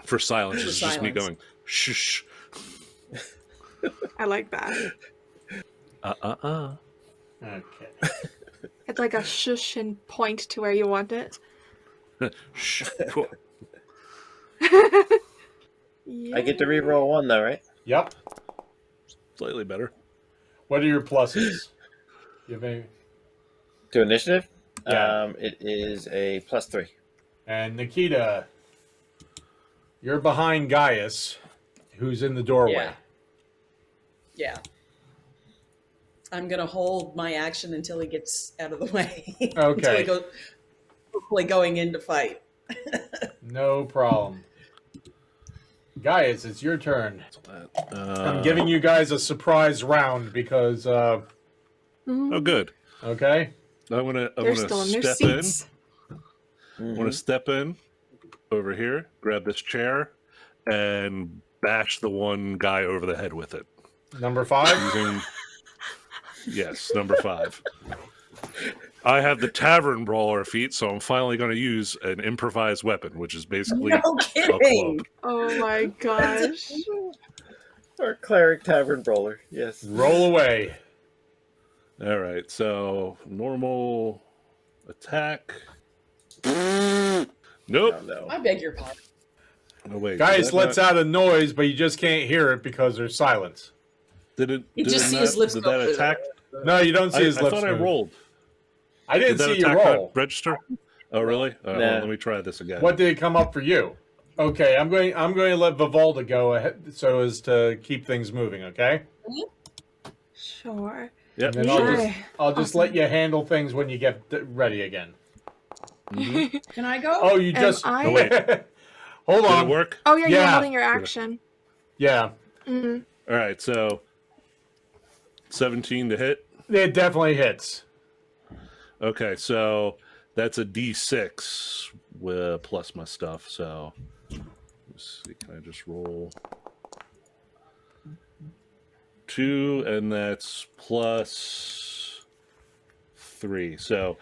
for silence For is just me silence. going, shush. I like that. Okay. It's like a shush and point to where you want it. Shh. I get to re-roll one though, right? Yep. Slightly better. What are your pluses? You have any? To initiative? Yeah. It is a +3. And Nikita, you're behind Gaius, who's in the doorway. Yeah. I'm gonna hold my action until he gets out of the way. Okay. Until he hopefully going in to fight. No problem. Gaius, it's your turn. I'm giving you guys a surprise round because, Oh, good. okay? I'm gonna They're still in their step seats. in. I want to step in over here, grab this chair, and bash the one guy over the head with it. Number 5? Using yes, number 5. I have the tavern brawler feat, so I'm finally going to use an improvised weapon, which is basically No a kidding. club. Oh my gosh. Or cleric tavern brawler. Yes. Roll away. All right, so normal attack. Nope. Oh, no. I beg your pardon. Oh, wait. Gaius lets out a noise, but you just can't hear it because there's silence. You just see his lips Did go. that attack? No, you don't see his I lips thought I move. rolled. I didn't Did that see you attack not roll. register? Oh, really? All right, Nah. well, let me try this again. What did it come up for you? Okay, I'm going to let Vivalda go ahead so as to keep things moving, okay? Sure. Yep, And then sure. I'll just let you handle things when you get ready again. Mhm. Can I go? Oh, you Am just I- Oh, wait. Hold Did on. it work? Oh yeah, you're Yeah. holding your action. Yeah, Mm-hmm. All right, so 17 to hit. it definitely hits. Okay, so that's a D6 plus my stuff. So let's see, can I just roll 2, and that's plus 3. So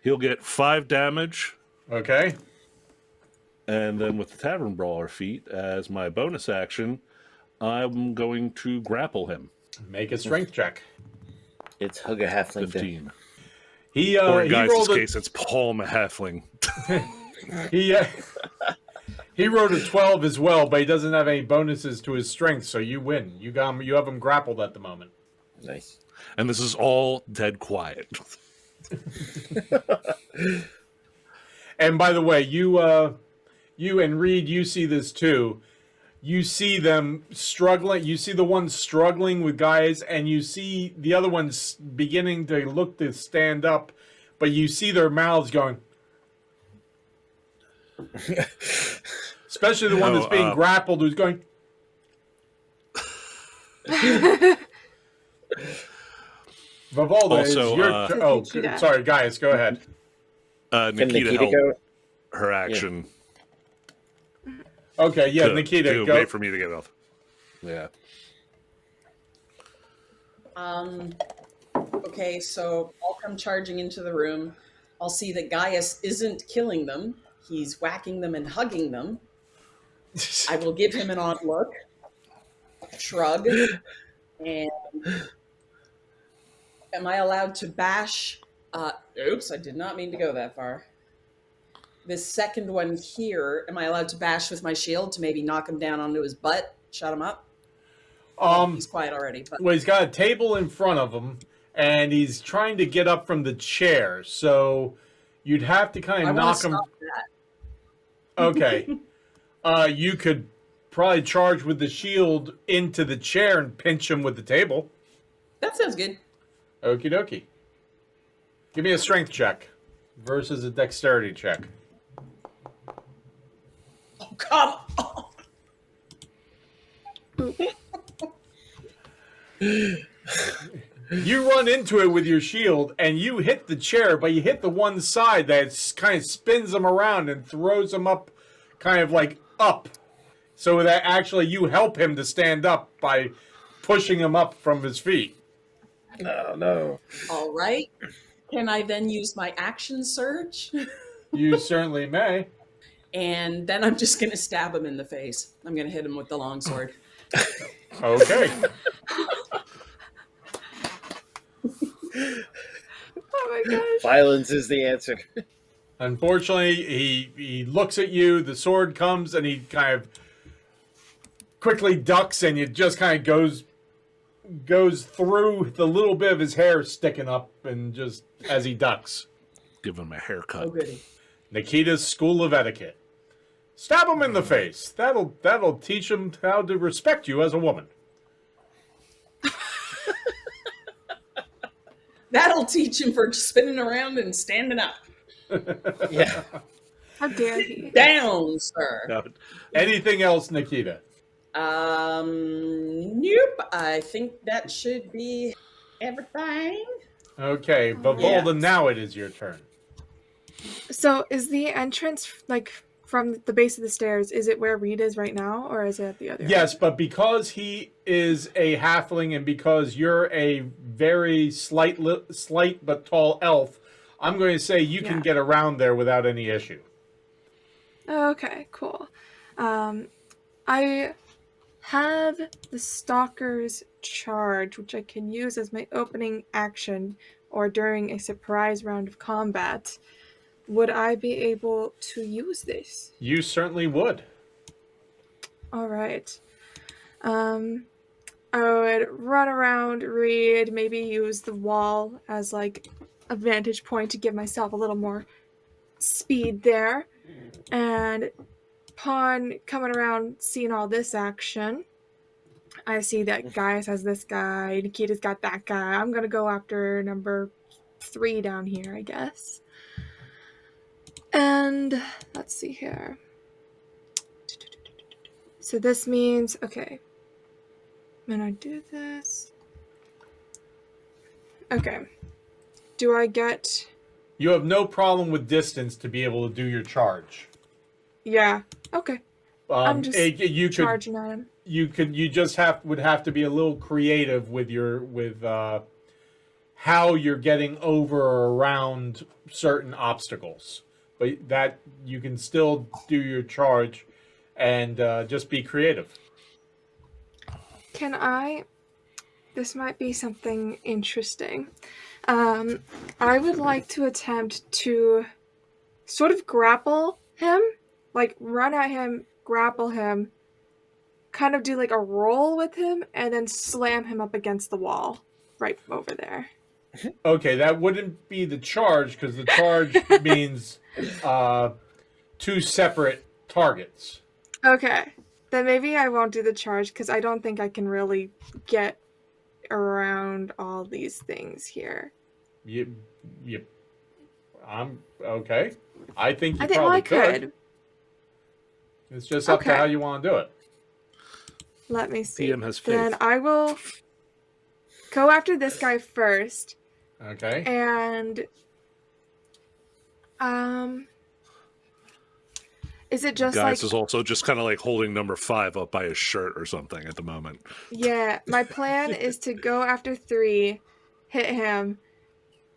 he'll get 5 damage, Okay. and then with the Tavern Brawler feat as my bonus action, I'm going to grapple him. Make a strength check. It's Hug a Halfling Day. 15. He Or in he Gaius' rolled a case, it's Palm a Halfling. he wrote a 12 as well, but he doesn't have any bonuses to his strength, so you win. You have him grappled at the moment. Nice. And this is all dead quiet. And by the way, you and Reed, you see this too. You see them struggling. You see the one struggling with guys, and you see the other ones beginning to look to stand up, but you see their mouths going. Especially the one that's being grappled, who's going. Vivalda, Also, is your oh, Nikita. sorry, Gaius, go ahead. Nikita Nikita held go? her action. Okay, yeah, to Nikita, go. wait for me to get off. Yeah. Okay, so I'll come charging into the room. I'll see that Gaius isn't killing them. He's whacking them and hugging them. I will give him an odd look, shrug, and am I allowed to bash? Oops, I did not mean to go that far. This second one here, am I allowed to bash with my shield to maybe knock him down onto his butt, shut him up? He's quiet already. But Well, he's got a table in front of him, and he's trying to get up from the chair. So you'd have to kind I of want knock to him. stop that. Okay. You could probably charge with the shield into the chair and pinch him with the table. That sounds good. Okie dokie. Give me a strength check versus a dexterity check. Oh, come on. You run into it with your shield, and you hit the chair, but you hit the one side that kind of spins him around and throws him up, kind of like up. So that actually you help him to stand up by pushing him up from his feet. Oh, no. All right. Can I then use my action surge? You certainly may. And then I'm just going to stab him in the face. I'm going to hit him with the longsword. Okay. Oh my gosh. Violence is the answer. Unfortunately, he looks at you, the sword comes, and he kind of quickly ducks, and it just kind of goes through the little bit of his hair sticking up, and just as he ducks. Give him a haircut. Oh, goody. Nikita's School of Etiquette. Stab him in the face. That'll teach him how to respect you as a woman. That'll teach him for spinning around and standing up. Yeah. How dare he? Down, sir. Now, Anything else, Nikita? Nope. I think that should be everything. Okay, Vivalda, Yes. now it is your turn. So is the entrance like from the base of the stairs? Is it where Reed is right now, or is it at the other? Yes, but because he is a halfling and because you're a very slight but tall elf, I'm going to say you can Yeah. get around there without any issue. Okay, cool. I have the Stalker's Charge, which I can use as my opening action or during a surprise round of combat. Would I be able to use this? You certainly would. All right. I would run around, read, maybe use the wall as like a vantage point to give myself a little more speed there. And upon coming around, seeing all this action, I see that Gaius has this guy, Nikita's got that guy. I'm gonna go after number 3 down here, I guess. And let's see here. So this means, okay, when I do this, okay, do I get, You have no problem with distance to be able to do your charge. yeah, okay, I'm just you could charging at him. you just would have to be a little creative with how you're getting over or around certain obstacles, but that you can still do your charge and just be creative. Can I, this might be something interesting. I would like to attempt to sort of grapple him, like run at him, grapple him, kind of do like a roll with him, and then slam him up against the wall right over there. Okay, that wouldn't be the charge because the charge means 2 separate targets. Okay, then maybe I won't do the charge because I don't think I can really get around all these things here. I'm okay. I think you I think probably I could. It's just up to Okay. how you want to do it. Let me see. PM has faith. Then I will go after this guy first. Okay. And is it just Gaius like, is also just kind of like holding number 5 up by his shirt or something at the moment. yeah, my plan is to go after 3, hit him,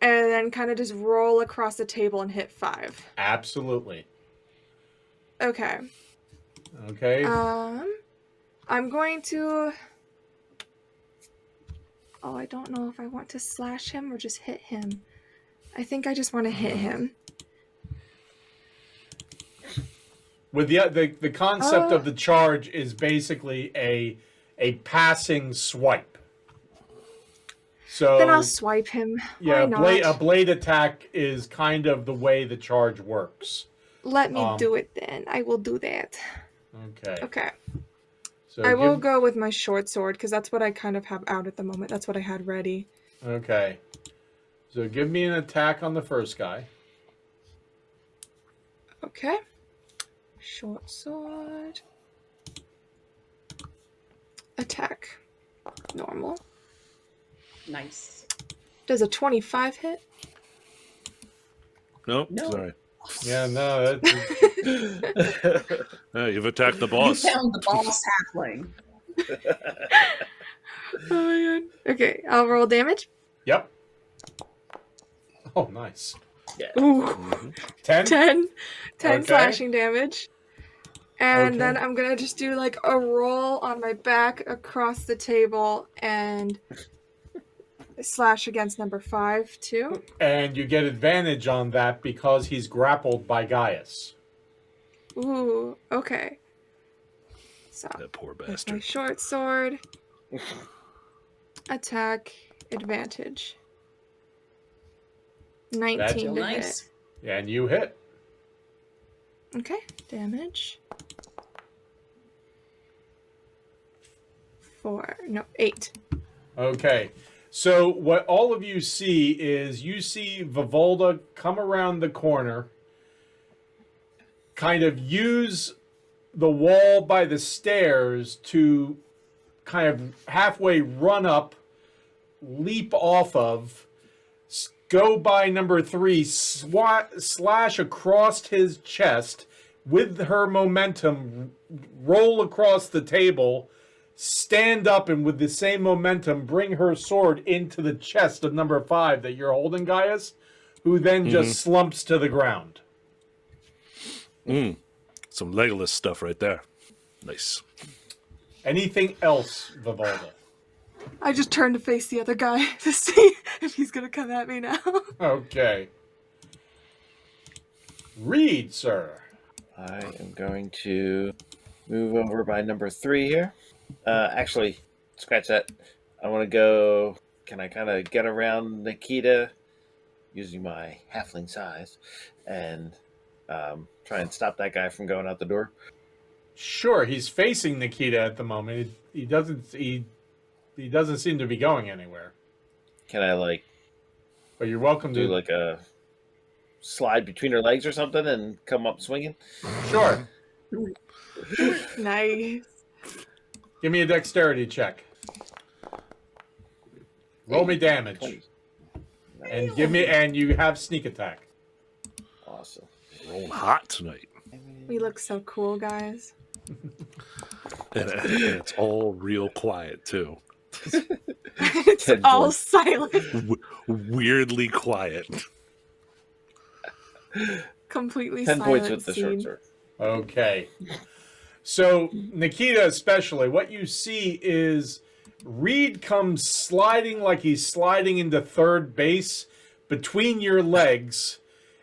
and then kind of just roll across the table and hit 5. Absolutely. Okay. Okay. I'm going to, oh, I don't know if I want to slash him or just hit him. I think I just want to hit him. With the concept of the charge is basically a passing swipe. So Then I'll swipe him. yeah, Why not? a blade attack is kind of the way the charge works. Let me do it then. I will do that. Okay. Okay. So I will go with my short sword because that's what I kind of have out at the moment. That's what I had ready. Okay. So give me an attack on the first guy. Okay. Short sword. Attack. Normal. Nice. Does a 25 hit? Nope, No. sorry. Yeah, no. That's, You've attacked the boss. You found the boss halfling. Oh my god. Okay, I'll roll damage. yep. Oh, nice. Ooh. 10? 10 Okay. slashing damage. And Okay. then I'm gonna just do like a roll on my back across the table and slash against number 5 too. And you get advantage on that because he's grappled by Gaius. Ooh, okay. So That poor with my bastard. short sword. Attack advantage. 19 Still to nice. And you hit. hit. Okay, damage. 8. Okay. So what all of you see is you see Vivalda come around the corner, kind of use the wall by the stairs to kind of halfway run up, leap off of, go by number 3, slash across his chest with her momentum, roll across the table, stand up, and with the same momentum bring her sword into the chest of number 5 that you're holding, Gaius, who then just slumps to the ground. Some Legolas stuff right there. Nice. Anything else, Vivalda? I just turned to face the other guy to see if he's gonna come at me now. Okay. Read, sir. I am going to move over by number 3 here. Actually, scratch that. I want to go. Can I kind of get around Nikita using my halfling size and try and stop that guy from going out the door? Sure, he's facing Nikita at the moment. He doesn't seem to be going anywhere. Can I But you're welcome do to a slide between her legs or something and come up swinging? Sure. Nice. Give me a dexterity check. Roll me damage. 20. And you have sneak attack. Awesome. Rolling hot tonight. We look so cool, guys. And it's all real quiet, too. It's 10 all points. silent. Weirdly quiet. Completely 10 silent points with the short scene. sword. Okay. So, Nikita especially, what you see is Reed comes sliding like he's sliding into third base between your legs.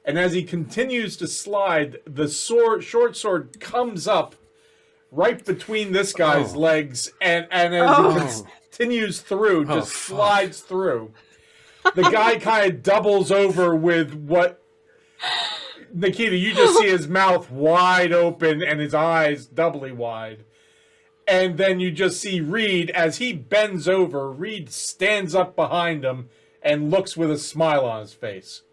And as he continues to slide, the short sword comes up right between this guy's legs. And as he continues through, just slides through. The guy kind of doubles over with what... Nikita, you just see his mouth wide open and his eyes doubly wide. And then you just see Reed, as he bends over, Reed stands up behind him and looks with a smile on his face.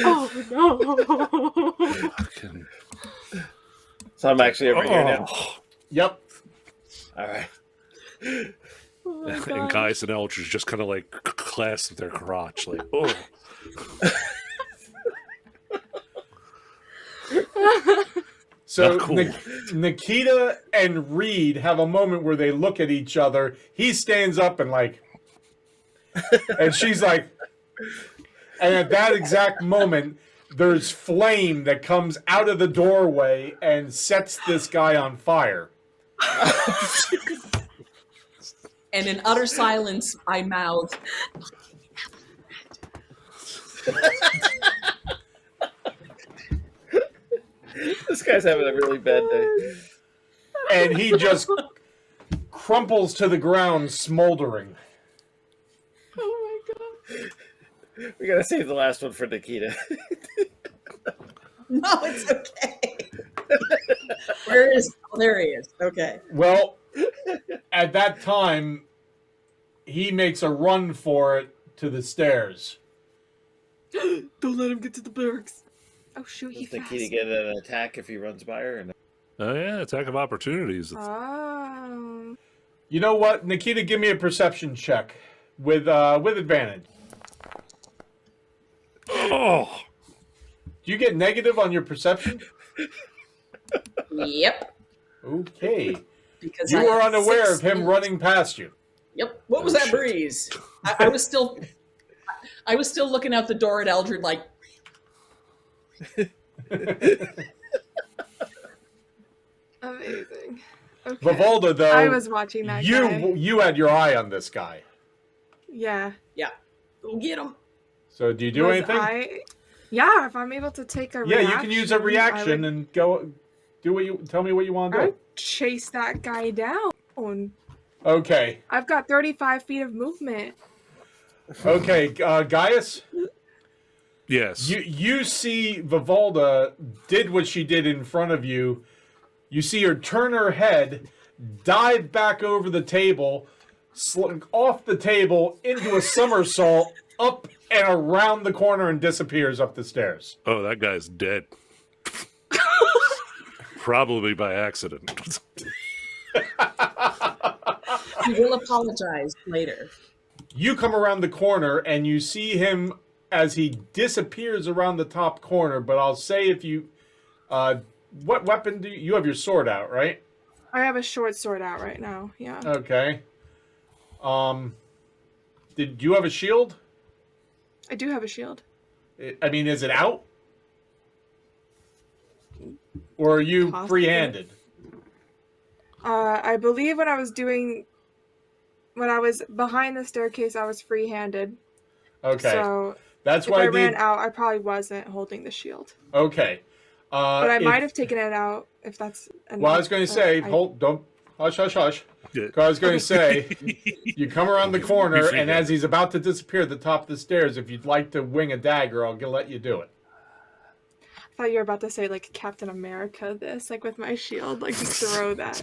Oh, no. Fucking- So I'm actually over here now. Yep. All right. Oh my And gosh. Gaius and Eldridge just kind of like clasp their crotch, like, oh. So Not cool. Nikita and Reed have a moment where they look at each other. He stands up and and she's like, and at that exact moment, there's flame that comes out of the doorway and sets this guy on fire. And in utter silence, I mouth, This guy's having a really bad day. And he just crumples to the ground, smoldering. Oh my god. We gotta save the last one for Nikita. no, it's okay. Where is, oh, there he is. Okay. Well, at that time, he makes a run for it to the stairs. Don't let him get to the barracks. Oh shoot, he Does fast. Nikita get an attack if he runs by her? Or no? Oh, yeah, attack of opportunities. Oh. You know what, Nikita? Give me a perception check with advantage. Oh, Do you get negative on your perception? Yep. Okay. Because You I were have unaware 6 of him running past you. Yep. What was Oh, that shit. breeze? I was still looking out the door at Eldred like, Amazing. Okay. Vivalda, though, I was watching that guy. you had your eye on this guy. Yeah. yeah, go get him. So do you do Was anything? Yeah, if I'm able to take a Yeah, reaction. you can use a reaction and go do what you tell me what you want to I do. would chase that guy down. Okay. I've got 35 feet of movement. Okay, Gaius, yes. you see Vivalda did what she did in front of you. You see her turn her head, dive back over the table, slunk off the table into a somersault, up and around the corner and disappears up the stairs. Oh, that guy's dead. Probably by accident. He will apologize later. You come around the corner and you see him as he disappears around the top corner, but I'll say if you... what weapon do you have? Your sword out, right? I have a short sword out right now. Yeah. Okay. Did you have a shield? I do have a shield. I mean, is it out? Or are you Possibly. free-handed? I believe when I was behind the staircase, I was free-handed. Okay. So That's if why I ran out, I probably wasn't holding the shield. Okay. But I might have taken it out if that's enough. Well, I was going to say, don't, hush. Yeah. I was going to say, you come around the corner, Be and as he's about to disappear at the top of the stairs, if you'd like to wing a dagger, I'll let you do it. I thought you were about to say, like, Captain America this, like, with my shield, like, just throw that.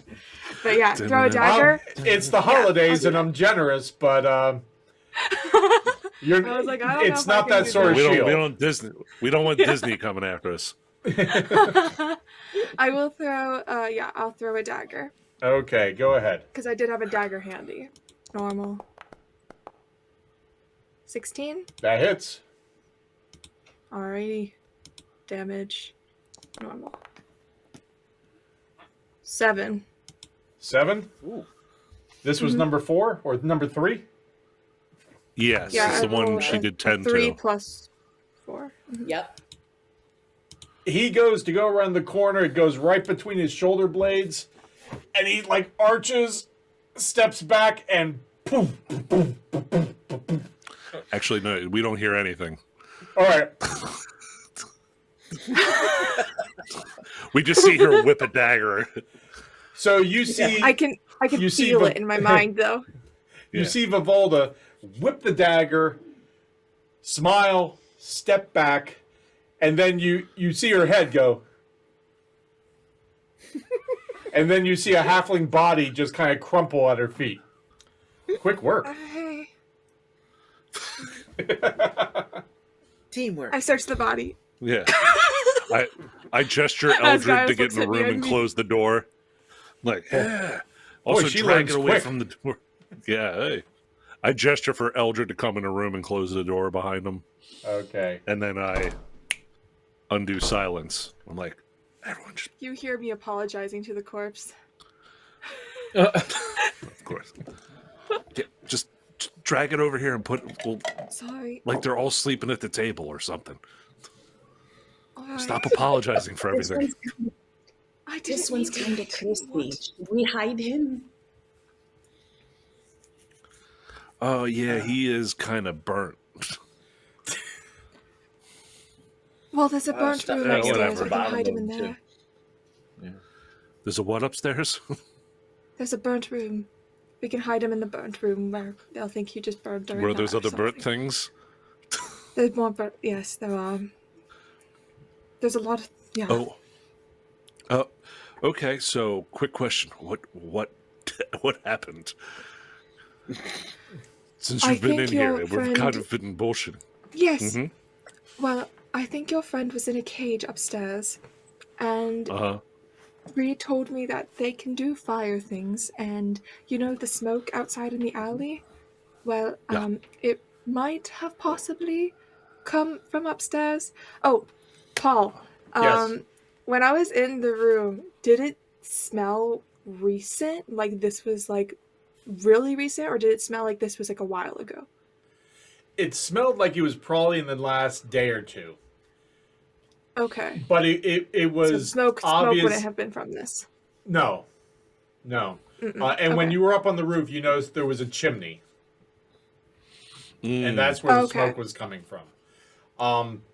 But yeah, throw a dagger. It's the holidays, and I'm generous, but you're. I was like, I don't know it's if I not can that do sort of we shield. don't Disney. We don't want Disney coming after us. I will throw, I'll throw a dagger. Okay, go ahead. Because I did have a dagger handy. Normal. 16? That hits. Alrighty. Damage. Normal. 7. 7? Ooh. This was number 4 or number 3? Yes, Yeah, it's the I one rolled she a did 10 3 to. plus 4. Yep. He goes to go around the corner. It goes right between his shoulder blades, and he like arches, steps back, and poof. Actually, no, we don't hear anything. All right. We just see her whip a dagger. So you see, I can You see feel the- it in my mind, though. you Yeah. see Vivalda whip the dagger, smile, step back, and then you see her head go. And then you see a halfling body just kind of crumple at her feet. Quick work. Hey. Teamwork. I searched the body. Yeah. I gesture As Eldred Giles to get looks in the at me room and and me. close the door. Like, yeah. Also, she drag learns it away quick. from the door. Yeah, hey. I gesture for Eldred to come in the room and close the door behind him. Okay. And then I undo silence. I'm like, everyone just, You hear me apologizing to the corpse. of course. Yeah, just drag it over here and Sorry. like they're all sleeping at the table or something. All right. Stop apologizing for This everything. one's, I didn't this one's mean to kind hit of you. crispy. What? Should we hide him? Oh, yeah, he is kind of burnt. Well, there's a burnt stuff room that upstairs. whatever. We can hide him in Bottom there. too. There's a what upstairs? There's a burnt room. We can hide him in the burnt room where they'll think you just burned during Where that there's or other burnt something. things? There's more burnt. Yes, there are. There's a lot of. Yeah. Oh, okay. So, quick question: what happened? Since I you've been in think here, your we've friend- kind of been bullshitting. Yes. Mhm. Well, I think your friend was in a cage upstairs, and Bree told me that they can do fire things, and you know the smoke outside in the alley? Well, Yeah. it might have possibly come from upstairs. Oh, Paul, Yes. when I was in the room, did it smell recent? Like this was like really recent, or did it smell like this was like a while ago? It smelled like it was probably in the last day or two, Okay. but it was So smoke obvious. wouldn't have been from this. No. And when Okay. you were up on the roof, you noticed there was a chimney, and that's where the Okay. smoke was coming from.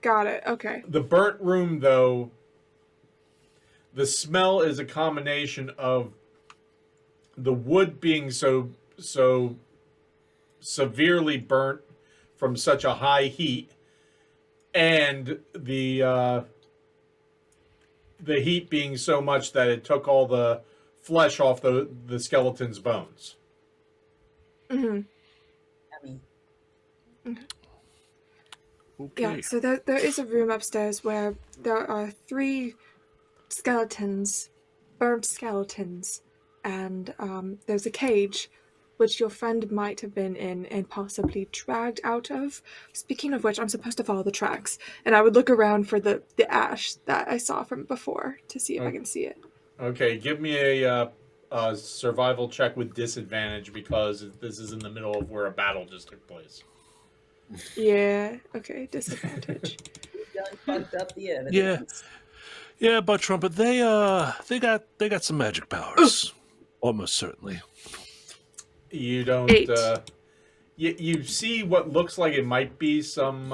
Got it. Okay. The burnt room, though, the smell is a combination of the wood being so severely burnt from such a high heat, and the heat being so much that it took all the flesh off the skeleton's bones. Mm-hmm. Yummy. Okay. Yeah, so there is a room upstairs where there are 3 skeletons, burnt skeletons, and there's a cage which your friend might have been in and possibly dragged out of. Speaking of which, I'm supposed to follow the tracks, and I would look around for the ash that I saw from before to see if I can see it. Okay, give me a survival check with disadvantage because this is in the middle of where a battle just took place. Yeah, okay, disadvantage. Done fucked up the evidence. Yeah. Yeah, Butt Trumpet, they got some magic powers. Almost certainly. You don't. 8. You see what looks like it might be some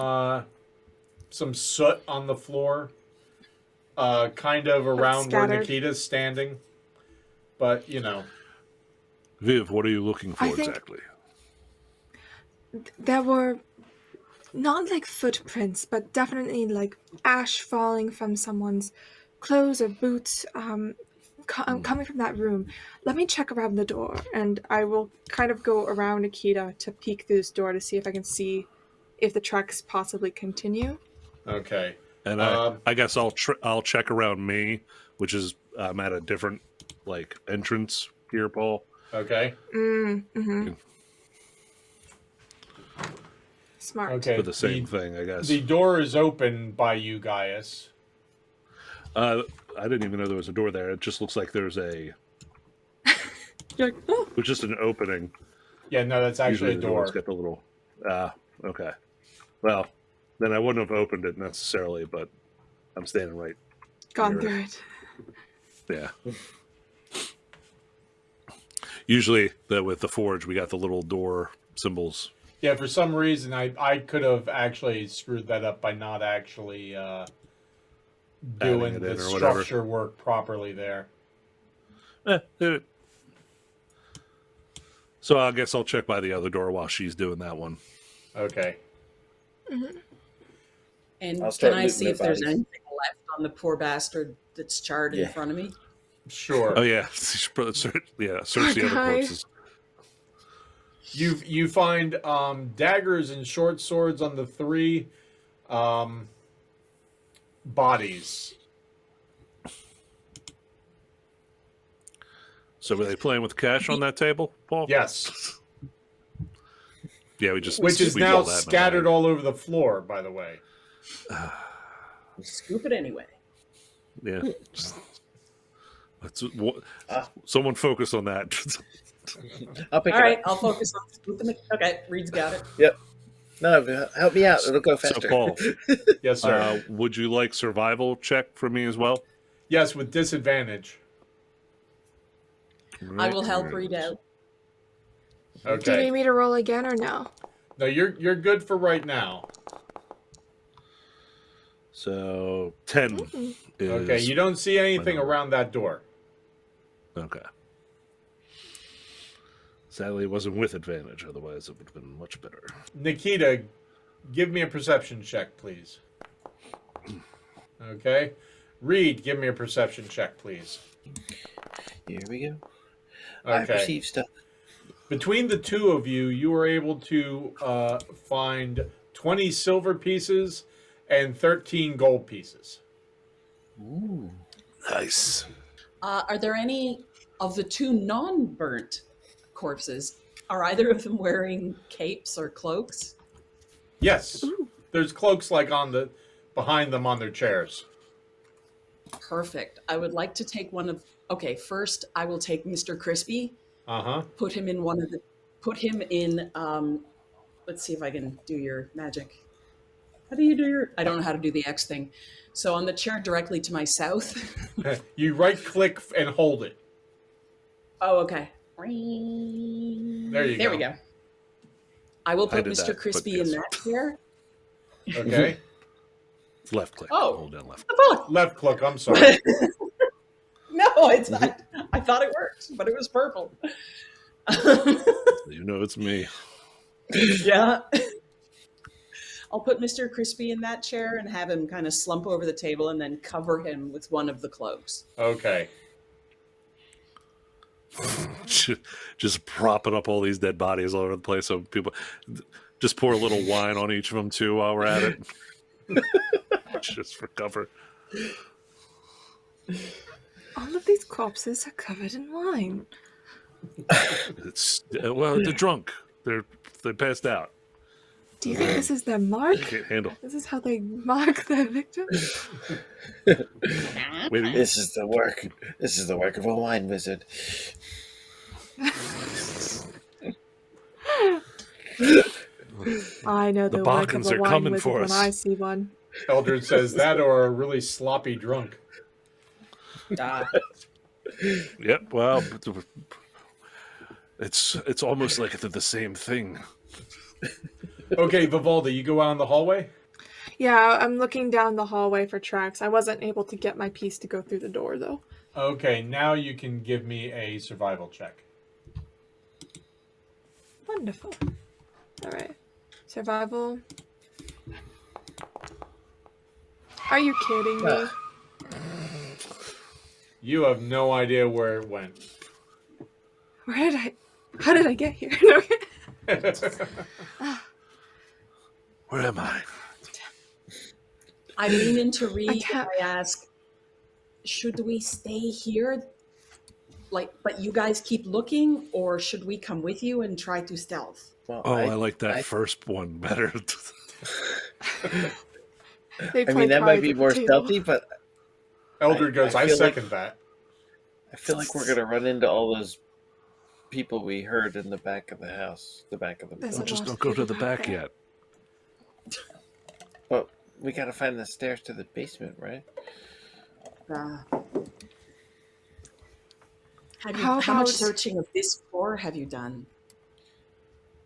soot on the floor, kind of around where scattered. Nikita's standing. But, you know. Viv, what are you looking for I think- exactly? There were not like footprints, but definitely like ash falling from someone's clothes or boots coming from that room. Let me check around the door, and I will kind of go around Nikita to peek through this door to see if I can see if the tracks possibly continue. Okay. And I guess I'll check around me, which is I'm at a different like entrance here, Paul. Okay. Mm-hmm. Smart. Okay. For the same thing, I guess. The door is open by you, Gaius. I didn't even know there was a door there. It just looks like there's a. You're like, oh. It's just an opening. Yeah, no, that's actually Usually a the door. doors get the little. Okay. Well, then I wouldn't have opened it necessarily, but I'm standing right. Gone near through it. Yeah. Usually, with the forge, we got the little door symbols. Yeah, for some reason, I could have actually screwed that up by not actually doing it the in or whatever. structure work properly there. So I guess I'll check by the other door while she's doing that one. Okay. And I'll start can I looting see the if there's bodies. anything left on the poor bastard that's charred in Yeah. front of me? Sure. Oh yeah, search the other guy. corpses. You find daggers and short swords on the 3 bodies. So were they playing with cash on that table, Paul? Yes. Yeah, we just Which is sweep now all that in a scattered bag. all over the floor, by the way. Scoop it anyway. Yeah. Someone focus on that. I'll pick All it right, up. I'll focus on scooping it. Okay, Reed's got it. Yep. No, help me out. It'll go So faster. Paul, Yes, sir. would you like survival check from me as well? Yes, with disadvantage. I will help Reed out. Do you Okay. need me to roll again or no? No, you're good for right now. So 10 is Okay, you don't see anything number. around that door. Okay. Sadly, it wasn't with advantage. Otherwise, it would have been much better. Nikita, give me a perception check, please. Okay. Reed, give me a perception check, please. Here we go. I Okay. perceive stuff. Between the two of you, you were able to find 20 silver pieces and 13 gold pieces. Ooh. Nice. Are there any of the 2 non-burnt corpses? Are either of them wearing capes or cloaks? Yes. There's cloaks like behind them on their chairs. Perfect. I would like to take one of. Okay, first I will take Mr. Crispy. Uh-huh. Put him in let's see if I can do your magic. How do you do your? I don't know how to do the X thing. So on the chair directly to my south. You right-click and hold it. Oh, okay. There you There go. we go. I will I put did Mr. that, Crispy but in yes. that chair. Okay. Left click. Oh. Hold down left. Oh, Left click, I'm sorry. no, it's not. I thought it worked, but it was purple. You know it's me. Yeah. I'll put Mr. Crispy in that chair and have him kind of slump over the table and then cover him with one of the cloaks. Okay. Just propping up all these dead bodies all over the place. So people just pour a little wine on each of them too while we're at it. Just for cover. All of these corpses are covered in wine. It's well, they're drunk. They passed out. Do you think this is their mark? Can't handle. This is how they mark their victims? Maybe This is the work. This is the work of a wine wizard. I know The the work of Balkans a are wine coming wizard for when us. I see one. Eldred says that or a really sloppy drunk. Yep. Well, it's almost like they're the same thing. Okay, Vivaldi, you go out in the hallway? Yeah, I'm looking down the hallway for tracks. I wasn't able to get my piece to go through the door, though. Okay, now you can give me a survival check. Wonderful. All right. Survival. Are you kidding me? You have no idea where it went. How did I get here? Where am I? I lean into Reed can't- and I ask, should we stay here? But you guys keep looking, or should we come with you and try to stealth? Well, Oh, I like that first one better. They I mean, that might play be cards more at the table. stealthy, but Eldred goes, I feel like- second that. I feel like we're gonna run into all those people we heard in the back of the house, the back of the There's building. a Just lot don't of go to people the back back there. yet. But we gotta find the stairs to the basement, right? How How much about- searching of this floor have you done?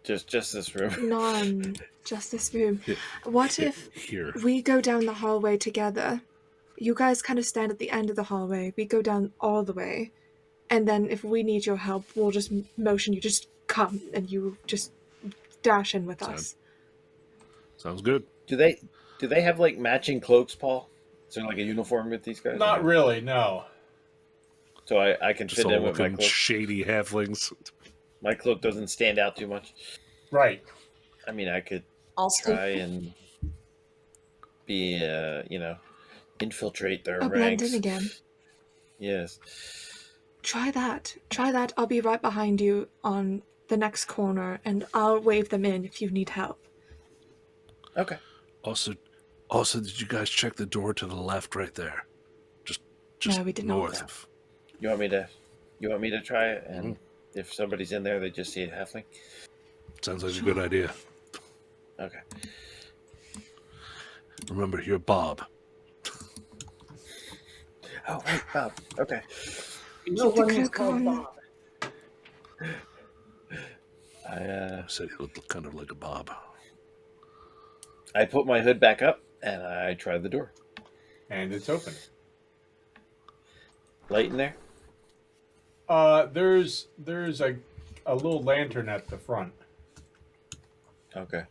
Just this room. None. Just this room. What if Here. we go down the hallway together? You guys kind of stand at the end of the hallway. We go down all the way. And then if we need your help, we'll just motion you. Just come and you just dash in with us. Sounds good. Do they have like matching cloaks, Paul? Is there like a uniform with these guys? Not really, no. So I can Just fit all in with my looking cloak. shady halflings. My cloak doesn't stand out too much. Right. I mean, I could I'll try stay. and be, infiltrate their I'll blend ranks. in again. Yes. Try that. Try that. I'll be right behind you on the next corner, and I'll wave them in if you need help. Okay. Also, did you guys check the door to the left right there? Just No, we did not. north of. You want me to try it? And if somebody's in there, they just see a halfling. Sounds like a good idea. Okay. Remember, you're Bob. Oh, right, Bob. Okay. No Keep the one was cloak called on. Bob. I said he looked kind of like a Bob. I put my hood back up and I tried the door. And it's open. Light in there? There's a little lantern at the front. Okay.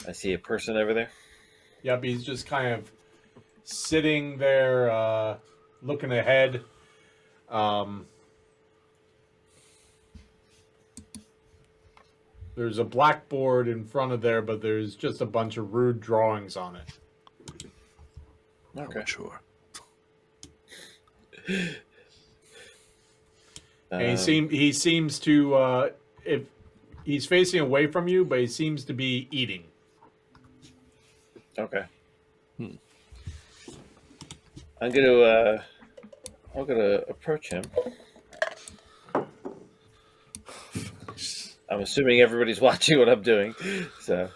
I see a person over there. Yep, he's just kind of sitting there, looking ahead. There's a blackboard in front of there, but there's just a bunch of rude drawings on it. Okay. I'm sure. And he seems to if he's facing away from you, but he seems to be eating. Okay. I'm gonna approach him. I'm assuming everybody's watching what I'm doing. So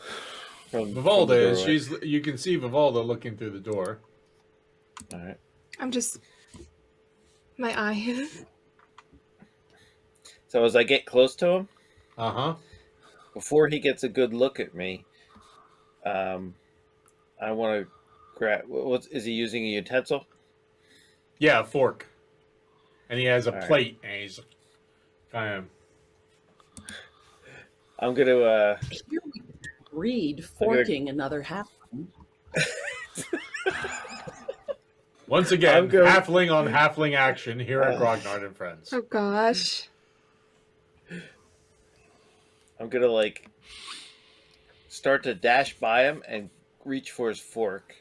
from Vivalda the is. doorway. You can see Vivalda looking through the door. All right. I'm just... My eye. So as I get close to him, before he gets a good look at me, I want to grab. Is he using a utensil? Yeah, a fork. And he has a All right. plate, and he's kind of... I'm gonna. Here we read forking another half. Once again, I'm going- halfling on halfling action here at Grognard and Friends. Oh gosh. I'm gonna like start to dash by him and reach for his fork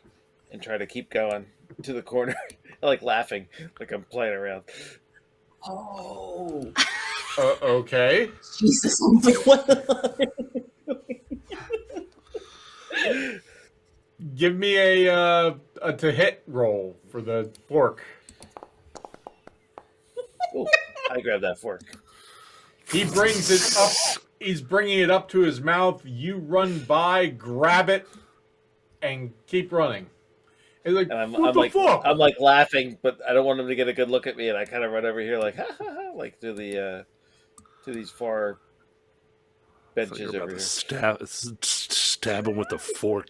and try to keep going to the corner, like laughing, like I'm playing around. Oh, Okay. Jesus! I'm like, what? Give me a to hit roll for the fork. Ooh, I grab that fork. He brings it up. He's bringing it up to his mouth. You run by, grab it, and keep running. He's like, And what the fuck? I'm like laughing, but I don't want him to get a good look at me, and I kind of run over here like, ha ha ha, like to the to these far benches You're over about here. to stab him with a fork.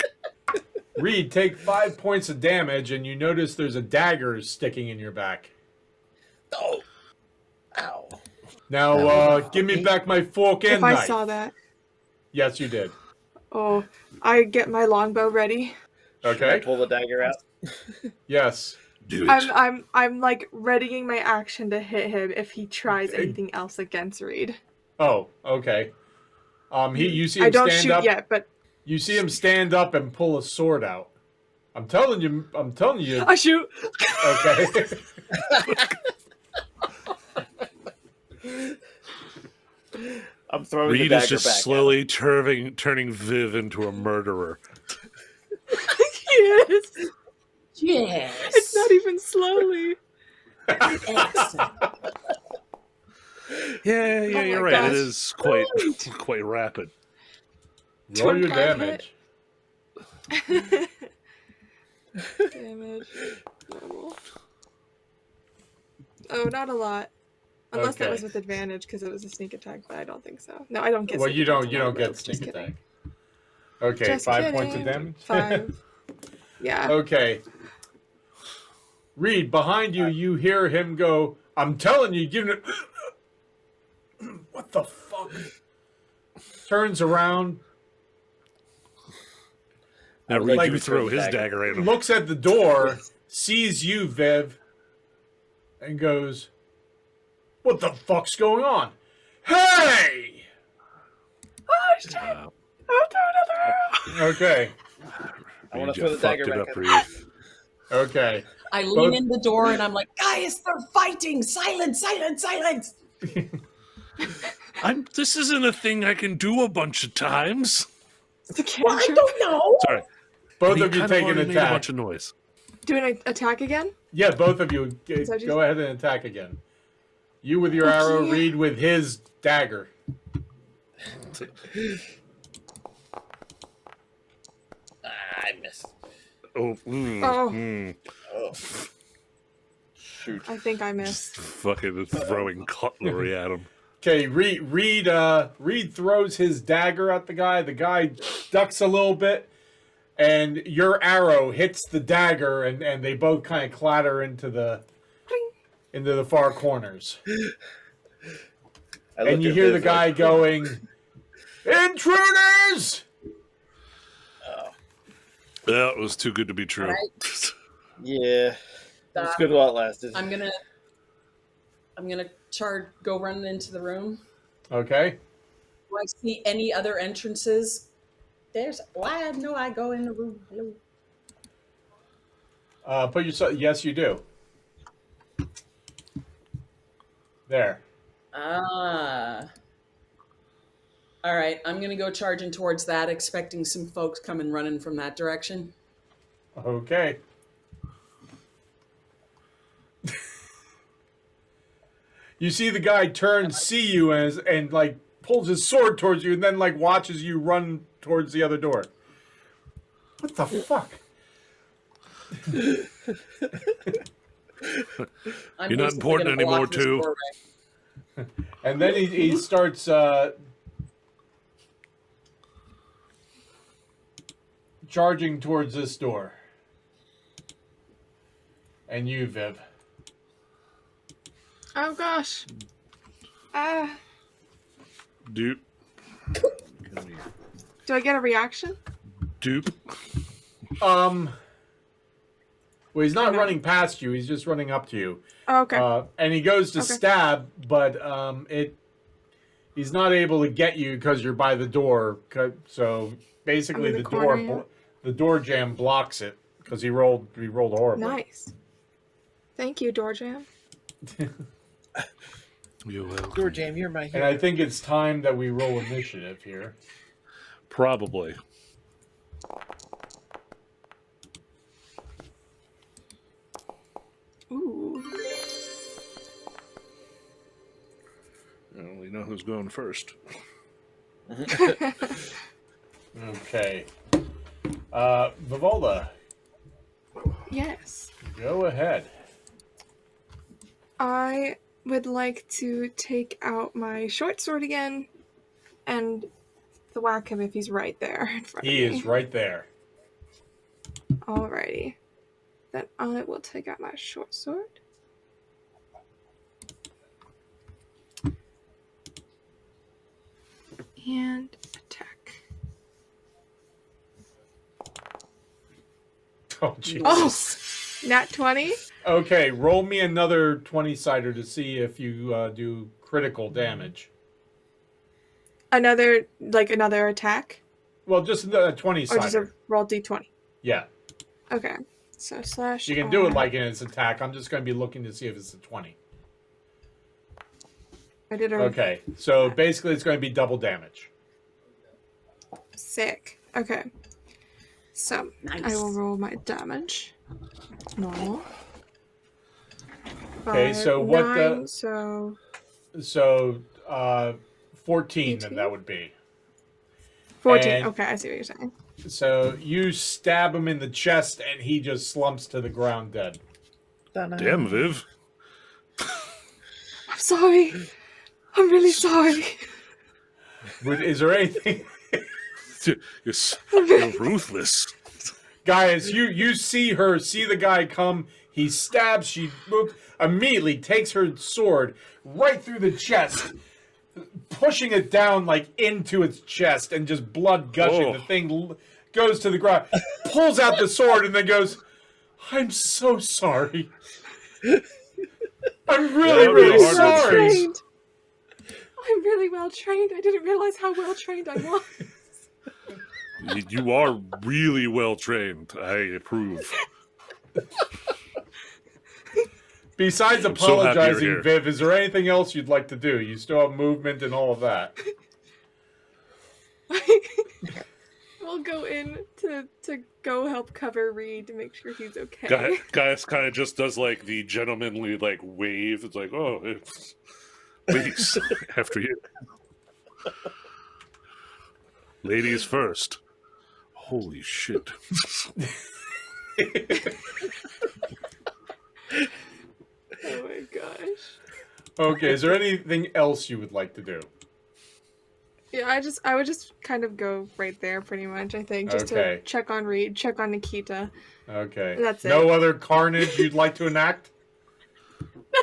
Reed, take 5 points of damage, and you notice there's a dagger sticking in your back. Oh! Ow. Now, give me back my fork and If I knife. saw that. Yes, you did. Oh, I get my longbow ready. Should I Okay. pull the dagger out? Yes. Do it. I'm like readying my action to hit him if he tries anything else against Reed. Oh, okay. You see him I don't stand shoot up. yet, but You see him stand up and pull a sword out. I'm telling you. I shoot. Okay. I'm throwing Reed the is dagger just back. slowly turning Viv into a murderer. Yes. Yes. It's not even slowly. Excellent. Yeah, Oh my you're right. gosh. It is quite rapid. Roll your 25 damage. Damage. Normal. Oh, not a lot. Unless that Okay. was with advantage because it was a sneak attack, but I don't think so. No, I don't get. Well, sneak you attacks, don't. You I'm not don't a get rogue, sneak just kidding. attack. Okay, Just 5 points of kidding. damage. 5. Yeah. Okay. Reed, behind you, you hear him go. I'm telling you, give it. What the fuck? Turns around, Now would Reed, like you to throw return the his dagger. dagger at him. looks at the door, sees you, Viv, and goes, "What the fuck's going on? Hey!" Oh shit! Wow. I'll throw another arrow. Okay. I wanna Reed, throw you the dagger fucked it back up, at Reed. Okay. I lean Both- in the door and I'm like, guys, they're fighting. Silence, silence, silence. This isn't a thing I can do a bunch of times. It's a Well, I cantrip. don't know. Sorry. Both He of you kind take an already made a attack. bunch of noise. Do an attack again? Yeah, both of you Is that go ahead and attack again. You with your arrow, Okay. Reed with his dagger. I missed. Oh, Oh. Oh. Shoot. I think I missed. fucking throwing cutlery at him. Okay, Reed throws his dagger at the guy. The guy ducks a little bit, and your arrow hits the dagger, and they both kind of clatter into the far corners. And you hear the guy going, "Intruders!" Well, it was too good to be true. Right. Yeah. It's Stop. good while it lasted. I'm gonna go running into the room. Okay. Do I see any other entrances? Why no I go in the room. Hello. Put yourself. Yes, you do. There. Ah. All right, I'm gonna go charging towards that, expecting some folks coming running from that direction. Okay. You see the guy turn, see you, and like pulls his sword towards you, and then like watches you run towards the other door. What the fuck? I'm You're not basically important gonna block anymore, this too. doorway. And then he starts charging towards this door. And you, Viv. Oh gosh. Ah. Dupe. Do I get a reaction? Dupe. Well, he's not Okay. running past you. He's just running up to you. Oh, okay. And he goes to Okay. stab, but he's not able to get you because you're by the door. So basically, I'm in the the door corner, the door jam blocks it because he rolled horribly. Nice. Thank you, Doorjam. You're welcome. Door jam, you're my And hero. I think it's time that we roll initiative here. Probably. Ooh. Well, we know who's going first. Okay. Vivalda, Yes. go ahead. I would like to take out my short sword again and thwack him if he's right there in front He of me. is right there. Alrighty. Then I will take out my short sword. And attack. Oh, Jesus. Oh! Nat 20? Okay, roll me another 20-sider to see if you do critical damage. Another attack? Well, just a Or just a 20-sider. roll d20? Yeah. Okay. So slash. You can do it like in its attack. I'm just going to be looking to see if it's a 20. I did a. Okay, so basically it's going to be double damage. Sick. Okay. So Nice. I will roll my damage. Normal. Okay, so what the- 9, so So, 14 then 18? that would be. 14. And- Okay, I see what you're saying. So you stab him in the chest and he just slumps to the ground dead. Damn, Viv. I'm sorry. I'm really sorry. Is there anything... You're ruthless. Guys, you see the guy come, he stabs, she moves, immediately takes her sword right through the chest, pushing it down like into its chest and just blood gushing. Oh. The thing goes to the ground, pulls out the sword and then goes, "I'm so sorry. I'm really, Yeah, really hard to sorry." Trained. I'm really well trained. I didn't realize how well trained I was. You are really well trained. I approve. Besides I'm so happy you're apologizing, here. Viv, is there anything else you'd like to do? You still have movement and all of that. We'll go in to go help cover Reed to make sure he's okay. Gaius kind of just does like the gentlemanly like wave. It's like, oh, please, after you. Ladies first. Holy shit. Oh my gosh. Okay, is there anything else you would like to do? Yeah, I would just kind of go right there pretty much, I think. Just Okay. to check on Reed, check on Nikita. Okay. That's No it. other carnage you'd like to enact?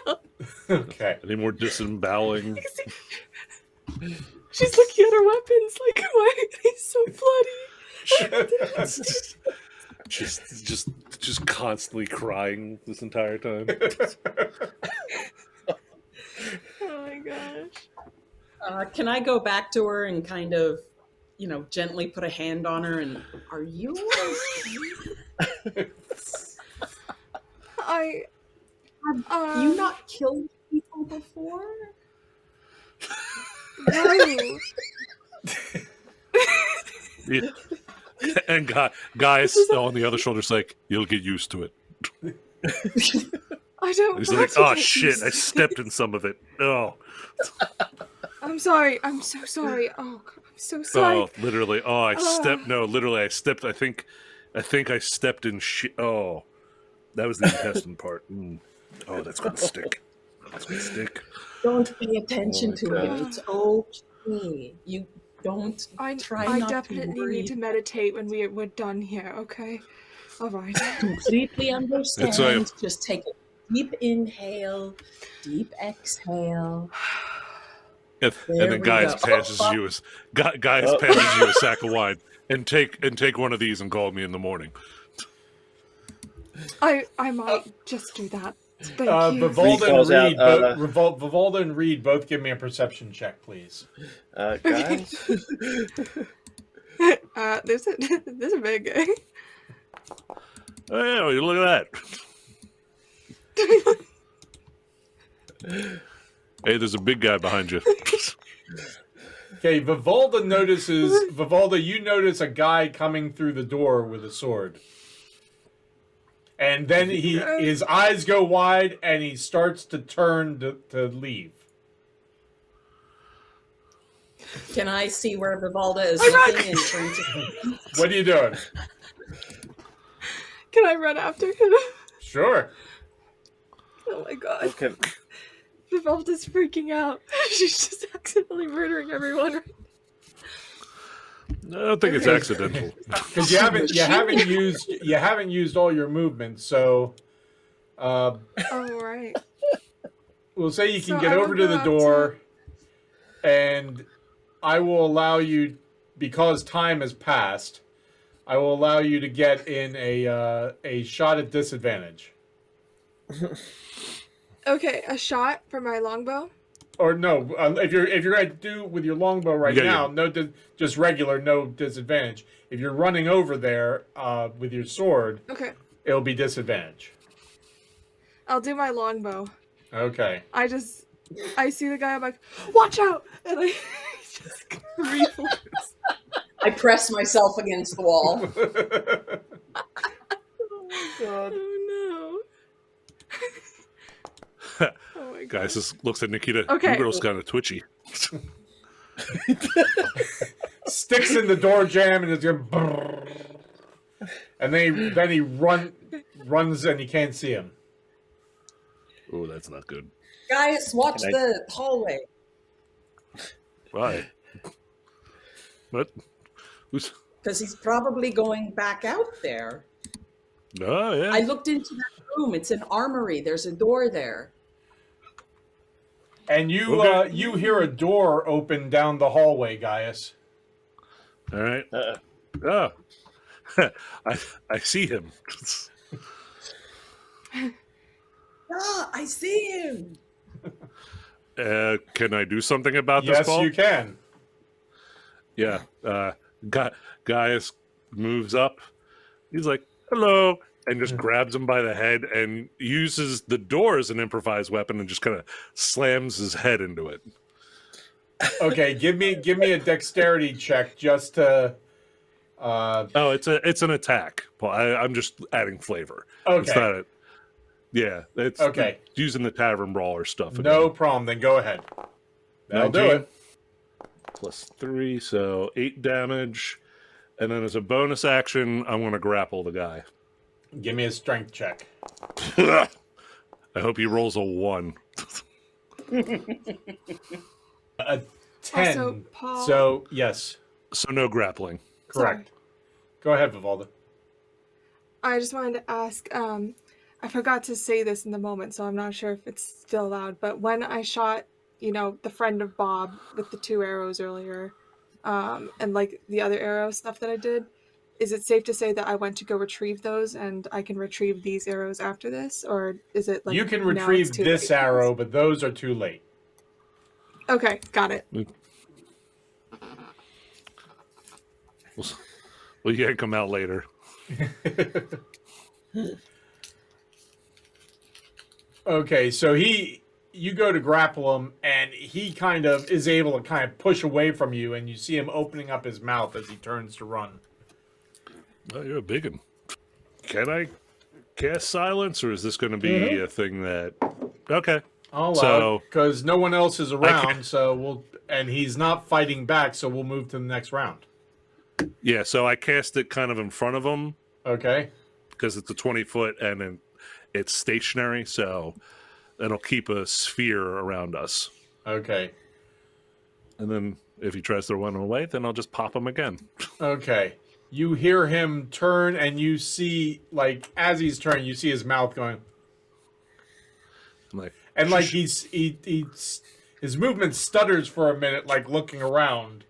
No. Okay. Any more disemboweling? She's looking at her weapons like, why are they so bloody? just constantly crying this entire time. Oh my gosh. Can I go back to her and kind of, gently put a hand on her and, are you okay? Have you not killed people before? No. Yeah. And guys on the other shoulder's like, you'll get used to it. I don't He's want like, to oh get shit, used I to stepped it. in some of it. Oh. I'm sorry. I'm so sorry. Oh, God, I'm so sorry. Oh, literally. Oh, I stepped. No, literally, I stepped. I think I stepped in shit. Oh, that was the intestine part. Mm. Oh, that's gonna stick. That's gonna stick. Don't pay attention my to God. it. It's okay. You don't I try not definitely to worry. need to meditate when we're done here, okay? All right. Completely understand. It's like- Just take a deep inhale, deep exhale. And There then we guys go. passes you a sack of wine and take one of these and call me in the morning. I might just do that. Thank you. Vivalda and Reed both give me a perception check, please. Guys, There's a big guy. Oh, yeah, look at that. Hey, there's a big guy behind you. Okay, Vivalda, you notice a guy coming through the door with a sword. And then his eyes go wide and he starts to turn to leave. Can I see where Vivalda is I looking and turn to What are you doing? Can I run after him? Sure. Oh my god. okay. Vivalda's freaking out. She's just accidentally murdering everyone. I don't think it's accidental. Because you haven't used all your movement, so Oh, right. we'll say you can So get I will over to go the up door, and I will allow you, because time has passed, I will allow you to get in a shot at disadvantage. Okay, a shot for my longbow. Or no, if you're going to do with your longbow right now, just regular, no disadvantage. If you're running over there with your sword, Okay, it'll be disadvantage. I'll do my longbow. Okay. I see the guy, I'm like, watch out! And I just reflex. I press myself against the wall. Oh my god. Oh no. Oh my god. Guys, this looks at Nikita. Okay. You girl's kind of twitchy. Sticks in the door jam and it's going and then he runs and you can't see him. Oh, that's not good. Guys, watch the hallway. Right. What? Who's? Because he's probably going back out there. Oh, yeah. I looked into that room. It's an armory. There's a door there. And you Okay. you hear a door open down the hallway, Gaius. All right. Oh. I see him. Ah, I see him. Can I do something about this, Yes, Paul? you can. Yeah. Gaius moves up. He's like, hello. And just grabs him by the head and uses the door as an improvised weapon and just kind of slams his head into it. Okay, give me a dexterity check just to. Oh, it's an attack, Paul. I'm just adding flavor. Okay. It's not it's Okay. using the tavern brawler stuff. Again. No problem. Then go ahead. That'll do 19 it. Plus 3, so 8 damage. And then as a bonus action, I'm going to grapple the guy. Give me a strength check. I hope he rolls a 1. A 10. Also, Paul- So yes, So no grappling. correct. Sorry. Go ahead, Vivalda. I just wanted to ask, I forgot to say this in the moment, so I'm not sure if it's still allowed, but when I shot, the friend of Bob with the 2 arrows earlier, and like the other arrow stuff that I did, is it safe to say that I went to go retrieve those and I can retrieve these arrows after this? Or is it like You can now retrieve it's too this late? arrow, but those are too late. Okay, got it. Well, you can come out later. Okay, so you go to grapple him, and he kind of is able to kind of push away from you, and you see him opening up his mouth as he turns to run. Oh, you're a big one. Can I cast silence, or is this going to be a thing that... Okay. I'll So- allow because no one else is around, and he's not fighting back, so we'll move to the next round. Yeah, so I cast it kind of in front of him, Okay. because it's a 20-foot, and then it's stationary, so it'll keep a sphere around us. Okay. And then if he tries to run away, then I'll just pop him again. Okay. You hear him turn, and you see, like, as he's turning, you see his mouth going, I'm like, and like his movement stutters for a minute, like looking around,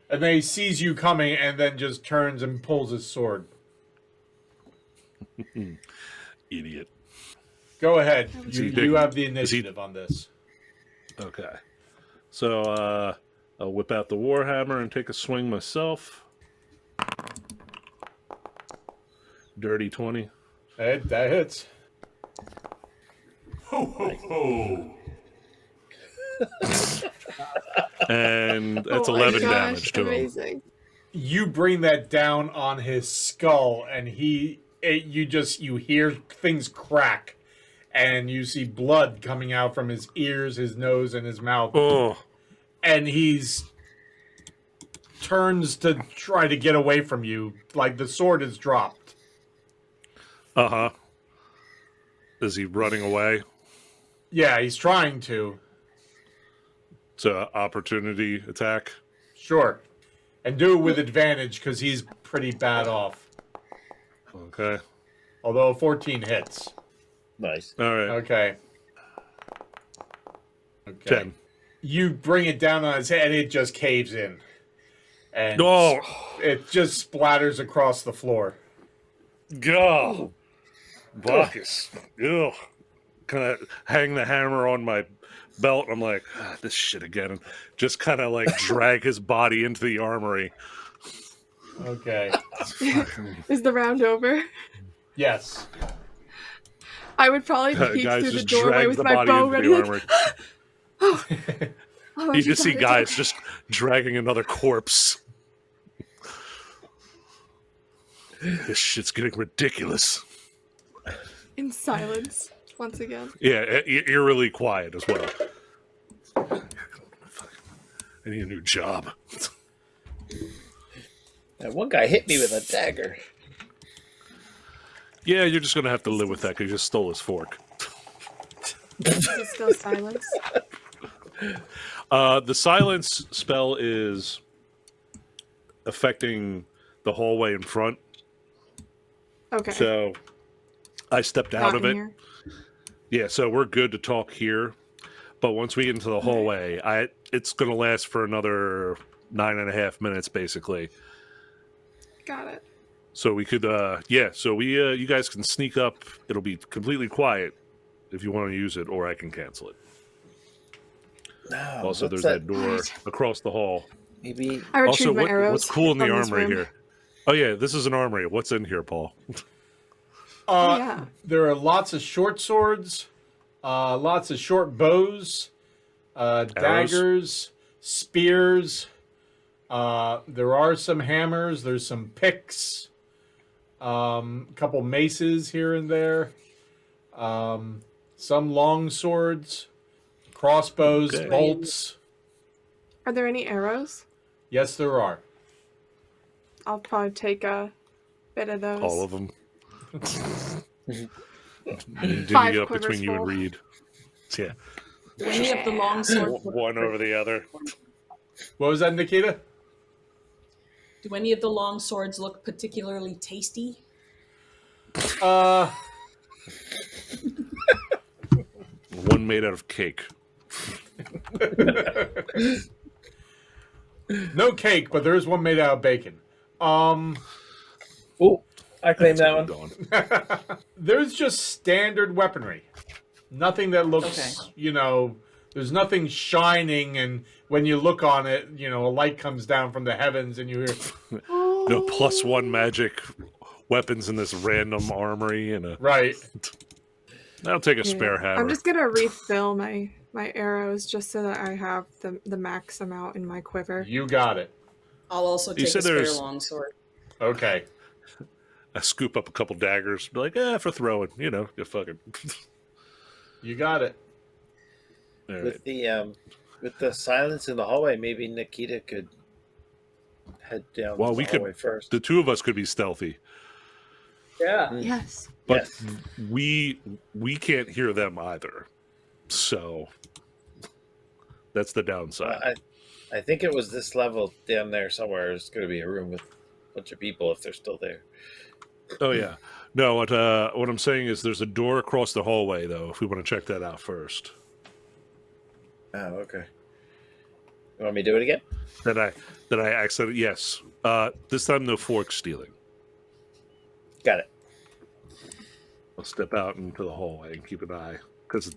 and then he sees you coming, and then just turns and pulls his sword. idiot. Go ahead. he You digging? have the Is he- initiative on this. Okay. So I'll whip out the Warhammer and take a swing myself. Dirty 20. That hits. Ho, ho, ho. And that's Oh my 11 gosh, damage to him. amazing. You bring that down on his skull, and you hear things crack, and you see blood coming out from his ears, his nose, and his mouth. Oh, And he's turns to try to get away from you, like the sword is dropped. uh-huh. Is he running away? Yeah, he's trying to. So opportunity attack. Sure. And do it with advantage because he's pretty bad off. Okay. Although 14 hits. Nice. All right. Okay. 10. You bring it down on his head and it just caves in. And Oh, it just splatters across the floor. God. Bacchus. Ew. Kind of hang the hammer on my belt. I'm like, this shit again. And just kind of like drag his body into the armory. Okay. Is the round over? Yes. I would probably peek Guys through the just doorway drag with the my body bow into ready. the Like, armory. oh, You just got see it. guys just dragging another corpse. This shit's getting ridiculous. In silence, once again. Yeah, eerily quiet as well. I need a new job. That one guy hit me with a dagger. Yeah, you're just gonna have to live with that because you just stole his fork. Is it still silence? The silence spell is affecting the hallway in front. Okay. So I stepped out Not of in it. here. Yeah, so we're good to talk here. But once we get into the hallway, it's going to last for another 9.5 minutes, basically. Got it. So we could, you guys can sneak up. It'll be completely quiet if you want to use it, or I can cancel it. No, Also, what's there's that door across the hall. Maybe I Also, retrieved my arrows. what's cool in the from this armory room. here? Oh, yeah, this is an armory. What's in here, Paul? Yeah. There are lots of short swords, lots of short bows, daggers, spears. There are some hammers. There's some picks, a couple maces here and there, some long swords, crossbows, Okay. bolts. Are there any arrows? Yes, there are. I'll probably take a bit of those. All of them. Divvy 5 up quivers between you and full. Reed. Yeah. Do any of the long swords One over the other. What was that, Nikita? do any of the long swords look particularly tasty? Uh, One made out of cake. no cake, but there is one made out of bacon. Oh, I claim that one. Gone. There's just standard weaponry. Nothing that looks, there's nothing shining, and when you look on it, a light comes down from the heavens and you hear, No +1 magic weapons in this random armory and a. right. I'll take a Yeah. spare hammer. I'm just gonna refill my arrows just so that I have the max amount in my quiver. You got it. I'll also take said a spare there's- long sword. Okay. I scoop up a couple daggers. Be like, for throwing. You fucking. You got it. All right. With the silence in the hallway, maybe Nikita could head down Well, the we could- hallway first. The two of us could be stealthy, Yeah. Yes. but Yes. we can't hear them either. So that's the downside. I think it was this level down there somewhere. There's going to be a room with a bunch of people if they're still there. Oh yeah. No, what I'm saying is there's a door across the hallway though, if we want to check that out first. Oh, okay. You want me to do it again? That I accidentally yes. This time no fork stealing. Got it. I'll step out into the hallway and keep an eye because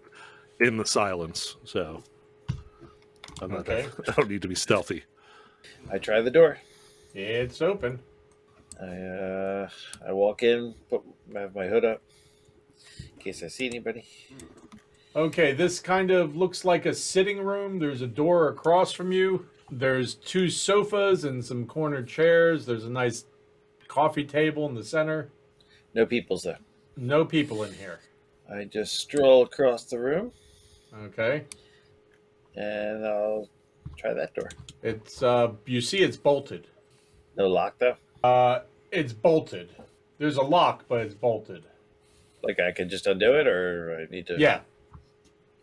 in the silence, so I'm not Okay. I don't need to be stealthy. I try the door. It's open. I walk in, have my hood up in case I see anybody. Okay, this kind of looks like a sitting room. There's a door across from you. There's 2 sofas and some corner chairs. There's a nice coffee table in the center. No people's there. No people in here. I just stroll across the room Okay. and I'll try that door. It's you see it's bolted. No lock though. It's bolted. There's a lock, but it's bolted. Like I can just undo it, or I need to. Yeah.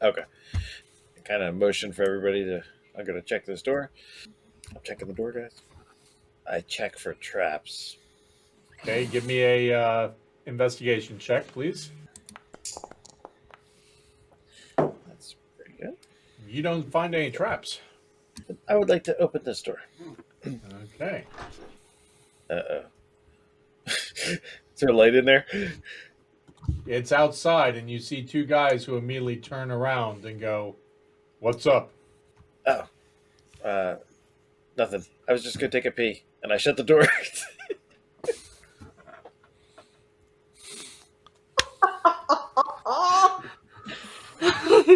Okay. I kind of motion for everybody to. I'm gonna check this door. I'm checking the door, guys. I check for traps. Okay, give me a investigation check, please. That's pretty good. You don't find any traps. I would like to open this door. Okay. Uh-oh. Is there a light in there? It's outside, and you see two guys who immediately turn around and go, "What's up?" Oh. Nothing. I was just going to take a pee, and I shut the door.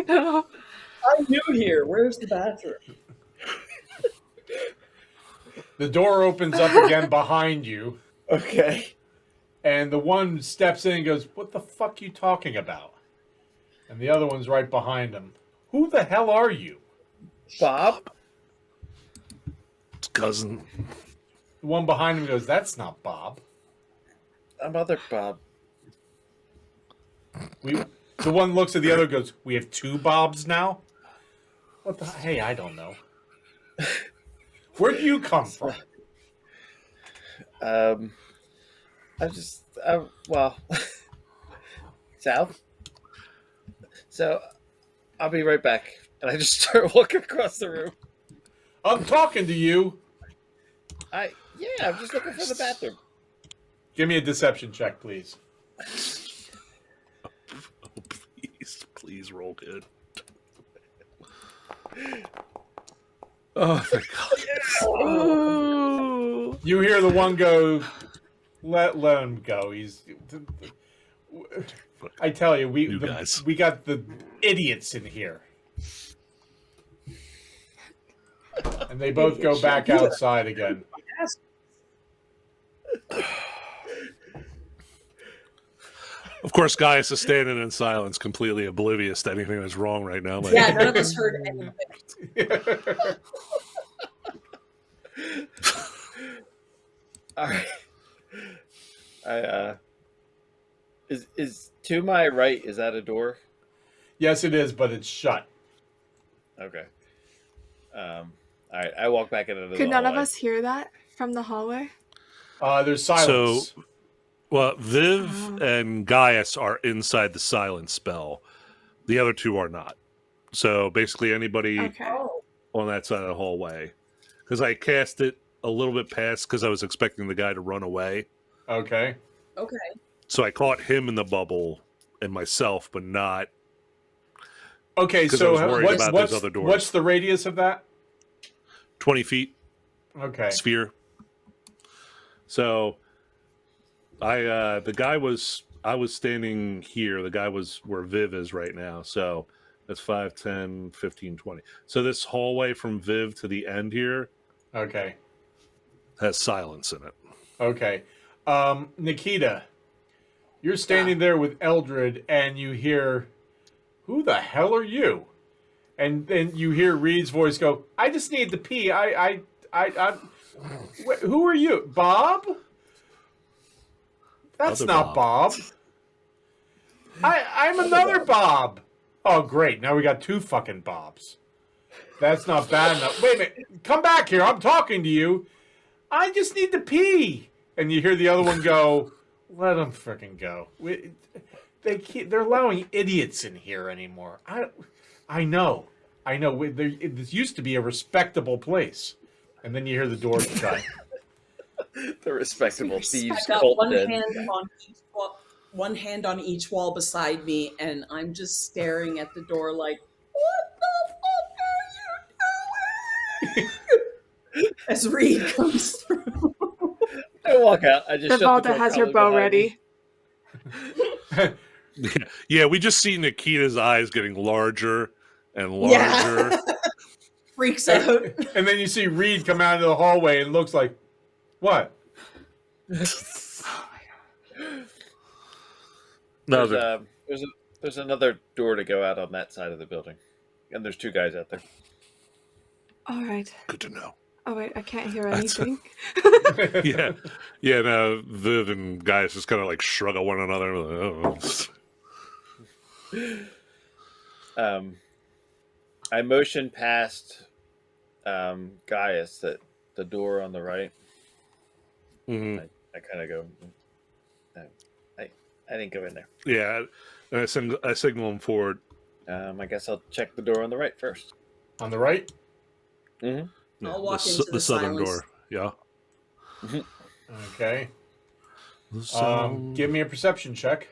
No. I'm new here. Where's the bathroom? The door opens up again behind you, Okay. and the one steps in and goes, "What the fuck you talking about?" And the other one's right behind him. "Who the hell are you?" Bob? It's cousin. The one behind him goes, "That's not Bob." I'm other Bob. The one looks at the other and goes, "We have two Bobs now?" What the? Hey, I don't know. Where do you come from? Well, south. So, I'll be right back. And I just start walking across the room. I'm talking to you. I'm just looking for the bathroom. Give me a deception check, please. Oh, please roll good. Oh, thank God. Ooh. You hear the one go, let him go. I tell you, guys. we got the idiots in here. And they both go back outside again. Of course, Gaius is standing in silence, completely oblivious to anything that's wrong right now. Like, Yeah, none of us heard anything. All right. Is to my right, is that a door? Yes, it is, but it's shut. Okay. All right, I walk back into the Could none of hallway. us hear that from the hallway? There's silence. well, Viv and Gaius are inside the silence spell. The other two are not. So basically, anybody Okay. on that side of the hallway, because I cast it a little bit past because I was expecting the guy to run away. Okay. Okay. So I caught him in the bubble and myself, but not. Okay, 'Cause I was so worried about those other doors. what's the radius of that? 20 feet Okay. sphere. So I was standing here. The guy was where Viv is right now. So that's 5, 10, 15, 20. So this hallway from Viv to the end here Okay. has silence in it. Okay. Nikita, you're standing there with Eldred, and you hear, "Who the hell are you?" And then you hear Reed's voice go, "I just need to pee. Who are you? Bob? That's Other not Bob. I'm another Bob. Oh, great. Now we got two fucking Bobs. That's not bad enough. Wait a minute. Come back here. I'm talking to you. I just need to pee." And you hear the other one go, "Let them freaking go. They're allowing idiots in here anymore. I know. This used to be a respectable place." And then you hear the door shut. The respectable thieves I got cult one den. hand on each wall beside me, and I'm just staring at the door like, what the fuck are you doing? As Reed comes through. I walk out. I just shut the Vivalda door has her probably bow behind me. ready. Yeah, we just see Nikita's eyes getting larger and larger. Yeah. Freaks out. And then you see Reed come out of the hallway and looks like, "What?" No, There's another door to go out on that side of the building, and there's two guys out there. All right. good to know. Oh wait, I can't hear That's- anything. Yeah. No, Viv and Gaius just kind of like shrug at one another. Like, oh. I motion past Gaius, that the door on the right. Mm-hmm. I kind of go, no, I didn't go in there. Yeah, and I signal him forward. I guess I'll check the door on the right first. On the right? Mm-hmm. Yeah, I'll walk into the southern silence. door. Yeah. Okay. The sound. Give me a perception check.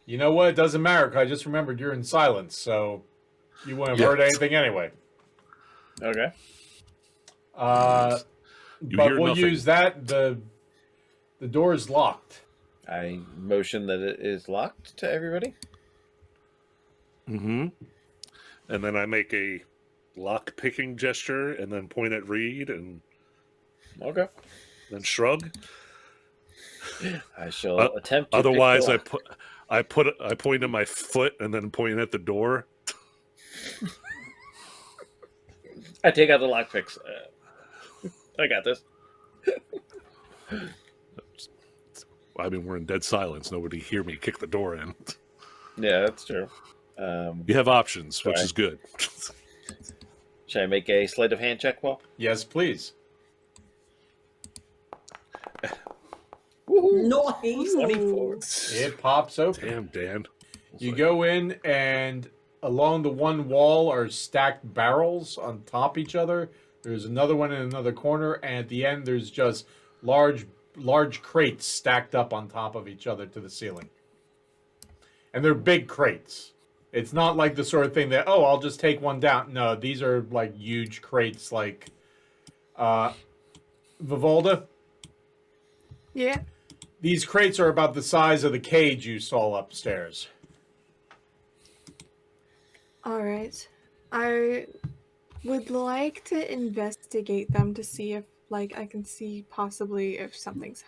You know what? It doesn't matter, 'cause I just remembered you're in silence, so you wouldn't have heard anything anyway. Okay. You But hear we'll nothing. use that. The door is locked. I motion that it is locked to everybody. Mm-hmm. And then I make a lock picking gesture, and then point at Reed, and Okay. then shrug. I shall attempt to Otherwise, pick I point at my foot, and then point at the door. I take out the lockpicks. I got this. I mean, we're in dead silence. Nobody hear me kick the door in. Yeah, that's true. You have options, which Sorry. is good. Should I make a sleight of hand check, Paul? Yes, please. Nice. 24. It pops open. Damn, Dan. You go in, and along the one wall are stacked barrels on top each other. There's another one in another corner, and at the end there's just large crates stacked up on top of each other to the ceiling. And they're big crates. It's not like the sort of thing that, oh, I'll just take one down. No, these are like huge crates, like Vivalda. Yeah. These crates are about the size of the cage you saw upstairs. All right. I would like to investigate them to see if, like, I can see possibly if something's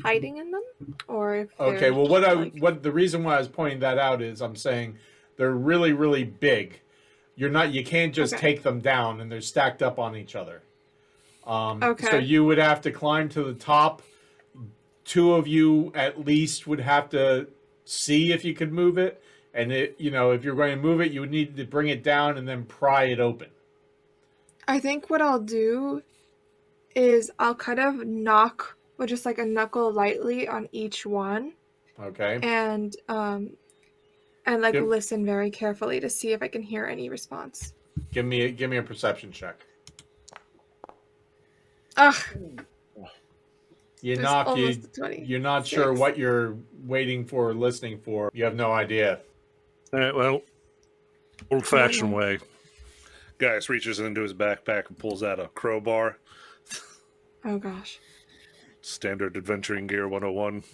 hiding in them, or if. Okay, well, what the reason why I was pointing that out is I'm saying they're really, really big. You can't just Okay. take them down, and they're stacked up on each other. Okay. So you would have to climb to the top. Two of you at least would have to see if you could move it, and if you're going to move it, you would need to bring it down and then pry it open. I think what I'll do is I'll kind of knock with just like a knuckle lightly on each one, Okay. and like Yep. listen very carefully to see if I can hear any response. Give me a perception check. Ugh, You there's knock. almost a 20. You're not sure what you're waiting for or listening for. You have no idea. All right, well, old-fashioned way. Gaius reaches into his backpack and pulls out a crowbar. Oh gosh. Standard adventuring gear 101.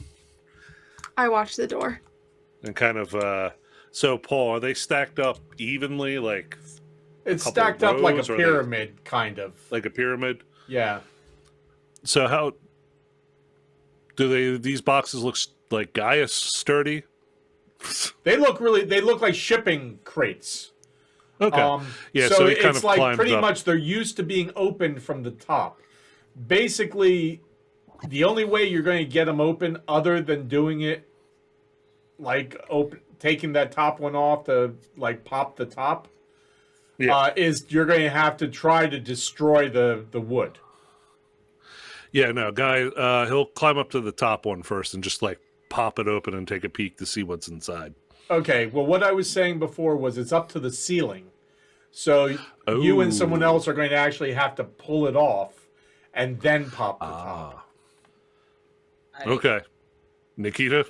I watched the door. And kind of, so Paul, are they stacked up evenly, like It's couple stacked up like a rows, or are they- pyramid, kind of. a pyramid? Yeah. So how do these boxes look like Gaius sturdy? They look like shipping crates. Okay. Yeah, so so he kind it's of like climbs pretty up. much they're used to being opened from the top. Basically, the only way you're going to get them open, other than doing it like taking that top one off to like pop the top, is you're going to have to try to destroy the wood. Yeah, no, Guy, he'll climb up to the top one first and just like pop it open and take a peek to see what's inside. Okay, well, what I was saying before was it's up to the ceiling. So you and someone else are going to actually have to pull it off and then pop the top. Okay. Nikita?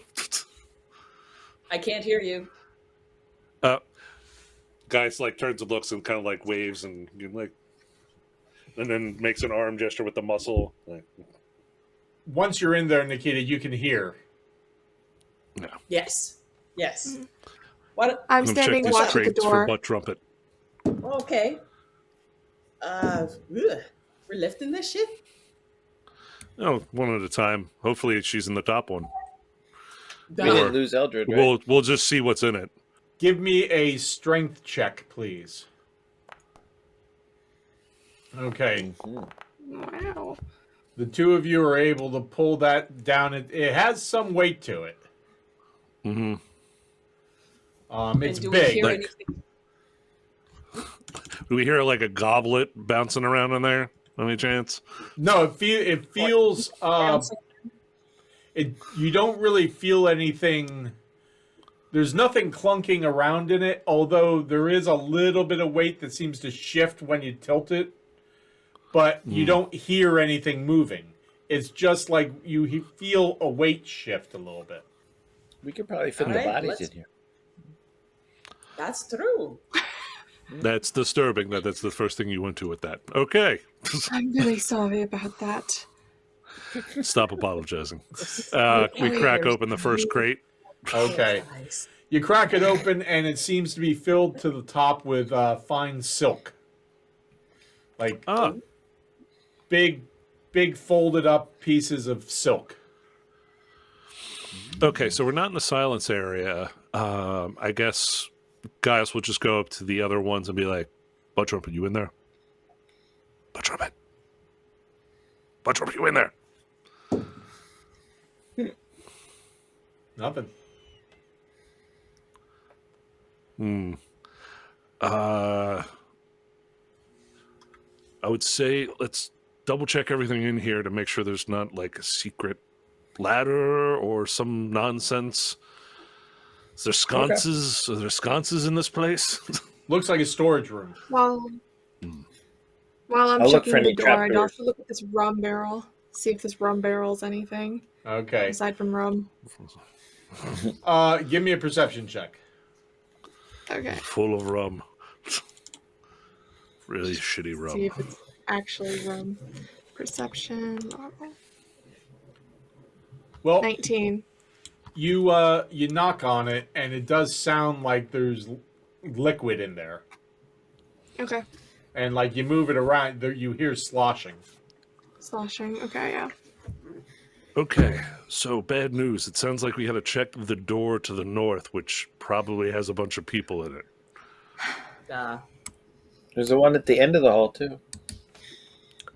I can't hear you. Gaius like turns and looks and kind of like waves and and then makes an arm gesture with the muscle. Like, Once you're in there, Nikita, you can hear. no. Yes. Yes. What? I'm Come check standing these watching the crates for door. Butt Trumpet. Okay. We're lifting this shit. Oh, one at a time. Hopefully she's in the top one. We didn't lose Eldred, right? We'll just see what's in it. Give me a strength check, please. Okay. Wow. The two of you are able to pull that down. It has some weight to it. Mm-hmm. It's And do we big. hear Like- anything? Do we hear like a goblet bouncing around in there? Any chance? No, it feels you don't really feel anything. There's nothing clunking around in it, although there is a little bit of weight that seems to shift when you tilt it. But you don't hear anything moving. It's just like you feel a weight shift a little bit. We could probably fit All the right, bodies let's- in here. That's true. That's disturbing. That's the first thing you went to with that. Okay. I'm really sorry about that. Stop apologizing. We crack open the first crate. Okay. Nice. You crack it open, and it seems to be filled to the top with fine silk. Like Ah, big folded up pieces of silk. okay. So we're not in the silence area. I guess guys will just go up to the other ones and be like, Butt Trumpet, you in there? Butt Trumpet. Butt Trumpet, you in there? Nothing. I would say let's double check everything in here to make sure there's not like a secret ladder or some nonsense. Is there sconces? Are there sconces in this place? Looks like a storage room. While I'm I'll look for checking the any door, I'd trapdoors. also look at this rum barrel. See if this rum barrel's anything Okay. aside from rum. Give me a perception check. Okay. Full of rum. Really shitty rum. See if it's actually rum. Perception. Well, 19. you knock on it, and it does sound like there's liquid in there. Okay. And like you move it around, there you hear sloshing. Sloshing. Okay, yeah. Okay, so bad news. It sounds like we had to check the door to the north, which probably has a bunch of people in it. There's the one at the end of the hall too.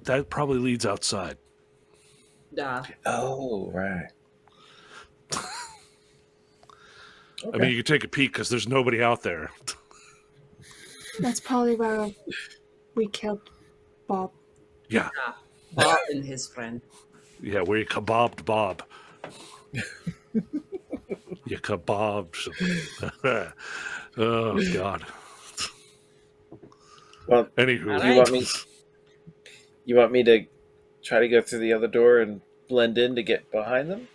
That probably leads outside. Oh, right. I mean, you can take a peek because there's nobody out there. That's probably where we killed Bob. Yeah, Bob and his friend. yeah, where you kebabbed Bob. You kebabbed. Oh, God. Well, Anywho. you want me to try to go through the other door and blend in to get behind them?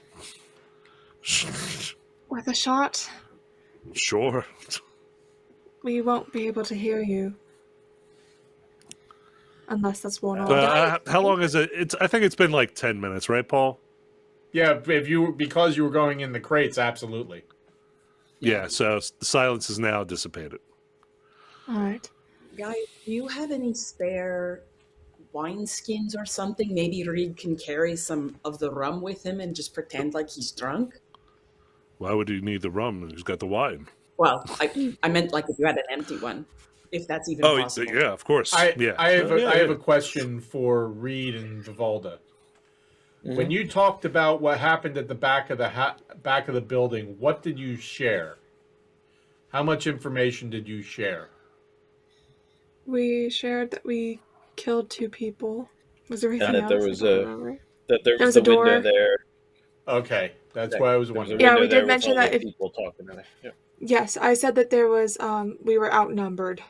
With a shot, Sure. we won't be able to hear you. Unless that's one off. How long is it? I think it's been like 10 minutes, right, Paul? Yeah, because you were going in the crates, absolutely. Yeah, so the silence is now dissipated. Alright. Guys, do you have any spare wine skins or something? Maybe Reed can carry some of the rum with him and just pretend like he's drunk? Why would he need the rum? He's got the wine. Well, I meant like if you had an empty one, if that's even Oh, possible. yeah, of course. I have a a question for Reed and Vivalda. When you talked about what happened at the back of the building, what did you share? How much information did you share? We shared that we killed 2 people. Was there anything And that else? there was I don't remember. there There was was the a door. window there. Okay, that's why I was There was a wondering. Yeah, window we did there with mention all that the if- people talking in it. Yeah. Yes, I said that there was we were outnumbered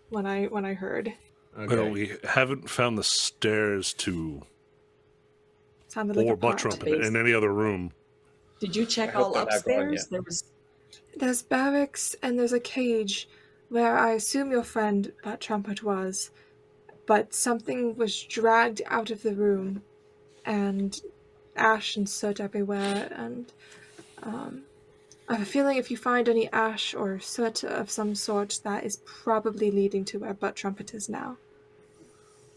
when I heard. Okay. Well, we haven't found the stairs to Sounded like or a Butt plot. Trumpet in any other room. Did you check I hope all they're not going upstairs? yet. There was There's barracks and there's a cage where I assume your friend Butt Trumpet was, but something was dragged out of the room, and ash and soot everywhere, and I have a feeling if you find any ash or soot of some sort, that is probably leading to where Butt Trumpet is now.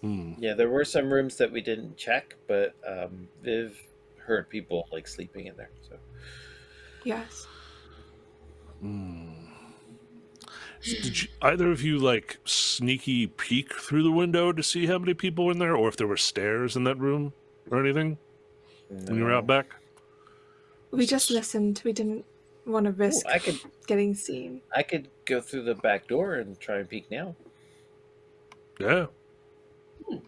Yeah, there were some rooms that we didn't check, but Viv heard people like sleeping in there. So Yes. Did either of you like sneaky peek through the window to see how many people were in there, or if there were stairs in that room or anything when you were out back? We just listened. We didn't want to risk I could getting seen. go through the back door and try and peek now. Yeah.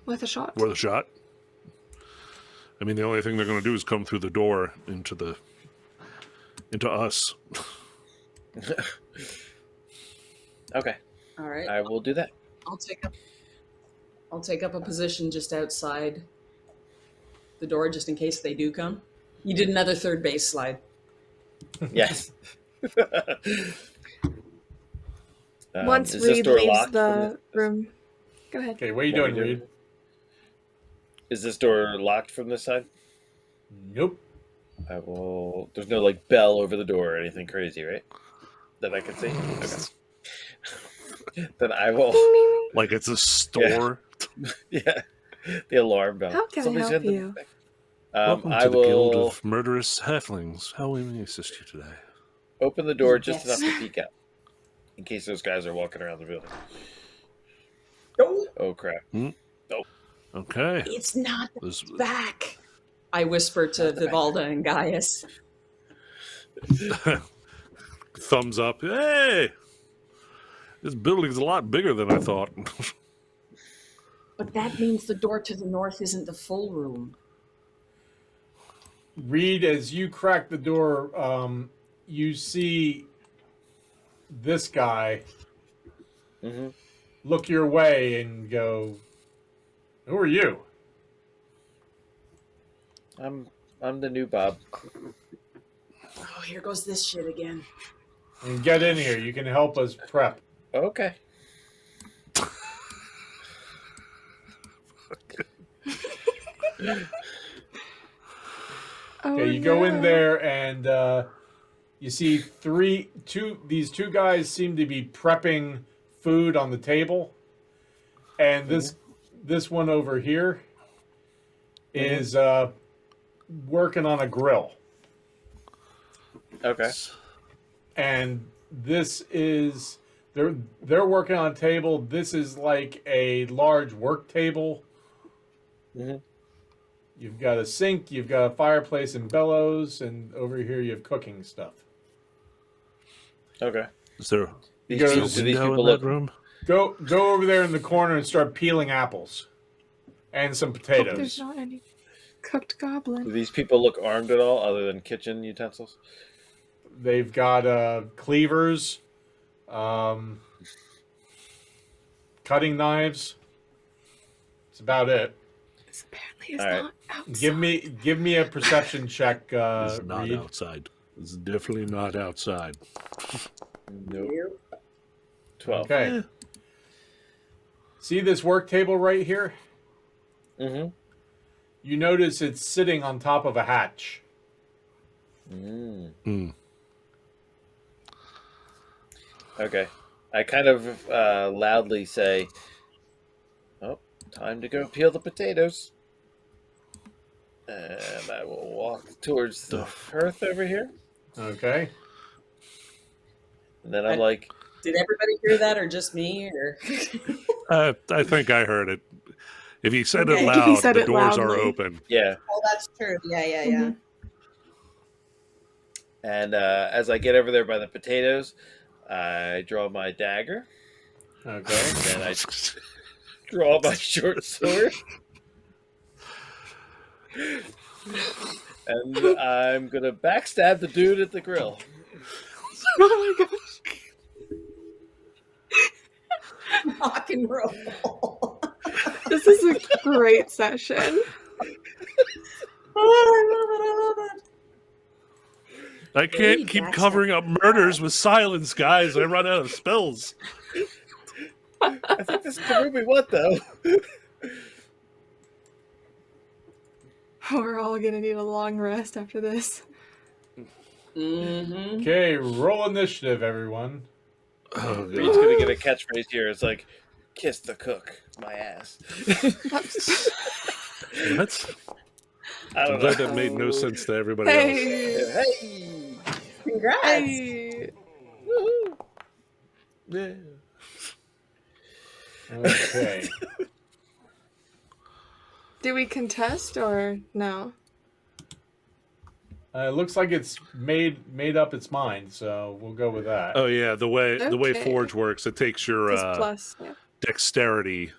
With a shot. Worth a shot. I mean, the only thing they're going to do is come through the door into us. Okay, All right. I will do that. I'll take up a position just outside the door, just in case they do come. You did another third base slide. Yes. Once is this Reed door leaves locked the room. Go ahead. Okay, what are you What are doing, we doing? Reed? Is this door locked from this side? Nope. I will. There's no like bell over the door or anything crazy, right? That I can see. Okay. Then I will. Like it's a store. Yeah, the alarm bell. How can I Somebody's help in the you? back. Welcome I to the will Guild of Murderous Halflings. How may we assist you today? open the door just Yes. enough to peek out, in case those guys are walking around the building. No, Oh crap! Okay. it's not This- back. I whisper to Vivalda and Gaius. Thumbs up. Hey! This building's a lot bigger than I thought. But that means the door to the north isn't the full room. Reed, as you crack the door, you see this guy Mm-hmm. look your way and go, "Who are you?" I'm the new Bob. Oh, here goes this shit again. And get in here. You can help us prep. Okay. Oh, Okay, you go in no. there and you see these two guys seem to be prepping food on the table, and this one over here is working on a grill, Okay. and this is they're working on a table. This is like a large work table. Mm-hmm. You've got a sink, you've got a fireplace and bellows, and over here you have cooking stuff. Okay. Is there You These, go, people- a do these window people in look? that room? go over there in the corner and start peeling apples and some Hope there's potatoes. not any cooked goblin. Do these people look armed at all, other than kitchen utensils? They've got cleavers, cutting knives. That's about it. This apparently is All right. not outside. Give me a perception check, It's not Reed. outside. It's definitely not outside. Nope. 12. Okay. See this work table right here? Mm-hmm. You notice it's sitting on top of a hatch. Mm. Hmm. Okay. I kind of loudly say, "Oh, time to go peel the potatoes." And I will walk towards the hearth over here. Okay. And then I'm like, Did everybody hear that, or just me? Or I think I heard it. If he said Okay. it If he loud, said the it doors are loudly. open. yeah. oh, that's true. Yeah. Mhm. And as I get over there by the potatoes, I draw my dagger. Okay. And I draw my short sword. And I'm going to backstab the dude at the grill. Oh my gosh. Rock and roll. This is a great session. Oh, I love it. I can't keep that's covering up murders with silence, guys. I run out of spells. I think this is the room we want, though. We're all gonna need a long rest after this. Mm-hmm. Okay, roll initiative, everyone. Oh, Reed's God. going to get a catchphrase here. It's like, kiss the cook, my ass. What? I I'm don't glad know. that made no sense to everybody else. Hey, Hey! Congrats. hey. Woohoo! Yeah. Okay. Do we contest or no? It looks like it's made up its mind, so we'll go with that. Oh yeah, the way Okay. Forge works, it takes your Just plus, yeah. dexterity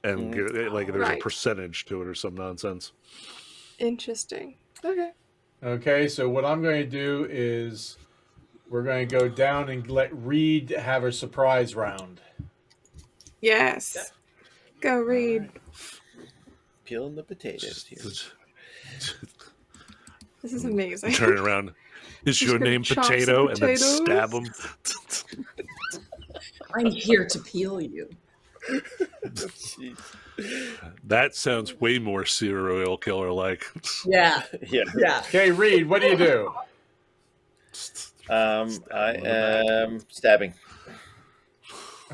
and get, like there's Right. a percentage to it or some nonsense. Interesting. Okay. Okay, so what I'm going to do is we're going to go down and let Reed have a surprise round. Yes. Go read. Alright. Peeling the potatoes here. This is amazing. Turn around. Is Just your gonna name chop some Potato? And then potatoes. stab him. I'm here to peel you. Jeez. That sounds way more serial killer like. Yeah, Yeah. yeah. Okay, Reed, what do you do? I am stabbing.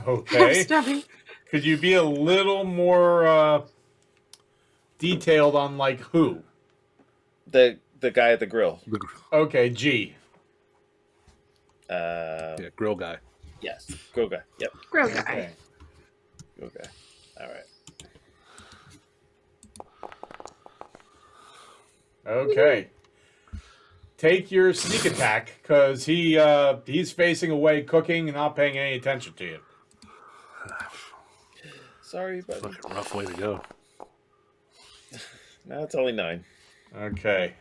Okay. Stabbing. Could you be a little more detailed on like who? The guy at the grill. Okay, G. Yeah, grill guy. Yes. Go guy. Yep. Grill guy. Okay. Go guy. All right. Okay. Take your sneak attack because he's facing away, cooking, and not paying any attention to you. Sorry, buddy. Fucking rough way to go. No, it's only 9. Okay.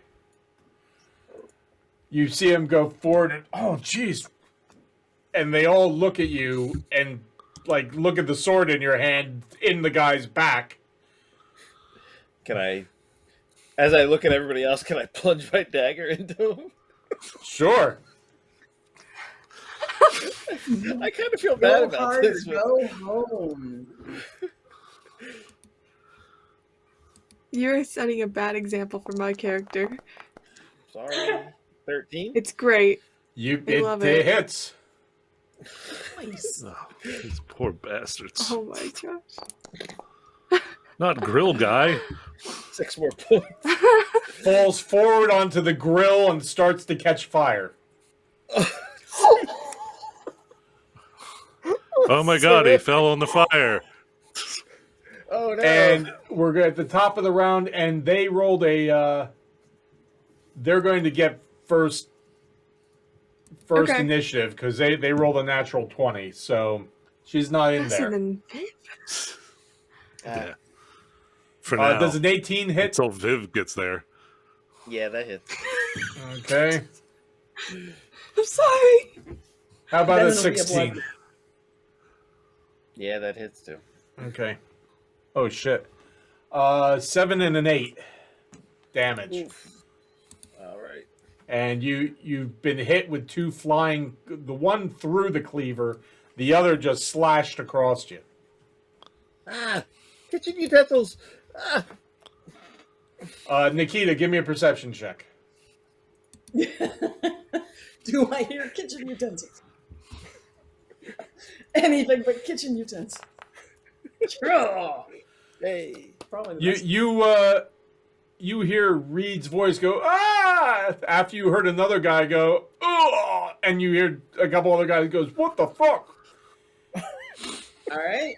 You see him go forward, and oh, jeez. And they all look at you and like look at the sword in your hand in the guy's back. Can I, as I look at everybody else, can I plunge my dagger into him? Sure. I kind of feel bad Go about hard this or one. go home. You're setting a bad example for my character. Sorry. 13? It's great. I love It it. hits. Nice. Oh, these poor bastards. Oh my gosh. Not grill guy. 6 more points. Falls forward onto the grill and starts to catch fire. Oh my god, he fell on the fire. Oh no. And we're at the top of the round, and they rolled a. They're going to get first Okay. initiative because they rolled a natural 20, so she's not in Faster there. than Yeah. For now. Does an 18 hit? Until Viv gets there. Yeah, that hits. Okay. I'm sorry. How about Then a it'll be a 16? blood. Yeah, that hits too. Okay. Oh shit. 7 and an 8 damage. Oof. All right. And you've been hit with 2 flying, the one through the cleaver, the other just slashed across you. Ah, kitchen utensils. Ah. Nikita, give me a perception check. Do I hear kitchen utensils? Anything but kitchen utensils. Oh, Hey. probably the You best. you hear Reed's voice go, ah, after you heard another guy go, oh, and you hear a couple other guys goes, what the fuck? All right.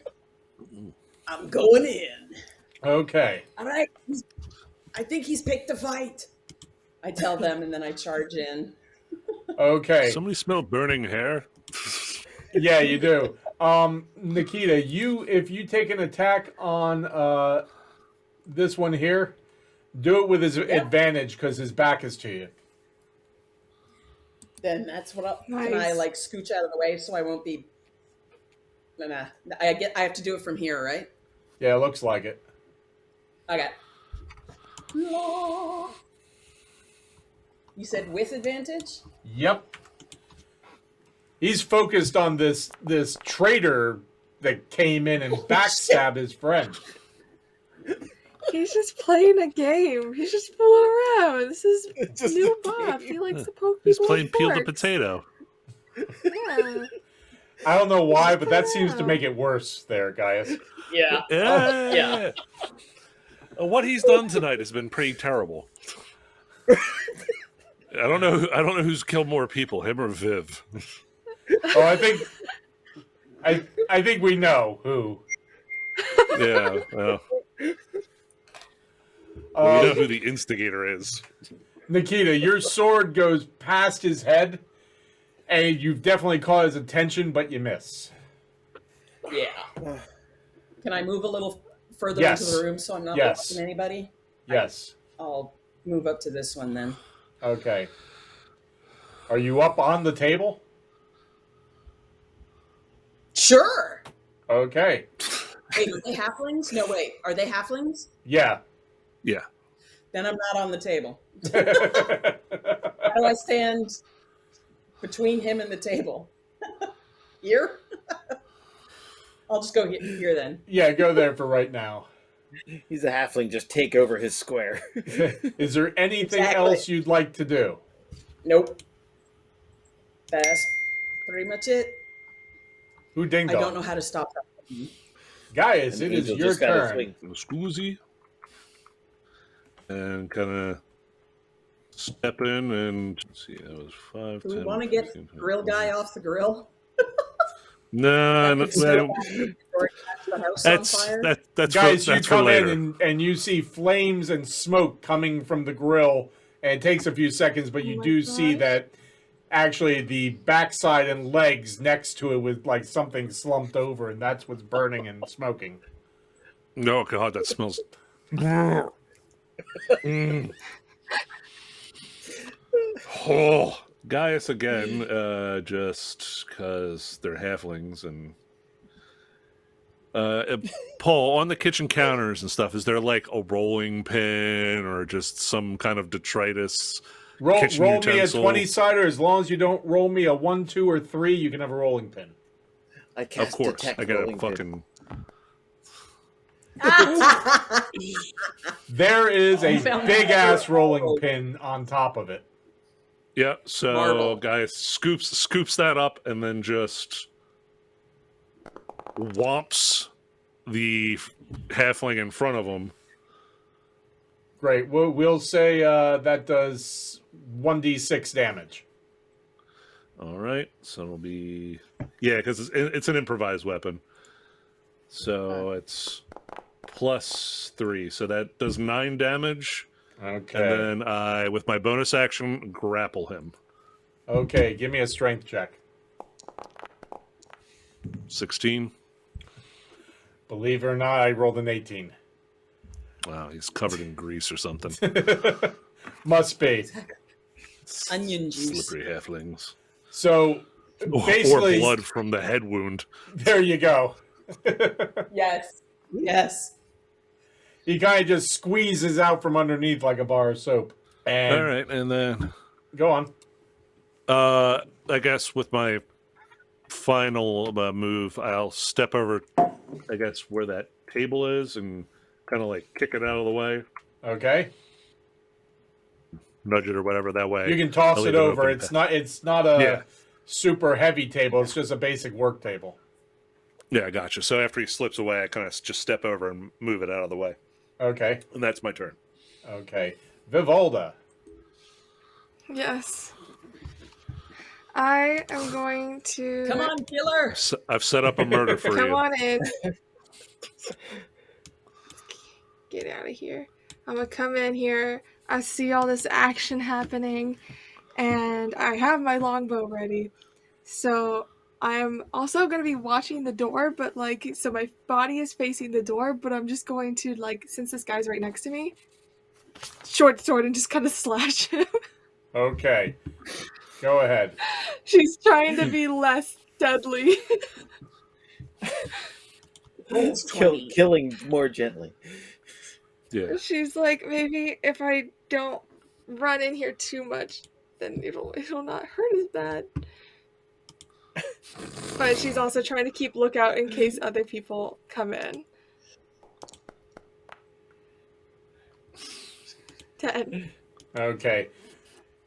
I'm going in. Okay. All right. I think he's picked a fight. I tell them, and then I charge in. Okay. Somebody smell burning hair? Yeah, you do. Nikita, if you take an attack on this one here, do it with his advantage because his back is to you. Then that's what Can I Nice. like scooch out of the way so I won't be? Nah. I have to do it from here, right? Yeah, it looks like it. Okay. You said with advantage? Yep. He's focused on this traitor that came in and backstabbed his friend. He's just playing a game. He's just fooling around. This is Just new a Bob. game. He likes to poke He's people playing with peel the forks. potato. Yeah. I don't know why, but that seems to make it worse there, Gaius. Yeah. Yeah. What he's done tonight has been pretty terrible. I don't know who's killed more people, him or Viv. Oh, I think we know who. Yeah. Well, we know who the instigator is. Nikita, your sword goes past his head, and you've definitely caught his attention, but you miss. Yeah. Can I move a little further Yes. into the room so I'm not Yes. blocking anybody? Yes. I'll move up to this one then. Okay. Are you up on the table? Sure. Okay. Wait, are they halflings? No, wait. Are they halflings? Yeah. Yeah. Then I'm not on the table. How do I stand between him and the table? Here? I'll just go here then. Yeah, go there for right now. He's a halfling. Just take over his square. Is there anything Exactly. else you'd like to do? Nope. That's pretty much it. Who ding I dong? don't know how to stop that. Gaius, And it is Angel your just gotta turn. swing. Scoozy. And kind of step in and let's see, that was 5, Do we 10, want to get 15, grill guy off the grill? No, no, Before the house on fire? that's Guys, for, you that's for come later. in and you see flames and smoke coming from the grill, and it takes a few seconds, but you my do see gosh. that actually the backside and legs next to it with like something slumped over, and that's what's burning and smoking. No, God, that smells. Mm. Oh, Gaius again, just because they're halflings and. Paul, on the kitchen counters and stuff, is there like a rolling pin or just some kind of detritus? Roll Kitchen me a utensil. 20-sider. As long as you don't roll me a 1, 2, or 3, you can have a rolling pin. I cast Of course, detect I got a rolling pin. fucking. There is a Found big that. ass rolling pin on top of it. Yeah, so Marble. Gaius scoops that up and then just whomps the halfling in front of him. Great. We'll say that does 1d6 damage. All right, so it'll be because it's an improvised weapon, so it's +3, so that does 9 damage. Okay. And then I, with my bonus action, grapple him. Okay, give me a strength check. 16. Believe it or not, I rolled an 18. Wow, he's covered in grease or something. Must be. Onion juice. Slippery halflings. So, Or basically, blood from the head wound. there you go. Yes. Yes. He kind of just squeezes out from underneath like a bar of soap. And All right, and then go on. I guess with my final move, I'll step over, I guess, where that table is and kind of like kick it out of the way, Okay. nudge it or whatever. That way, You can toss I'll it leave an over. open It's not a Yeah. super heavy table. It's just a basic work table. Yeah, I gotcha. So after he slips away, I kind of just step over and move it out of the way, Okay. and that's my turn. Okay. Vivalda. Yes. I am going to Come on, killer. I've set up a murder for come you. on in. Get out of here. I'm gonna come in here. I see all this action happening, and I have my longbow ready. So I'm also gonna be watching the door, but so my body is facing the door, but I'm just going to since this guy's right next to me, short sword and just kind of slash him. Okay. Go ahead. She's trying to be less deadly. Rolls 20. Killing more gently. Yeah. She's like, maybe if I don't run in here too much, then it'll not hurt as bad. But she's also trying to keep lookout in case other people come in. 10. Okay.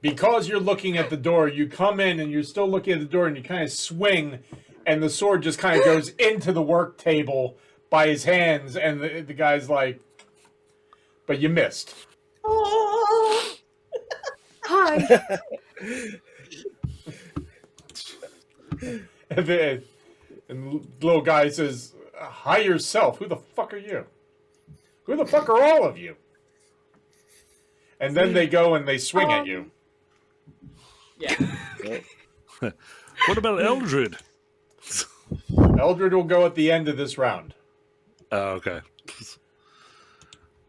Because you're looking at the door, you come in and you're still looking at the door and you kind of swing and the sword just kind of goes into the work table by his hands and the guy's like, but you missed. Oh. Hi. And the little guy says, hi yourself. Who the fuck are you? Who the fuck are all of you? And then they go and they swing at you. Yeah. What about Eldred? Eldred will go at the end of this round. Oh, okay.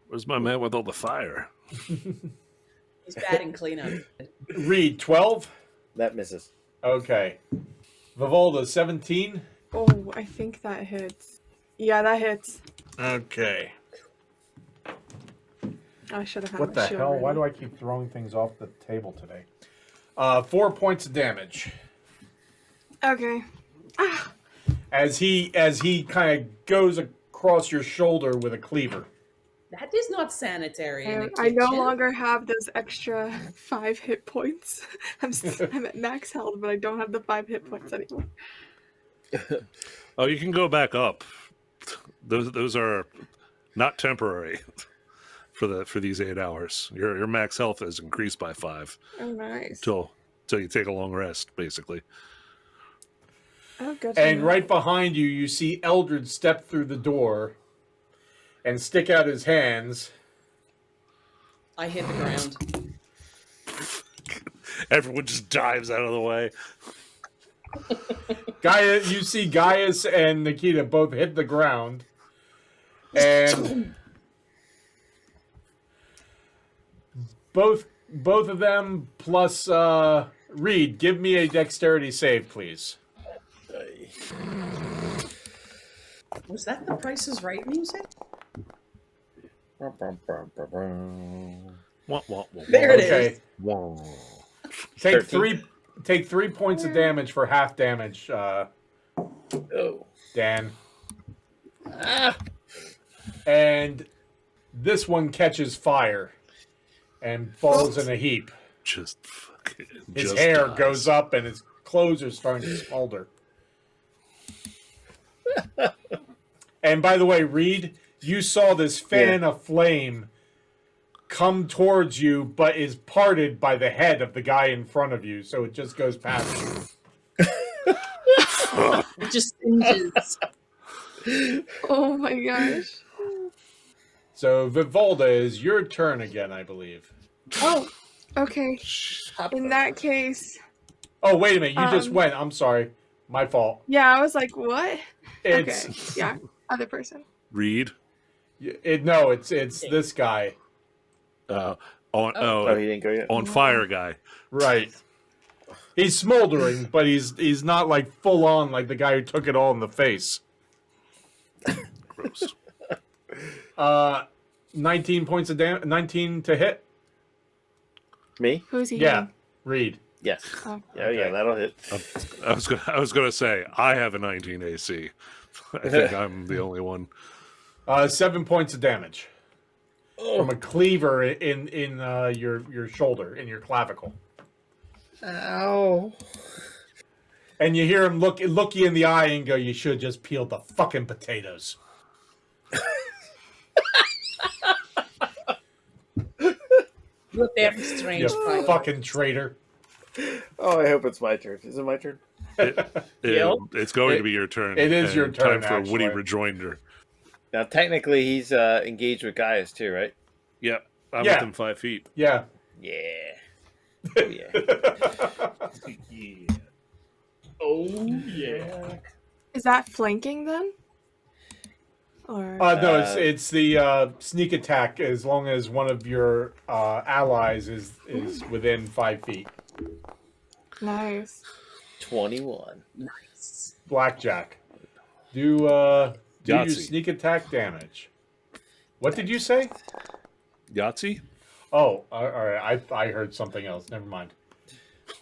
Where's my man with all the fire? He's bad in cleanup. Reed, 12? That misses. Okay. Vivalda, 17? Oh, I think that hits. Yeah, that hits. Okay. I should have had What my the shield hell? ready. Why do I keep throwing things off the table today? 4 points of damage. Okay. Ah, As he kind of goes across your shoulder with a cleaver. That is not sanitary in a and I no kitchen. longer have those extra 5 hit points. I'm at max health, but I don't have the 5 hit points anymore. Oh, you can go back up. Those are not temporary for these 8 hours. Your max health is increased by 5 Oh, nice. till you take a long rest, basically. Oh, good. to And know. right behind you, you see Eldred step through the door and stick out his hands. I hit the ground. Everyone just dives out of the way. You see Gaius and Nikita both hit the ground. And both of them plus Reed, give me a dexterity save, please. Was that the Price is Right music? Wah, wah, wah, There it Okay. is. wah. Take 13. Take 3 points of damage for half damage, Oh. Dan. Ah. And this one catches fire and falls in a heap. Just fucking. His just hair dies. goes up and his clothes are starting to smolder. And by the way, Reed, you saw this fan of flame come towards you, but is parted by the head of the guy in front of you, so it just goes past you. It just singes. Oh my gosh. So Vivalda, is your turn again, I believe. Oh, okay. In that case, Oh, wait a minute, you just Um, went. I'm sorry. My fault. yeah, I was like, what? It's Okay, yeah, other person. Reed. it's this guy. On Oh, he didn't go yet. on fire guy. Right. He's smoldering, but he's not like full on like the guy who took it all in the face. Gross. 19 points of damage. 19 to hit. Me? Who's he? Yeah, hitting? Reed. Yes. Oh. Yeah, yeah, that'll hit. I was gonna say I have a 19 AC. I think I'm the only one. 7 points of damage from a cleaver in your shoulder, in your clavicle. Ow. And you hear him look you in the eye and go, "You should have just peeled the fucking potatoes." You're very strange. You Price. fucking traitor. Oh, I hope it's my turn. Is it my turn? It's going to be your turn. it is and your turn, Time for a Woody actually. rejoinder. Now, technically, he's engaged with Gaius too, right? Yep. I'm Yeah. within 5 feet. Yeah. Yeah. Oh, yeah. Yeah. Oh, yeah. Is that flanking then? Or No, it's the sneak attack as long as one of your allies is within 5 feet. nice. 21. Nice. Blackjack. Do your Yahtzee. sneak attack damage. What did you say? Yahtzee? Oh, all right. I heard something else. Never mind.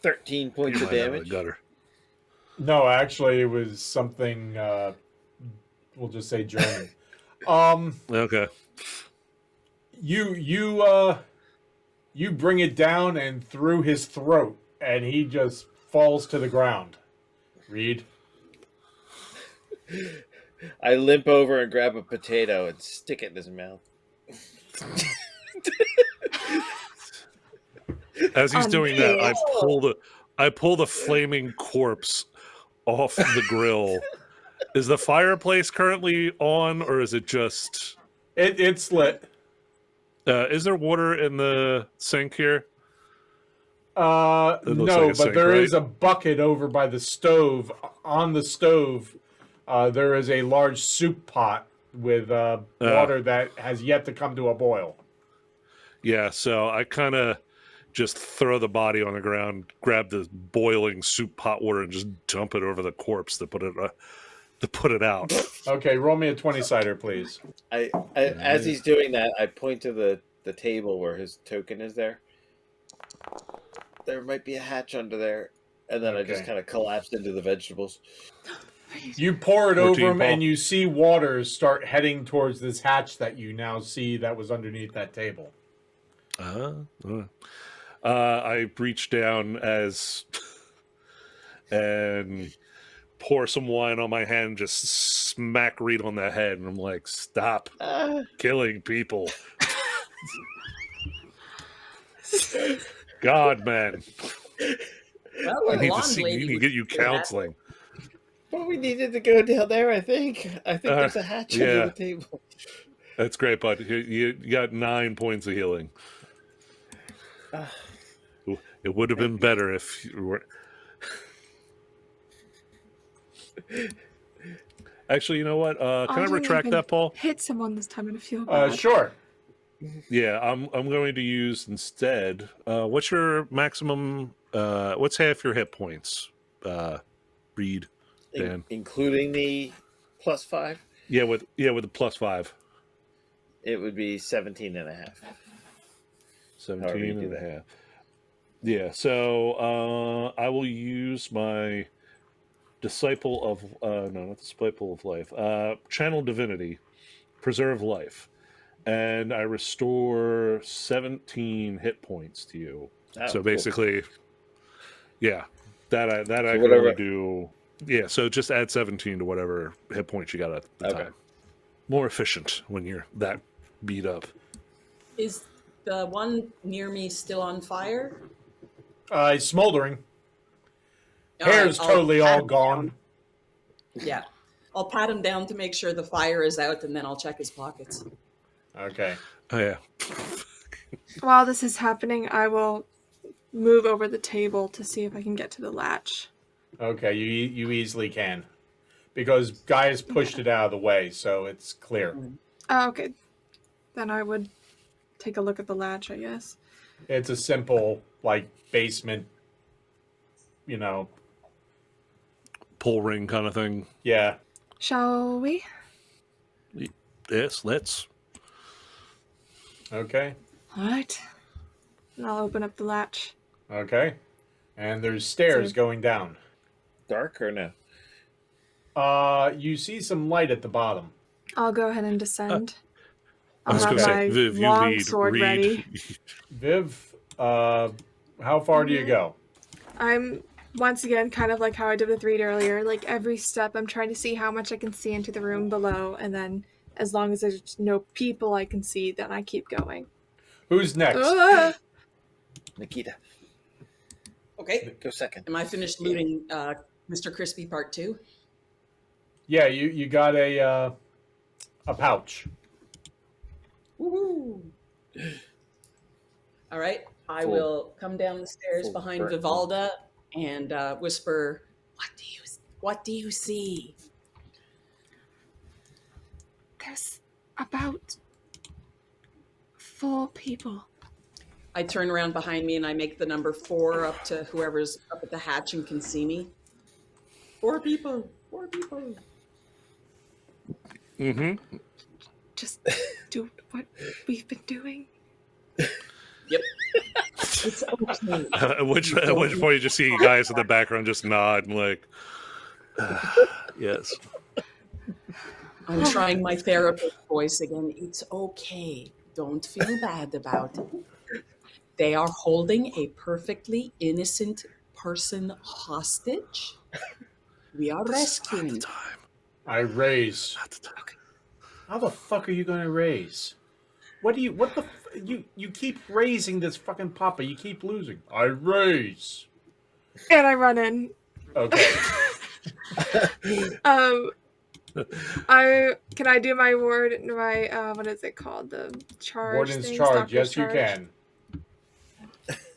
13 points You of might have a damage. gutter. No, actually, it was something. We'll just say German. Okay. You bring it down and through his throat, and he just falls to the ground. Reed. I limp over and grab a potato and stick it in his mouth. As he's doing that, Unfair. I pull the flaming corpse off the grill. Is the fireplace currently on, or is it just? It's lit. Is there water in the sink here? looks No, like a but sink, there right? is a bucket over by the stove. On the stove, there is a large soup pot with water that has yet to come to a boil. Yeah, so I kind of just throw the body on the ground, grab the boiling soup pot water, and just dump it over the corpse to put it out. Okay, roll me a 20-sider, please. I as he's doing that, I point to the table where his token is there. There might be a hatch under there, and then I just Okay. kind of collapsed into the vegetables. You pour it 14, over him, Paul. and you see water start heading towards this hatch that you now see that was underneath that table. I reach down and pour some wine on my hand, just smack Reed on the head, and I'm like, "Stop killing people." God, man, Well, I the need to blonde see. lady You need to would get you do that. counseling. Well, we needed to go down there. I think there's a hatch yeah. under the table. That's great, bud. You got 9 points of healing. It would have been better if you were. Actually, you know what? Can I didn't retract even that, Paul? hit someone this time and I feel bad. Sure. Yeah, I'm going to use instead. What's your maximum? What's half your hit points? Reed, Dan. Including the +5, Yeah, with the +5. it would be 17 and a half. 17 and a half. Yeah, so I will use my Disciple of no, not Disciple of Life. Channel Divinity, Preserve Life, and I restore 17 hit points to you. Oh, so cool. basically, yeah, that I can whatever- only do. Yeah, so just add 17 to whatever hit points you got at the Okay. time. More efficient when you're that beat up. Is the one near me still on fire? It's smoldering. All right, Hair's I'll totally pat all him gone. down. Yeah. I'll pat him down to make sure the fire is out, and then I'll check his pockets. Okay. Oh yeah. While this is happening, I will move over the table to see if I can get to the latch. Okay, you easily can. Because Guy has pushed it out of the way, so it's clear. Oh, okay. Then I would take a look at the latch, I guess. It's a simple, like, basement, you know, Pull ring kind of thing. yeah. Shall we? Yes, let's. Okay. All right. And I'll open up the latch. Okay. And there's stairs So- going down. Dark or no? You see some light at the bottom. I'll go ahead and descend. I was I'll going have to my say, Viv, you long lead. sword Reed. ready. Viv, how far do you go? I'm once again kind of like how I did with Reed earlier. Like every step, I'm trying to see how much I can see into the room below, and then as long as there's no people I can see, then I keep going. Who's next? Ah! Nikita, Okay. go second. Am I finished looting Mr. Crispy Part 2? Yeah, you got a pouch. Woohoo! All right. I Full- will come down the stairs full behind burnt. Vivalda and whisper, What do you see? There's about 4 people. I turn around behind me and I make the number 4 up to whoever's up at the hatch and can see me. 4 people. 4 people. Mm-hmm. Just do what we've been doing. Yep. It's okay. At which point you just see guys in the background just nod and like, yes. I'm trying my therapist voice again. It's okay. Don't feel bad about it. They are holding a perfectly innocent person hostage. We are rescuing. Time. I raise. Not the time. How the fuck are you gonna raise? You keep raising this fucking papa. You keep losing. I raise. And I run in. Okay. Can I do my ward, my what is it called, the charge Warden's thing? charge. Stalker's Yes, you charge? can.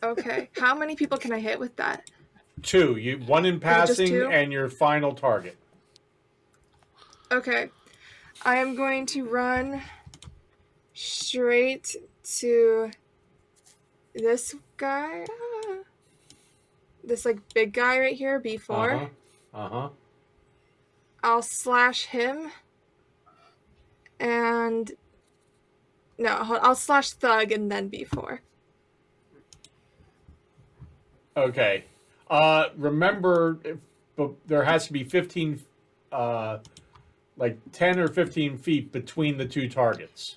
Okay, how many people can I hit with that? 2. One in just passing 2? and your final target. Okay, I am going to run straight to this guy. This like big guy right here, B4. I'll slash him. And no, I'll slash Thug and then B4. Okay. Remember, but there has to be 15, like 10 or 15 feet between the two targets.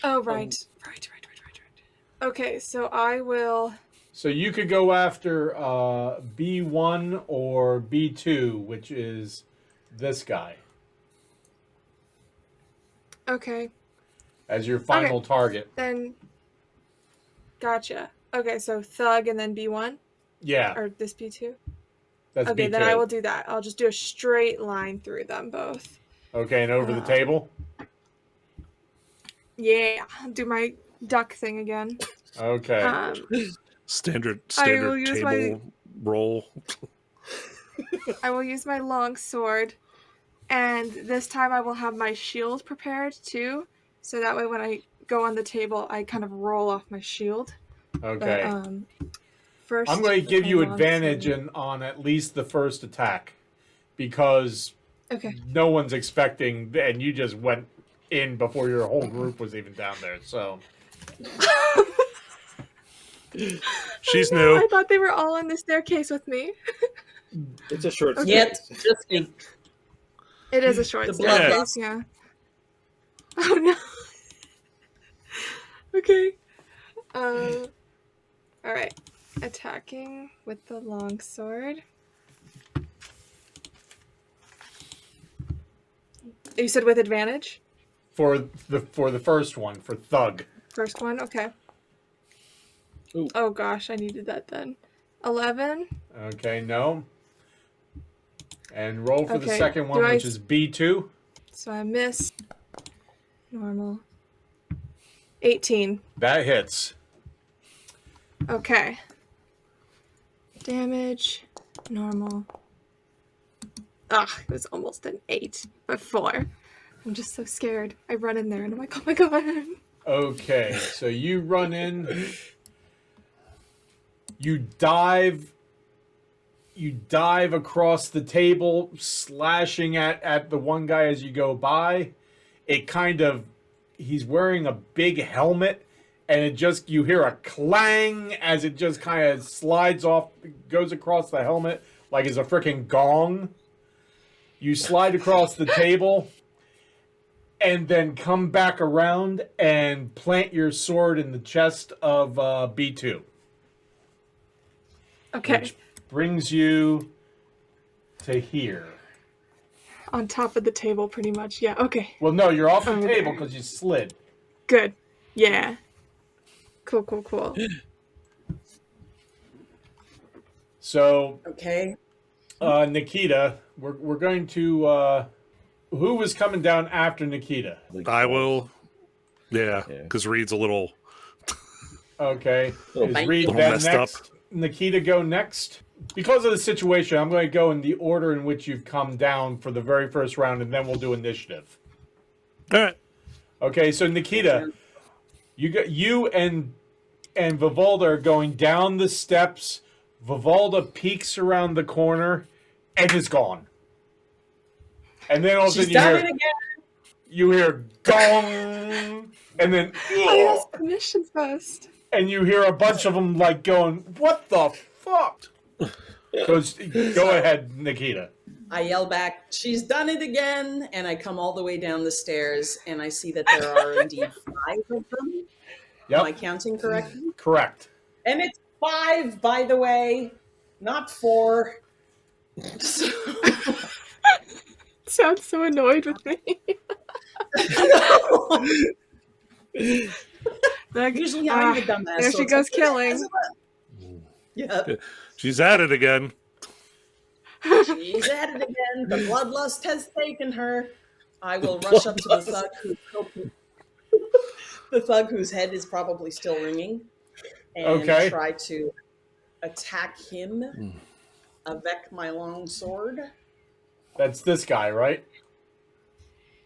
Oh, right. Right. Okay, so I will... So you could go after B1 or B2, which is this guy, Okay, as your final target. then... Gotcha. Okay, so Thug and then B1? Yeah, Or this B2? that's Okay, B2. then I will do that. I'll just do a straight line through them both. Okay, and over the table? Yeah, I'll do my duck thing again. Okay. Standard will use table roll. I will use my long sword, and this time I will have my shield prepared too, so that way when I go on the table, I kind of roll off my shield. Okay. But, first, I'm going to give you my long advantage sword. on at least the first attack, because Okay. no one's expecting, and you just went in before your whole group was even down there, so... She's No, new. I thought they were all on the staircase with me. It's a short Okay. Yep, staircase. just me. It is a short The blood staircase, loss. yeah. Oh no. Okay. Alright. Attacking with the long sword. You said with advantage? For the first one, for Thug. First one, okay. Ooh. Oh gosh, I needed that then. 11. Okay, no. And roll for the Okay, second one, do I which is B2. So I miss. Normal. 18. That hits. Okay. Damage. Normal. Ah, it was almost an 8. But 4. I'm just so scared. I run in there and I'm like, oh my god. Okay, so you run in. You dive across the table, slashing at the one guy as you go by. It kind of, he's wearing a big helmet, and it just, you hear a clang as it just kind of slides off, goes across the helmet like it's a freaking gong. You slide across the table, and then come back around and plant your sword in the chest of B2. Okay. Which brings you to here. On top of the table, pretty much. Yeah, okay. Well, no, you're off the Okay. table because you slid. Good. Yeah. Cool. So, Okay. Nikita, we're going to... who was coming down after Nikita? I will. Yeah, Yeah. because Reed's a little. Okay. Little Is Reed little then messed next? Nikita go next? Because of the situation, I'm going to go in the order in which you've come down for the very first round, and then we'll do initiative. All right. Okay, so Nikita, you and Vivalda are going down the steps. Vivalda peeks around the corner and is gone. And then all of a She's sudden done it again. you hear gong, and then I asked permission first. and you hear a bunch of them like going, "What the fuck?" Go ahead, Nikita. I yell back, she's done it again. And I come all the way down the stairs and I see that there are indeed 5 of them. Am I Yep, counting correctly? correct. And it's 5, by the way, not 4. So, Sounds so annoyed with me. Like, usually I'm the dumbass. there so she it's goes like, killing. Yeah. She's at it again. She's at it again. The bloodlust has taken her. I will rush up to the thug whose head is probably still ringing, and try to attack him avec my long sword. That's this guy, right?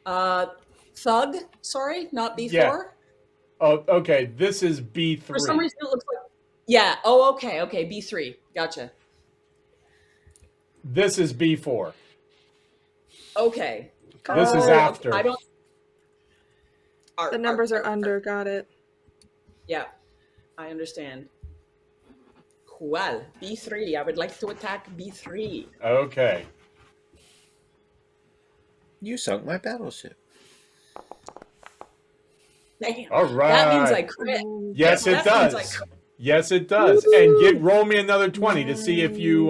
Thug, sorry, not B4. Yeah. Oh, okay. This is B3. For some reason, it looks like. Yeah. Oh, okay. Okay. B3. Gotcha. This is B4. Okay. This is after. I don't. The numbers are under. Got it. Yeah, I understand. Cool. B3. I would like to attack B3. Okay. You sunk my battleship. Damn. All right. That means I crit. Yes, it That means does. Yes, it does. And roll me another 20 to see if you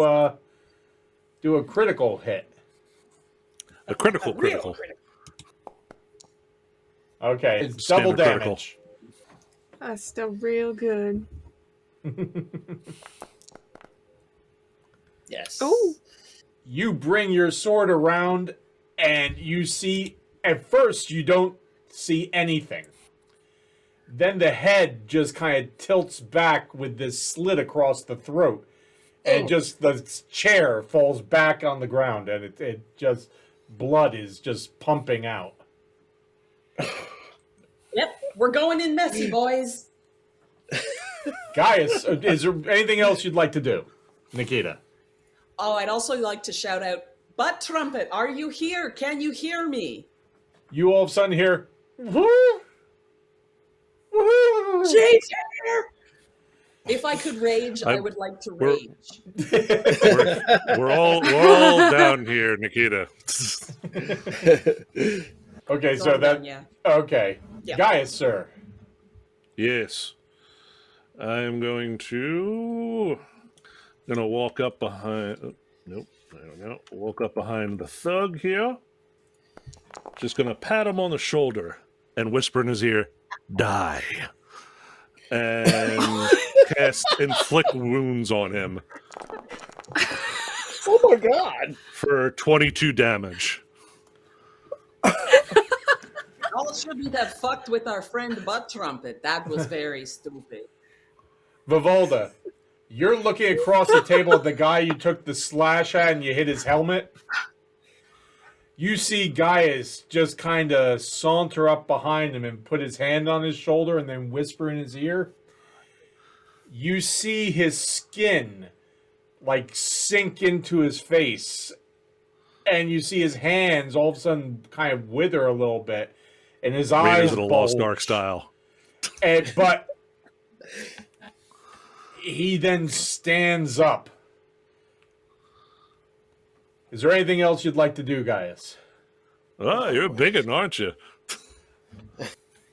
do a critical hit. A critical. Critical. Okay, It's double standard critical. damage. That's still real good. Yes. Oh, You bring your sword around, and you see, at first, you don't see anything. Then the head just kind of tilts back with this slit across the throat. And just the chair falls back on the ground, and it just, blood is just pumping out. Yep. We're going in messy, boys. Gaius, is there anything else you'd like to do? Nikita. Oh, I'd also like to shout out, Butt Trumpet, are you here? Can you hear me? You all of a sudden hear, woo! Jade's here! If I could rage, I would like to rage. We're all down here, Nikita. Okay, So so I'm that, done, yeah. okay. Yeah. Gaius, sir. Yes. I'm gonna walk up behind. Nope, I don't know. Walk up behind the thug here. Just gonna pat him on the shoulder and whisper in his ear, "Die," and cast inflict wounds on him Oh my god! for 22 damage. All should be that fucked with our friend Butt Trumpet. That was very stupid. Vivalda, you're looking across the table at the guy you took the slash at and you hit his helmet. You see Gaius just kind of saunter up behind him and put his hand on his shoulder and then whisper in his ear. You see his skin like sink into his face. And you see his hands all of a sudden kind of wither a little bit. And his eyes Raiders of the Lost bulge. Ark style. But he then stands up. Is there anything else you'd like to do, Gaius? Oh, you're a biggin', aren't you?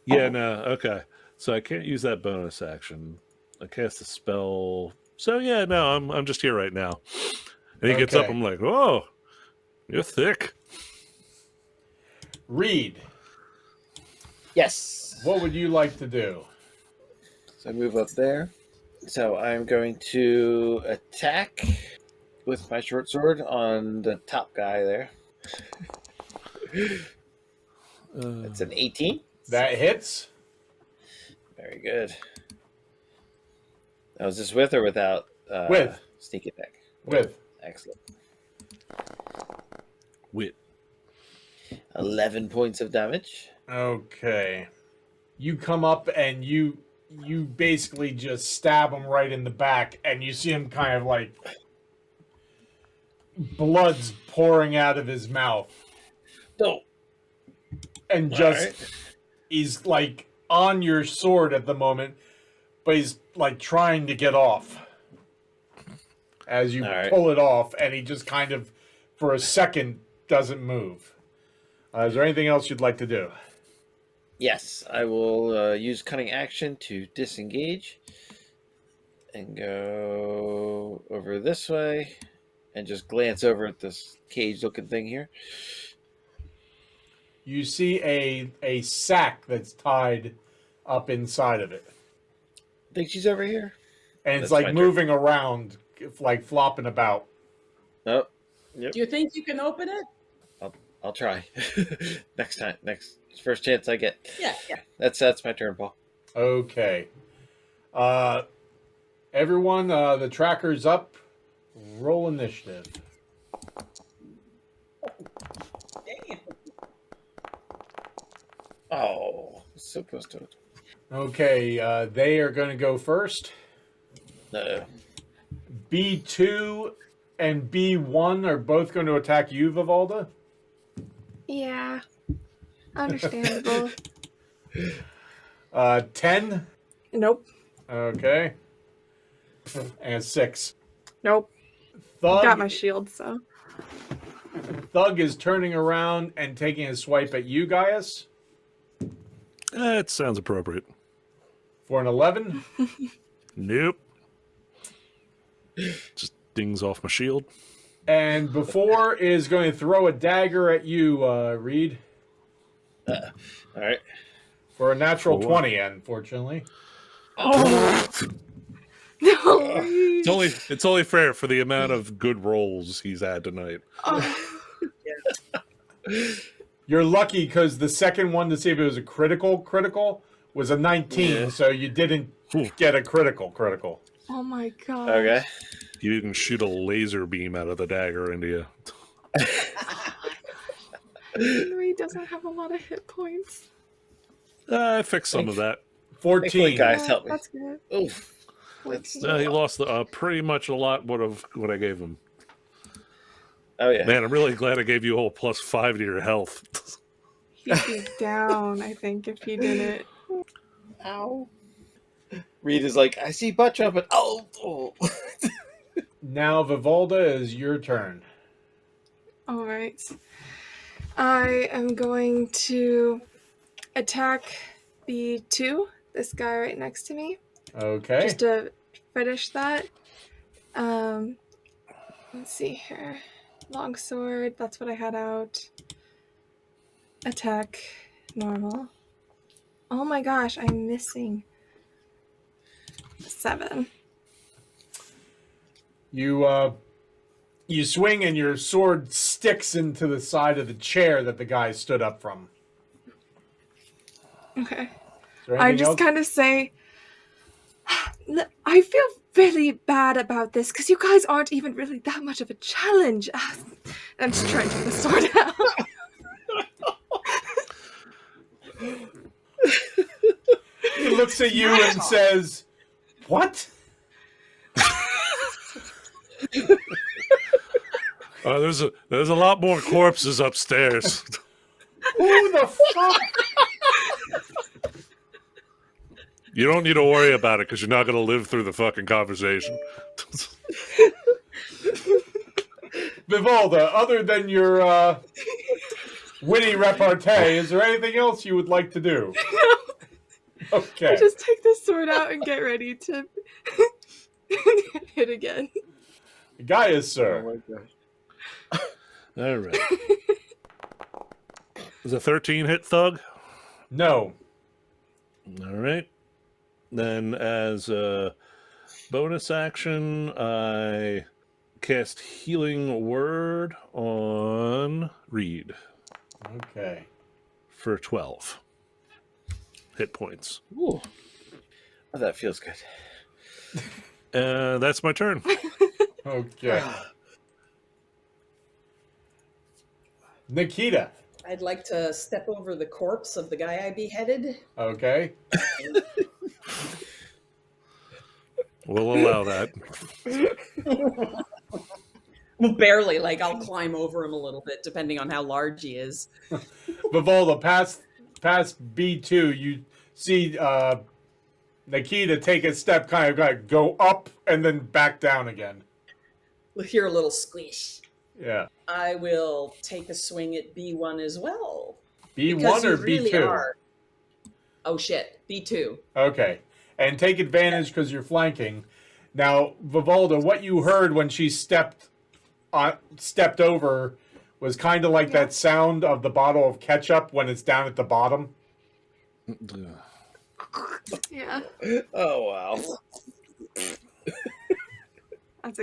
Yeah, no, okay. So I can't use that bonus action. I cast a spell. So yeah, no, I'm just here right now. And he gets up, Okay. I'm like, oh, you're thick. Reed, Yes. what would you like to do? So I move up there. So I'm going to attack with my short sword on the top guy there. It's an 18. That hits. Very good. Now, is this with or without With. sneak attack? With. Excellent. Wit. 11 points of damage. Okay. You come up and you basically just stab him right in the back, and you see him kind of like blood's pouring out of his mouth. No. And just Alright. he's like on your sword at the moment, but he's like trying to get off as you Alright. pull it off, and he just kind of for a second doesn't move. Is there anything else you'd like to do? Yes, I will use cunning action to disengage and go over this way and just glance over at this cage-looking thing here. You see a sack that's tied up inside of it, Think she's over here? and it's That's like my turn. moving around, like flopping about. Oh, Do you think you can open it? I'll try. Next time. First chance I get. Yeah. That's my turn, Paul. Okay. Everyone, the tracker's up. Roll initiative. Damn. Oh, so close to it. Okay, they are going to go first. No. B2 and B1 are both going to attack you, Vivalda. Yeah. Understandable. 10. Nope. Okay. And 6. Nope. Thug, Got my shield, so. Thug is turning around and taking a swipe at you, Gaius, That sounds appropriate. for an 11. Nope. Just dings off my shield. And before is going to throw a dagger at you, Reed, All right. for a natural For what? 20, unfortunately. No. It's only fair for the amount of good rolls he's had tonight. Oh. You're lucky because the second one to see if it was a critical was a 19, Yeah. so you didn't get a critical. Oh my god. Okay. You can shoot a laser beam out of the dagger into you. Henry doesn't have a lot of hit points. I fixed some of that. 14. Guys, help me. That's good. Oof. That's, He lost pretty much a lot of what I gave him. oh, yeah. Man, I'm really glad I gave you a whole +5 to your health. He'd be down, I think, if he didn't. Ow. Reed is like, I see Butt Trumpet. Oh. Now, Vivalda, is your turn. Alright. I am going to attack B2, this guy right next to me. Okay. Just to finish that. Let's see here. Longsword, that's what I had out. Attack, normal. Oh my gosh, I'm missing 7. You swing and your sword sticks into the side of the chair that the guy stood up from. Okay. Is there I anything just else? kind of say, I feel really bad about this because you guys aren't even really that much of a challenge. I'm just trying to get the sword out. He looks at you and says, "What?" There's a lot more corpses upstairs. Who the fuck? You don't need to worry about it because you're not going to live through the fucking conversation. Vivalda, other than your witty repartee, is there anything else you would like to do? Okay. I just take the sword out and get ready to hit again. Gaius, sir. Oh my gosh. All right. Is a 13 hit Thug? No. All right. Then, as a bonus action, I cast Healing Word on Reed Okay. for 12 hit points. Ooh. Oh, that feels good. That's my turn. Okay. Nikita. I'd like to step over the corpse of the guy I beheaded. Okay. We'll allow that. Well, barely. Like, I'll climb over him a little bit, depending on how large he is. Vivalda, past B2, you see Nikita take a step, kind of like go up and then back down again. We'll hear a little squish. Yeah. I will take a swing at B1 as well. B1 Because or you really B2? are. Oh, shit. B2. Okay. And take advantage because you're flanking. Now, Vivalda, what you heard when she stepped over was kind of like that sound of the bottle of ketchup when it's down at the bottom. Yeah, Oh, wow. that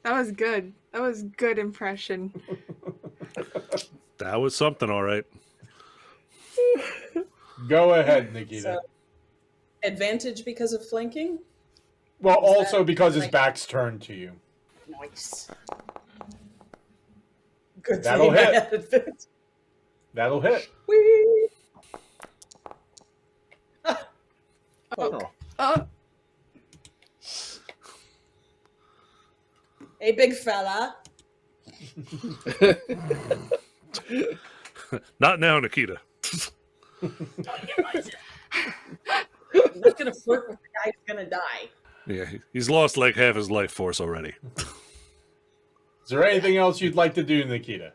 was good. That was good impression. That was something, all right. Go ahead, Nikita. So, advantage because of flanking? Well, is also that because his like- back's turned to you. Nice. Good That'll thing I hit. had advantage. That'll hit. Whee! Poke. Oh. Hey, big fella. Not now, Nikita. I'm not going to flirt with the guy who's going to die. Yeah, he's lost like half his life force already. Is there anything else you'd like to do, Nikita?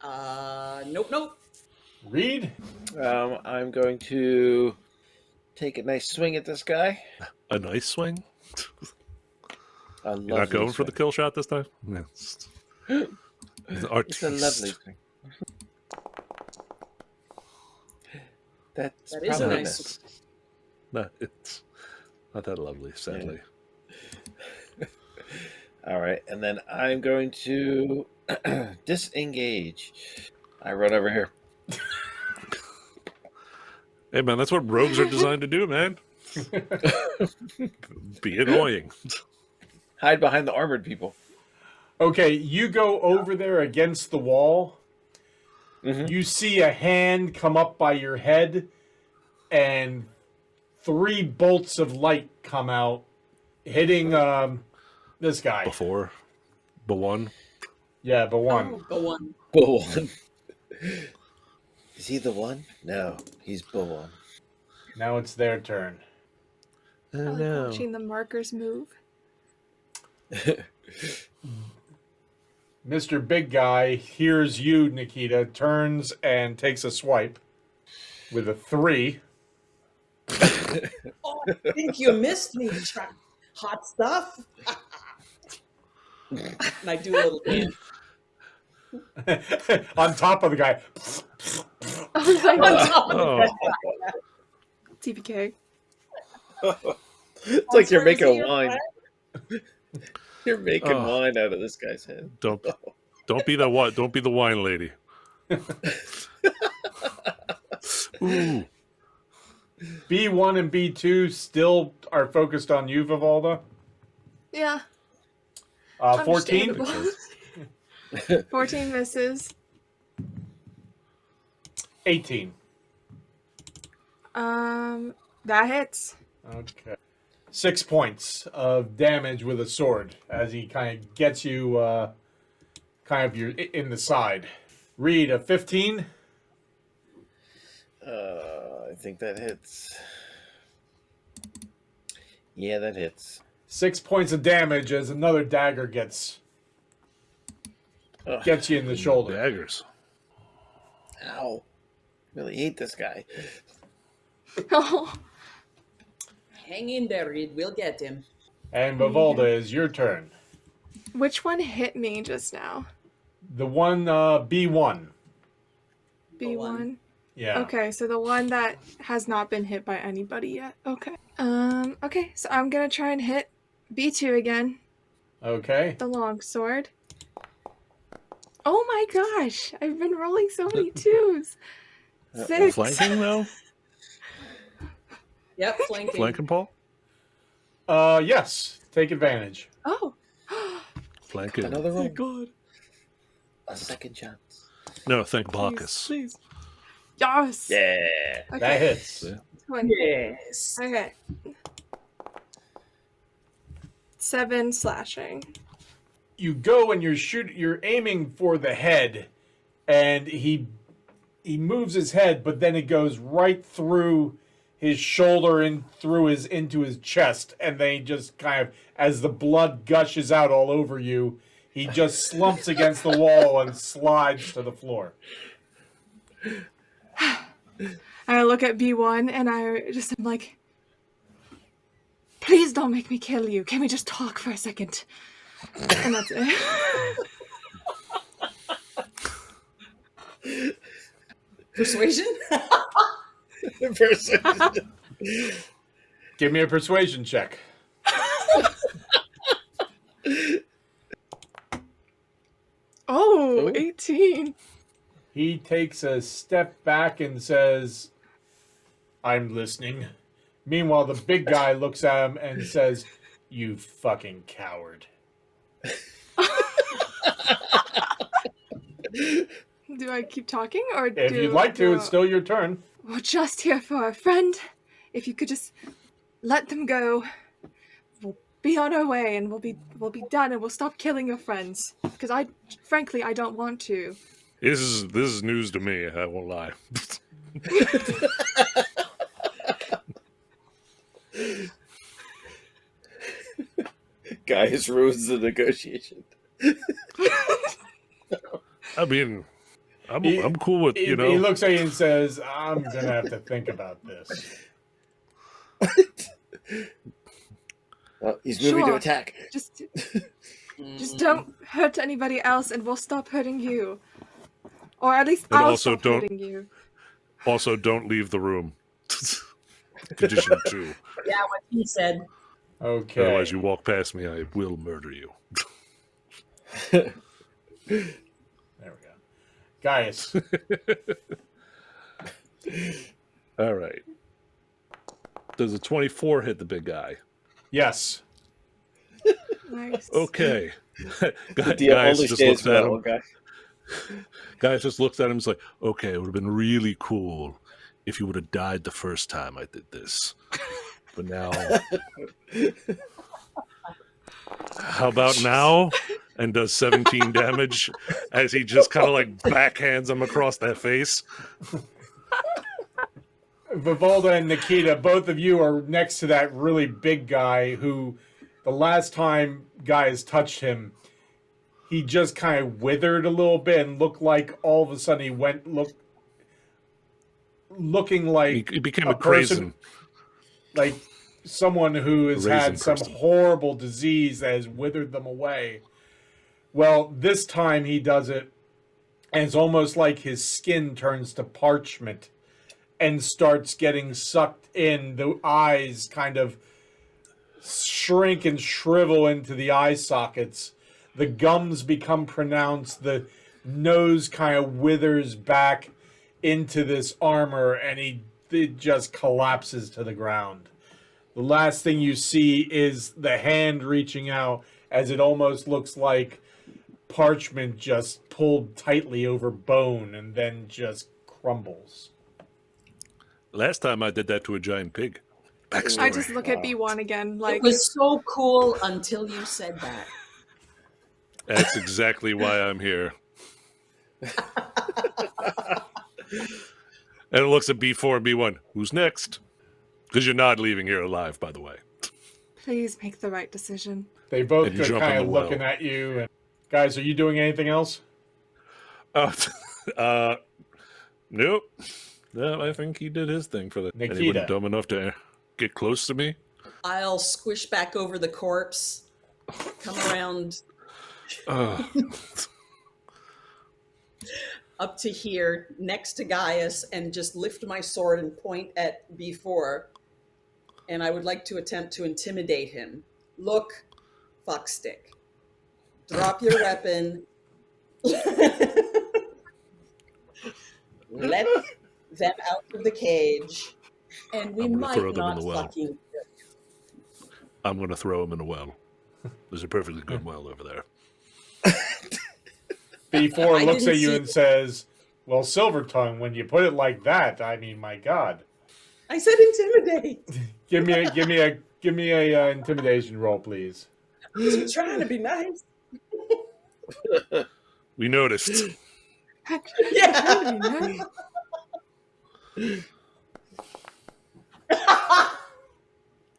Nope. Reed? I'm going to take a nice swing at this guy. A nice swing? A You're not going for the kill shot this time? No. It's a lovely swing. That is a probably nice No, it's not that lovely, sadly. All right, and then I'm going to disengage. I run over here. Hey, man, that's what rogues are designed to do, man. Be annoying. Hide behind the armored people. Okay, you go over there against the wall. Mm-hmm. You see a hand come up by your head, and 3 bolts of light come out, hitting this guy. Before. But one. Yeah, but one. The one. Bull. Is he the one? No, he's Bull. Now it's their turn. I like watching the markers move. Mr. Big Guy hears you, Nikita, turns and takes a swipe with a 3. Oh, I think you missed me, hot stuff. And I do a little dance. On top of the guy. Oh my On god. top of Oh. the TPK. It's like you're Where is making your wine. friend? You're making Oh. wine out of this guy's head. Don't be the don't be the wine lady. Ooh. B1 and B2 still are focused on you, Vivalda. Yeah. 14. Understandable. 14 misses. 18. That hits. Okay. 6 points of damage with a sword as he kind of gets you you're in the side. Reed, a 15. I think that hits. Yeah, that hits. 6 points of damage as another dagger gets Ugh. you in the shoulder. Daggers. Ow. Really hate this guy. Oh. Hang in there, Reed. We'll get him. And Vivalda, is your turn. Which one hit me just now? The one B1. B1. Yeah. Okay, so the one that has not been hit by anybody yet. Okay. Okay, so I'm gonna try and hit B2 again. Okay. The longsword. Oh my gosh! I've been rolling so many 2s. 6. Flanking, though? Yep, flanking. Flanking, Paul? Yes. Take advantage. Oh. Flanking. Another roll. God. A second chance. No, thank Please, Bacchus. please. Yes. Yeah. Okay. That hits. Yeah. 20. Yes. Okay. 7 slashing. You go and you're aiming for the head, and he moves his head, but then it goes right through his shoulder and into his chest, and then he just kind of, as the blood gushes out all over you, he just slumps against the wall and slides to the floor. I look at B1 and I just am like, please don't make me kill you. Can we just talk for a second? And that's it. Persuasion? Give me a persuasion check. Oh, Ooh. 18. He takes a step back and says, I'm listening. Meanwhile, the big guy looks at him and says, you fucking coward. Do I keep talking or If you'd like to, it's still your turn. We're just here for a friend. If you could just let them go. We'll be on our way, and we'll be done, and we'll stop killing your friends. Because frankly, I don't want to. This is news to me. I won't lie. Guys ruins the negotiation. I mean, I'm cool with He looks at you and says, "I'm gonna have to think about this." Well, he's moving to Sure. attack. Just don't hurt anybody else, and we'll stop hurting you. Or at least And I'll also stop don't- hurting you. Also, don't leave the room. Condition 2. Yeah, what he said. Okay. Otherwise, you walk past me, I will murder you. There we go. Gaius. All right. Does a 24 hit the big guy? Yes. Nice. Okay. The deal Guys only just stays looks for at that him. one guy. Guys just looks at him and is like, okay, it would have been really cool if you would have died the first time I did this. But now... How about now? And does 17 damage as he just kind of like backhands him across that face. Vivalda and Nikita, both of you are next to that really big guy who, the last time Gaius touched him, he just kind of withered a little bit and looked like all of a sudden he went looking like He became a a crazen. like someone who has Raisin had some person. horrible disease that has withered them away. Well, this time he does it, and it's almost like his skin turns to parchment and starts getting sucked in. The eyes kind of shrink and shrivel into the eye sockets. The gums become pronounced. The nose kind of withers back into this armor, and it just collapses to the ground. The last thing you see is the hand reaching out as it almost looks like parchment just pulled tightly over bone and then just crumbles. Last time I did that to a giant pig. Backstory. I just look at B1 again, like, It was so cool until you said that. That's exactly why I'm here. And it looks at B4 and B1. Who's next? Because you're not leaving here alive, by the way. please make the right decision. They both And you are jump in kind the of well. looking at you. And, guys, are you doing anything else? Nope. No, I think he did his thing for the Nikita. anyone dumb enough to get close to me. I'll squish back over the corpse, come around Uh, up to here next to Gaius and just lift my sword and point at B4. And I would like to attempt to intimidate him. Look, fuckstick. Drop your weapon. Let them out of the cage. And we I'm gonna might throw them in not the well. fucking... I'm going to throw him in a well. There's a perfectly good well over there. B4 I looks didn't at you see and says, well, Silvertongue, when you put it like that, I mean, my God. I said intimidate. Give me a intimidation roll, please. I'm trying to be nice. We noticed. Yeah.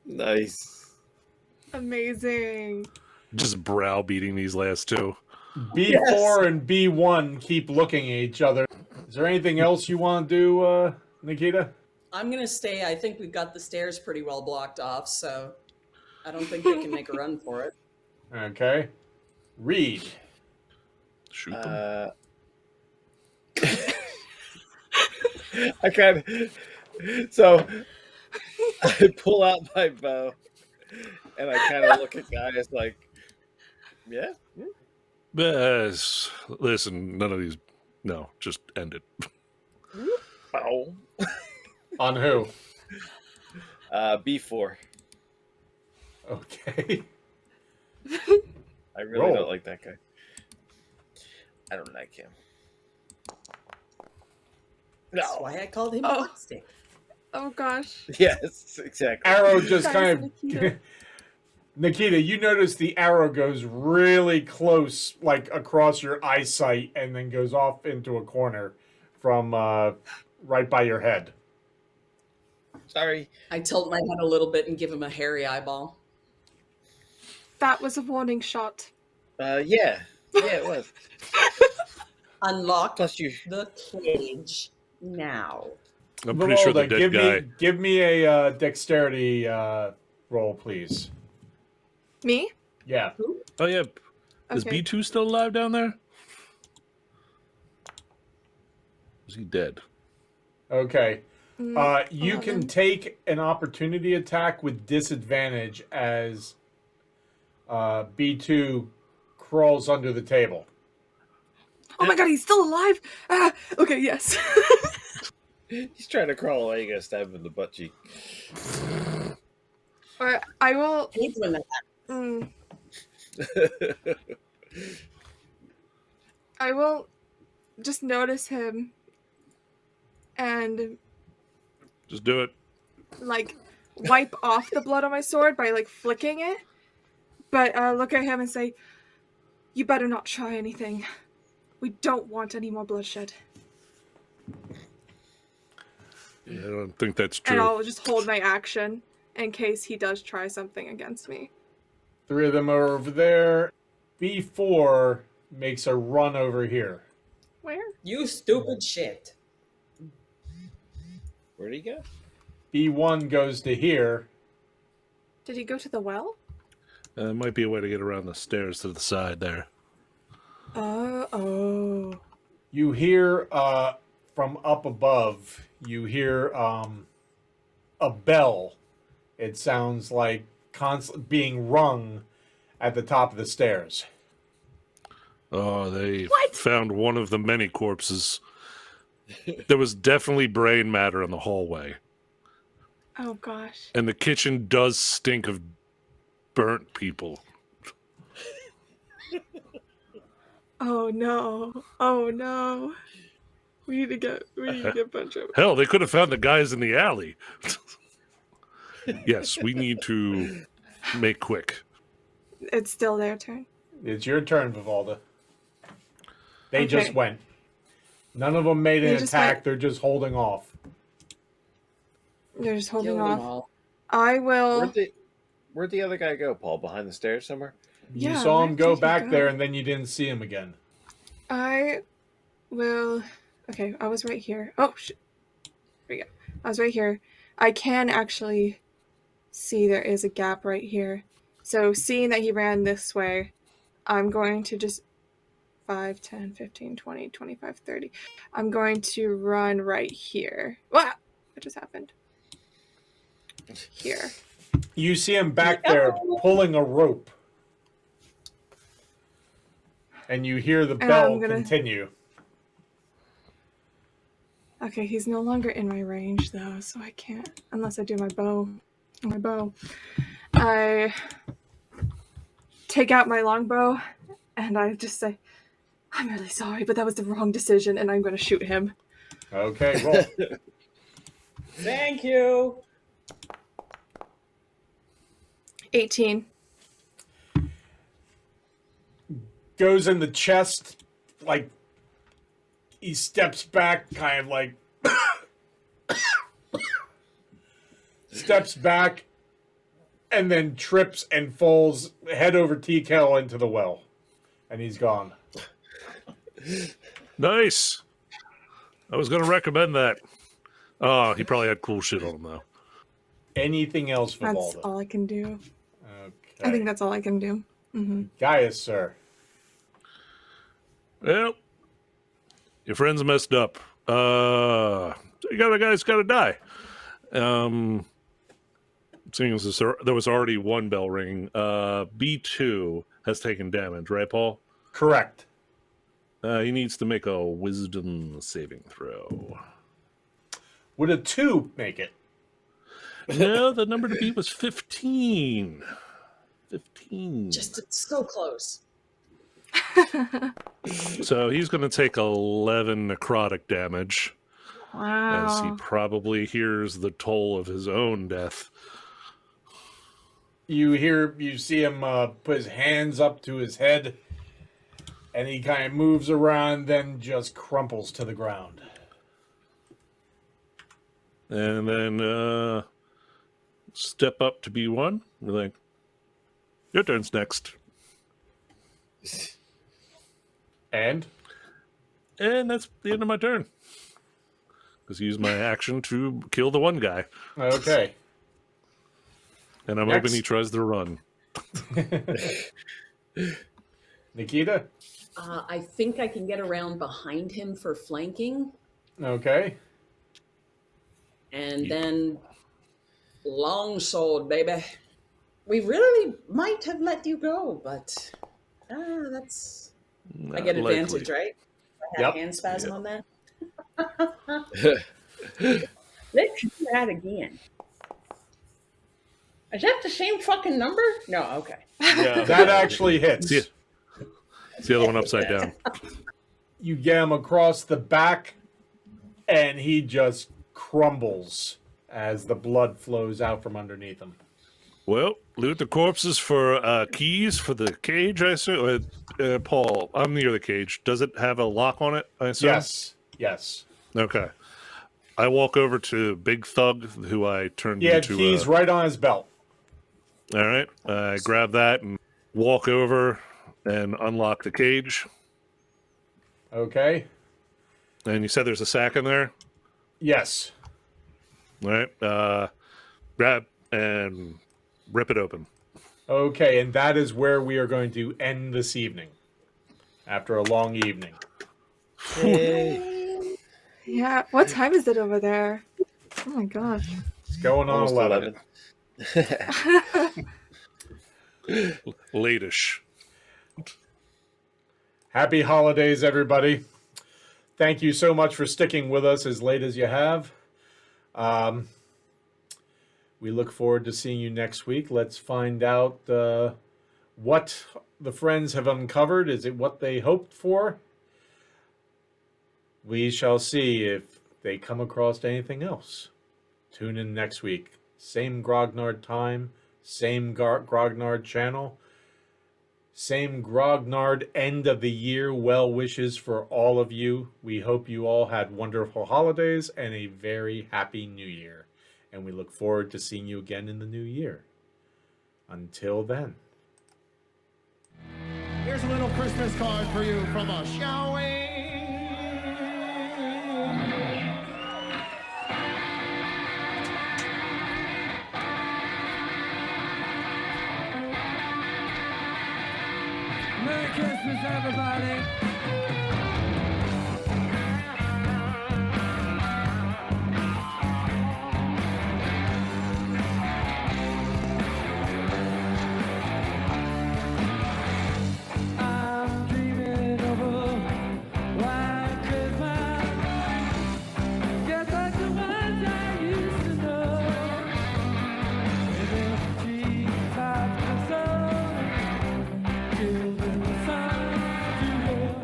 Nice. Amazing. Just browbeating these last two. B4 and B1 keep looking at each other. Is there anything else you want to do, Nikita? I'm going to stay. I think we've got the stairs pretty well blocked off, so I don't think they can make a run for it. Okay. Reed. Shoot them. I kind of... So, I pull out my bow, and I kind of look at Gaius like, yeah? Listen, none of these... No, just end it. Bow. On who? B4. Okay. I really Roll. don't like that guy. I don't like him. That's No. why I called him Oh. fuckstick. Oh gosh. Yes, exactly. Arrow just Guys, kind of. Nikita. Nikita, you notice the arrow goes really close, like across your eyesight, and then goes off into a corner from right by your head. Sorry. I tilt my head a little bit and give him a hairy eyeball. That was a warning shot. Yeah, it was. Unlock Plus you. the cage now. I'm pretty sure the Vivalda, dead guy. give me a dexterity roll, please. Me? Yeah. Oh yeah, is Okay. B2 still alive down there? Is he dead? Okay. You 11. can take an opportunity attack with disadvantage as B2 crawls under the table. Oh my god, he's still alive! Ah, okay, yes. He's trying to crawl away. You gotta stab him in the butt cheek. Or I will. I hate when that I will just notice him and Just do it. like wipe off the blood on my sword by like flicking it. But look at him and say, "You better not try anything. We don't want any more bloodshed." Yeah, I don't think that's And true. I'll just hold my action in case he does try something against me. 3 of them are over there. B4 makes a run over here. Where? you stupid shit. Where'd he go? B1 goes to here. Did he go to the well? Might be a way to get around the stairs to the side there. Oh. You hear from up above, you hear a bell. It sounds like being rung at the top of the stairs. Oh, they What? found one of the many corpses. There was definitely brain matter in the hallway. Oh gosh. And the kitchen does stink of burnt people. Oh no. Oh no. We need to get Butt Trumpet. Hell, they could have found the guys in the alley. Yes, we need to make quick. It's still their turn. It's your turn, Vivalda. They Okay. just went. None of them made They an just attack. went. They're just holding off. They're just holding Kill them off. all. I will. Where'd the other guy go, Paul? Behind the stairs somewhere? You Yeah, saw where him go did he back go? there, and then you didn't see him again. I will. Okay, I was right here. Oh shit. There we go. I was right here. I can actually see there is a gap right here. So seeing that he ran this way, I'm going to just 5, 10, 15, 20, 25, 30. I'm going to run right here. What just happened? Here. You see him back there pulling a rope. And you hear the And bell I'm gonna- continue. Okay, he's no longer in my range though, so I can't unless I do my bow. I take out my longbow and I just say, "I'm really sorry, but that was the wrong decision," and I'm going to shoot him. Okay, roll. Thank you. 18. Goes in the chest, like he steps back, kind of like steps back, and then trips and falls head over tea kettle into the well, and he's gone. Nice. I was going to recommend that. Oh, he probably had cool shit on him, though. Anything else, That's Vivalda? all I can do. Okay. I think that's all I can do. Mm-hmm. Gaius, sir. Well, your friend's messed up. You got a guy's got to die. Seeing as there was already one bell ringing, B2 has taken damage, right, Paul? Correct. He needs to make a wisdom saving throw. Would a 2 make it? No, the number to beat was 15. 15. Just so close. So he's going to take 11 necrotic damage. as he Wow. probably hears the toll of his own death. You see him put his hands up to his head, and he kind of moves around, then just crumples to the ground. And then step up to B1. We're like, your turn's next. And And that's the end of my turn. Because I used my action to kill the one guy. okay. And I'm Next. hoping he tries to run. Nikita? I think I can get around behind him for flanking, Okay. and then long sword, baby. We really might have let you go, but that's I get Not likely. advantage, right? I had Yep. a hand spasm Yep. on that. Let's do that again. Is that the same fucking number? No, okay. Yeah. That actually hits. See it. It's the other one upside down. You get him across the back, and he just crumbles as the blood flows out from underneath him. Well, loot the corpses for keys for the cage, I assume. Paul, I'm near the cage. Does it have a lock on it, I assume? Yes. Yes. Okay. I walk over to Big Thug, who I turned He had into keys right on his belt. All right. I grab that and walk over and unlock the cage. Okay. And you said there's a sack in there? Yes. All right. Grab and rip it open. Okay, and that is where we are going to end this evening. After a long evening. Yay. Yeah. What time is it over there? Oh my gosh. It's going on Almost 11. 11. Late-ish. Happy holidays, everybody. Thank you so much for sticking with us as late as you have. We look forward to seeing you next week. Let's find out what the friends have uncovered. Is it what they hoped for? We shall see if they come across anything else. Tune in next week. Same Grognard time, same Grognard channel, same Grognard end of the year well wishes for all of you. We hope you all had wonderful holidays and a very happy new year. And we look forward to seeing you again in the new year. Until then. Here's a little Christmas card for you from us, shall we? Merry Christmas, everybody. I'm dreaming of a white Christmas. Just like the ones I used to know. With the treetops and sun, children, the sun to hear.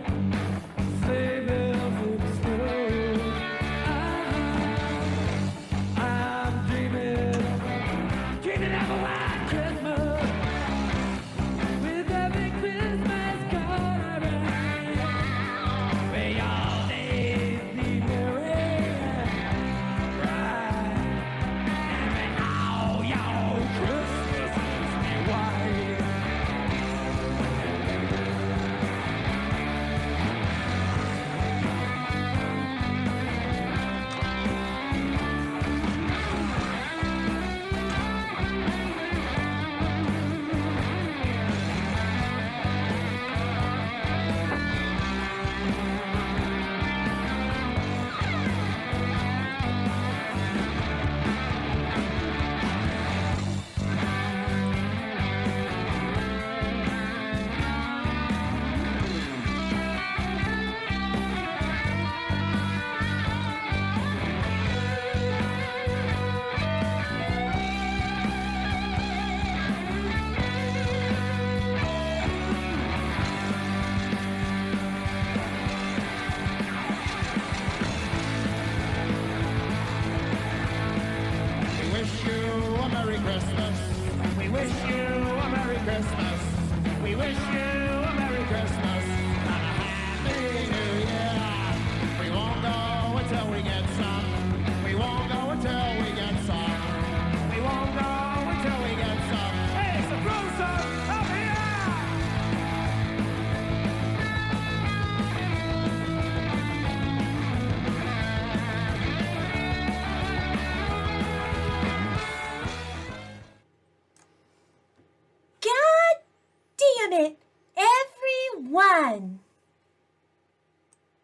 unit, everyone.